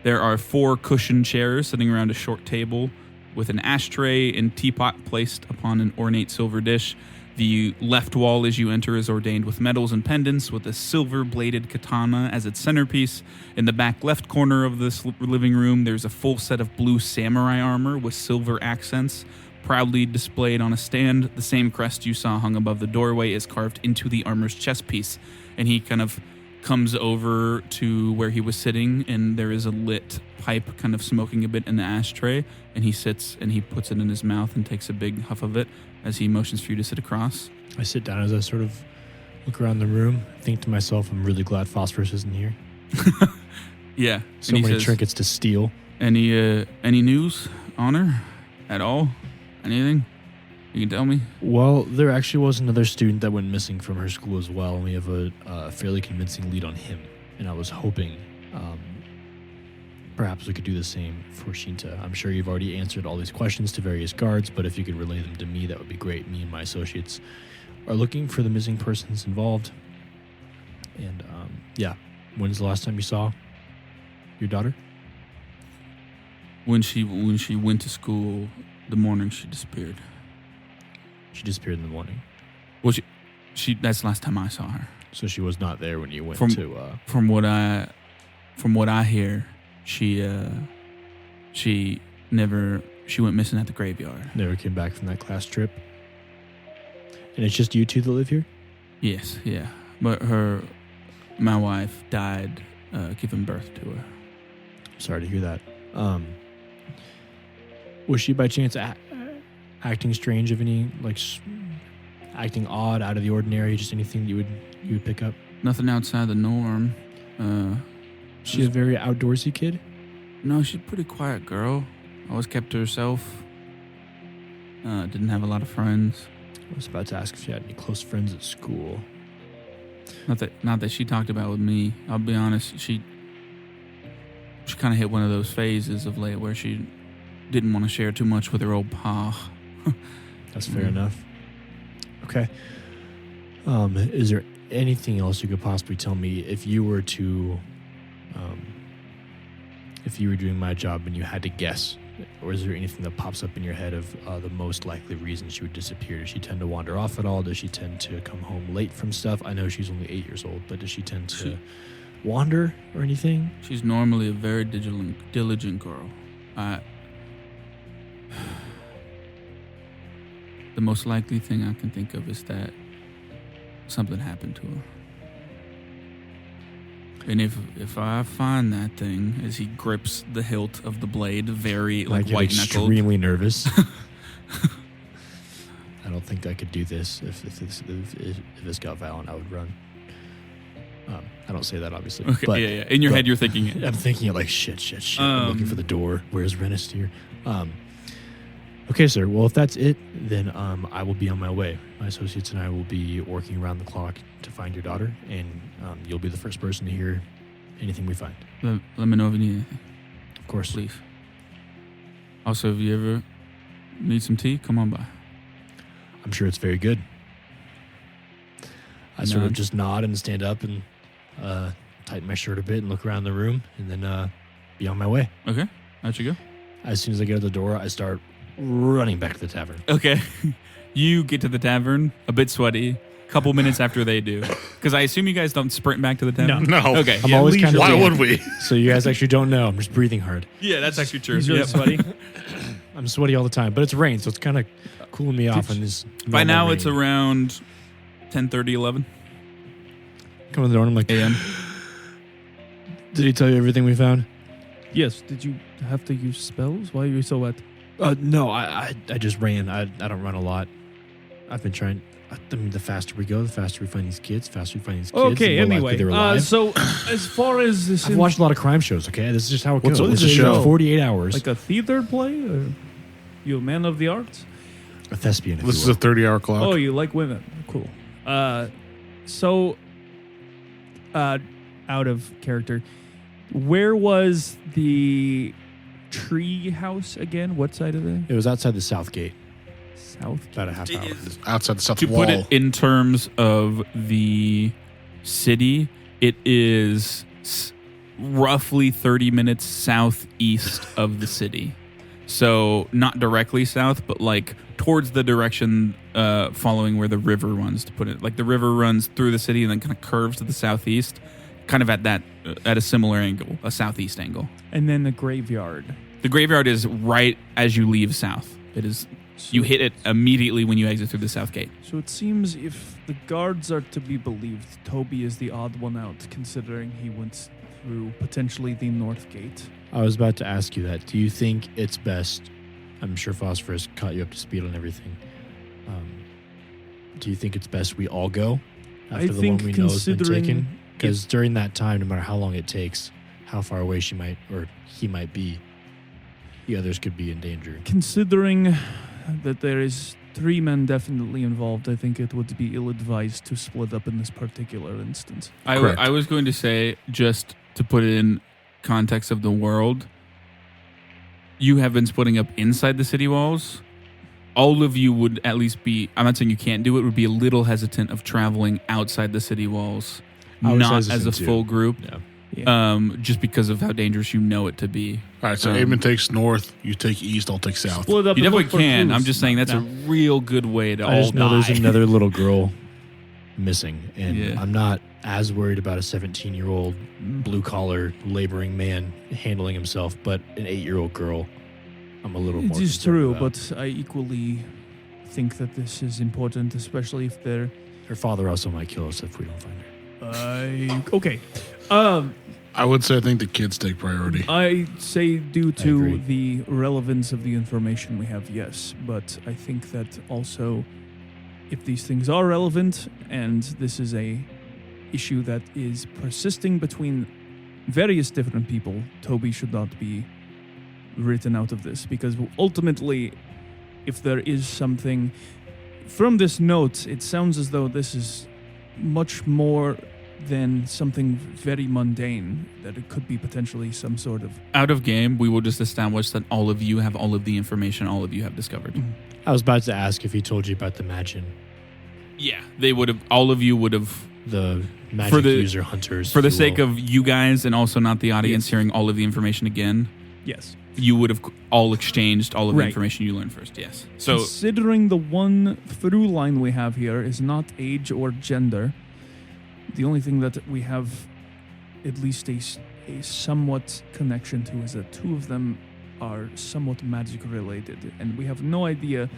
Speaker 1: There are 4 cushioned chairs sitting around a short table with an ashtray and teapot placed upon an ornate silver dish. The left wall as you enter is ordained with medals and pendants, with a silver-bladed katana as its centerpiece. In the back left corner of this living room, there's a full set of blue samurai armor with silver accents, proudly displayed on a stand. The same crest you saw hung above the doorway is carved into the armor's chest piece. And he kind of comes over to where he was sitting, and there is a lit pipe kind of smoking a bit in the ashtray, and he sits and he puts it in his mouth and takes a big huff of it as he motions for you to sit across.
Speaker 3: I sit down as I sort of look around the room, think to myself, I'm really glad Phosphorus isn't here.
Speaker 1: Yeah.
Speaker 3: So
Speaker 1: and he
Speaker 3: many
Speaker 1: says,
Speaker 3: trinkets to steal.
Speaker 1: Any news? on her at all? Anything you can tell me?
Speaker 3: Well, there actually was another student that went missing from her school as well, and we have a fairly convincing lead on him. And I was hoping perhaps we could do the same for Shinta. I'm sure you've already answered all these questions to various guards, but if you could relay them to me, that would be great. Me and my associates are looking for the missing persons involved. And yeah, when's the last time you saw your daughter?
Speaker 1: When she went to school, the morning she disappeared.
Speaker 3: She disappeared in the morning.
Speaker 1: Well, she that's the last time I saw her.
Speaker 3: So she was not there when you went to...
Speaker 1: From what I hear, she went missing at the graveyard.
Speaker 3: Never came back from that class trip. And it's just you two that live here?
Speaker 1: Yes, yeah. But my wife died giving birth to her.
Speaker 3: Sorry to hear that. Was she by chance acting strange of any, like acting odd, out of the ordinary, just anything you would pick up?
Speaker 1: Nothing outside the norm.
Speaker 3: She's a very outdoorsy kid?
Speaker 1: No, she's a pretty quiet girl. Always kept to herself. Didn't have a lot of friends.
Speaker 3: I was about to ask if she had any close friends at school.
Speaker 1: Not that she talked about with me. I'll be honest, she kind of hit one of those phases of late where she didn't want to share too much with her old pa.
Speaker 3: That's fair enough. Okay. Is there anything else you could possibly tell me if you were to, if you were doing my job and you had to guess, or is there anything that pops up in your head of the most likely reason she would disappear? Does she tend to wander off at all? Does she tend to come home late from stuff? I know she's only 8 years old, but does she tend to wander or anything?
Speaker 1: She's normally a very diligent girl. The most likely thing I can think of is that something happened to her. And if I find that thing, as he grips the hilt of the blade, very like white-knuckled.
Speaker 3: Extremely nervous. I don't think I could do this. If this got violent, I would run. I don't say that, obviously.
Speaker 1: Okay,
Speaker 3: but,
Speaker 1: yeah. In your head, you're thinking it.
Speaker 3: I'm thinking it like, shit. I'm looking for the door. Where's Renisteer? Okay, sir. Well, if that's it, then I will be on my way. My associates and I will be working around the clock to find your daughter, and you'll be the first person to hear anything we find.
Speaker 1: Let me know if you need anything.
Speaker 3: Of course.
Speaker 1: Please. Also, if you ever need some tea, come on by.
Speaker 3: I'm sure it's very good. I sort of just nod and stand up and tighten my shirt a bit and look around the room, and then be on my way.
Speaker 1: Okay, out you go.
Speaker 3: As soon as I get to the door, I start running back to the tavern.
Speaker 1: Okay. You get to the tavern, a bit sweaty, a couple minutes after they do. Because I assume you guys don't sprint back to the tavern?
Speaker 2: No.
Speaker 1: Okay.
Speaker 3: I'm always kind of
Speaker 2: Why would we?
Speaker 3: So you guys actually don't know. I'm just breathing hard.
Speaker 1: Yeah, that's actually true.
Speaker 4: He's really sweaty.
Speaker 3: I'm sweaty all the time, but it's rain, so it's kind of cooling me off.
Speaker 1: By now, it's around 10:30, 11
Speaker 3: Come to the door and I'm like,
Speaker 1: a.m.
Speaker 3: Did he tell you everything we found?
Speaker 4: Yes. Did you have to use spells? Why are you so wet?
Speaker 3: No, I just ran. I don't run a lot. I've been trying. I mean, the faster we go, the faster we find these kids.
Speaker 4: Okay,
Speaker 3: the more likely
Speaker 4: anyway.
Speaker 3: they're alive.
Speaker 4: So, as far as this...
Speaker 3: I've watched a lot of crime shows, okay? This is just how it
Speaker 2: What's
Speaker 3: goes.
Speaker 2: a
Speaker 3: This is
Speaker 2: show?
Speaker 3: 48 hours.
Speaker 4: Like a theater play? Or you a man of the arts?
Speaker 3: A thespian, if
Speaker 2: This
Speaker 3: you
Speaker 2: is
Speaker 3: will.
Speaker 2: a 30-hour clock.
Speaker 4: Oh, you like women. Cool. Out of character, where was the tree house again? What side of it?
Speaker 3: It was outside the south gate.
Speaker 4: South?
Speaker 3: About a half hour.
Speaker 2: Outside the south
Speaker 1: To
Speaker 2: wall.
Speaker 1: put it in terms of the city, it is roughly 30 minutes southeast of the city. So not directly south, but like towards the direction following where the river runs, to put it. Like the river runs through the city and then kind of curves to the southeast, kind of at a similar angle, a southeast angle.
Speaker 4: And then the graveyard.
Speaker 1: The graveyard is right as you leave south. It is... You hit it immediately when you exit through the south gate.
Speaker 4: So it seems if the guards are to be believed, Toby is the odd one out, considering he went through potentially the north gate.
Speaker 3: I was about to ask you that. Do you think it's best? I'm sure Phosphorus caught you up to speed on everything. Do you think it's best we all go after the one we know has been taken? Because during that time, no matter how long it takes, how far away she might or he might be. the others could be in danger.
Speaker 4: Considering that there is 3 men definitely involved, I think it would be ill-advised to split up in this particular instance.
Speaker 3: Correct.
Speaker 1: I was going to say, just to put it in context of the world, you have been splitting up inside the city walls. All of you would at least be, I'm not saying you can't do it, would be a little hesitant of traveling outside the city walls, not as a
Speaker 3: hesitant too.
Speaker 1: full group,
Speaker 3: Yeah.
Speaker 1: just because of how dangerous you know it to be.
Speaker 2: All right, so Aimon takes north, you take east, I'll take south.
Speaker 4: Split up
Speaker 1: You
Speaker 4: and
Speaker 1: definitely
Speaker 4: look for
Speaker 1: can.
Speaker 4: clues.
Speaker 1: I'm just saying that's a real good way to
Speaker 3: I
Speaker 1: all
Speaker 3: just know
Speaker 1: die.
Speaker 3: there's another little girl missing, and
Speaker 1: Yeah.
Speaker 3: I'm not as worried about a 17-year-old blue-collar laboring man handling himself, but an 8-year-old girl, I'm a little more
Speaker 4: It is
Speaker 3: concerned
Speaker 4: true,
Speaker 3: about.
Speaker 4: but I equally think that this is important, especially if they're...
Speaker 3: Her father also might kill us if we don't find her.
Speaker 4: Okay.
Speaker 2: I would say I think the kids take priority.
Speaker 4: I say due
Speaker 3: agree.
Speaker 4: to the relevance of the information we have, yes. But I think that also, if these things are relevant and this is a issue that is persisting between various different people, Toby should not be written out of this. Because ultimately, if there is something... From this note, it sounds as though this is much more than something very mundane, that it could be potentially some sort of...
Speaker 1: Out of game, we will just establish that all of you have all of the information all of you have discovered.
Speaker 3: I was about to ask if he told you about the Magin,
Speaker 1: Yeah, they would have. All of you would have,
Speaker 3: the magic user hunters.
Speaker 1: for the
Speaker 3: if you
Speaker 1: sake
Speaker 3: will.
Speaker 1: of you guys and also not the audience hearing all of the information again.
Speaker 4: Yes.
Speaker 1: You would have all exchanged all of the
Speaker 4: Right.
Speaker 1: information you learned first. Yes. So
Speaker 4: Considering the one through line we have here is not age or gender, the only thing that we have at least a somewhat connection to is that 2 of them are somewhat magic related, and we have no idea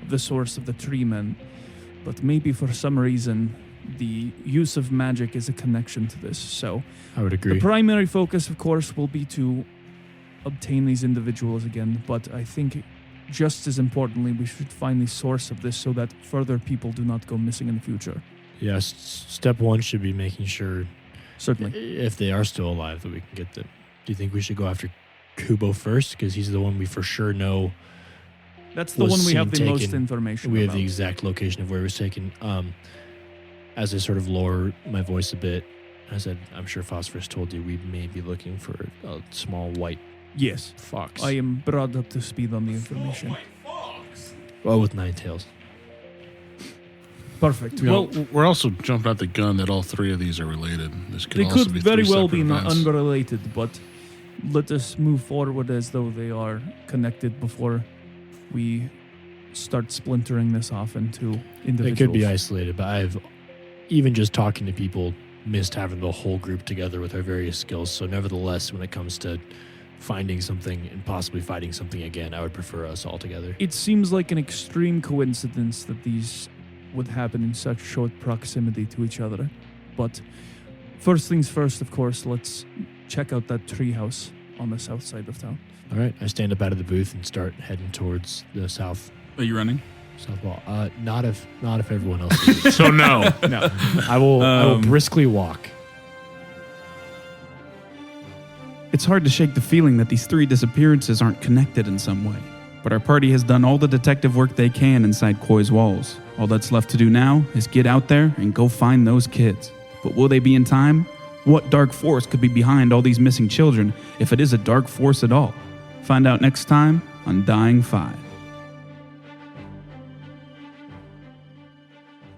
Speaker 4: of the source of the 3 men, but maybe for some reason the use of magic is a connection to this. So
Speaker 3: I would agree.
Speaker 4: the primary focus, of course, will be to obtain these individuals again, but I think just as importantly, we should find the source of this so that further people do not go missing in the future.
Speaker 3: Yes, step 1 should be making sure,
Speaker 4: Certainly.
Speaker 3: if they are still alive, that we can get them. Do you think we should go after Kubo first? Because he's the one we for sure know.
Speaker 4: That's the
Speaker 3: was
Speaker 4: one we have the
Speaker 3: seen
Speaker 4: most
Speaker 3: taken.
Speaker 4: information
Speaker 3: We have
Speaker 4: about.
Speaker 3: the exact location of where it was taken. As I sort of lower my voice a bit, I said, I'm sure Phosphorus told you we may be looking for a small white
Speaker 4: Yes.
Speaker 3: fox.
Speaker 4: I am brought up to speed on the information.
Speaker 3: Well, with 9 tails.
Speaker 4: Perfect.
Speaker 2: You know,
Speaker 4: Well,
Speaker 2: we're also jumping out the gun that all 3 of these are related. This could
Speaker 4: they
Speaker 2: also
Speaker 4: could
Speaker 2: be
Speaker 4: very
Speaker 2: 3
Speaker 4: well
Speaker 2: separate
Speaker 4: be not
Speaker 2: events.
Speaker 4: unrelated, but let us move forward as though they are connected before we start splintering this off into individuals.
Speaker 3: It could be isolated, but I've, even just talking to people, missed having the whole group together with our various skills. So nevertheless, when it comes to finding something and possibly fighting something again, I would prefer us all together.
Speaker 4: It seems like an extreme coincidence that these would happen in such short proximity to each other. But first things first, of course, let's check out that treehouse on the south side of town.
Speaker 3: All right, I stand up out of the booth and start heading towards the south
Speaker 1: are you running?
Speaker 3: wall. Not if everyone else is.
Speaker 2: So no.
Speaker 3: No, I will briskly walk.
Speaker 1: It's hard to shake the feeling that these 3 disappearances aren't connected in some way. But our party has done all the detective work they can inside Koi's walls. All that's left to do now is get out there and go find those kids. But will they be in time? What dark force could be behind all these missing children, if it is a dark force at all? Find out next time on Dying 5.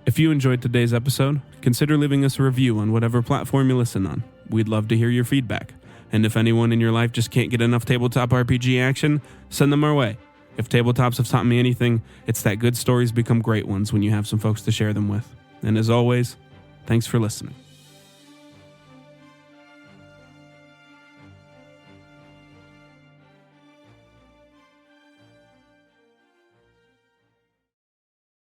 Speaker 1: If you enjoyed today's episode, consider leaving us a review on whatever platform you listen on. We'd love to hear your feedback. And if anyone in your life just can't get enough tabletop RPG action, send them our way. If tabletops have taught me anything, it's that good stories become great ones when you have some folks to share them with. And as always, thanks for listening.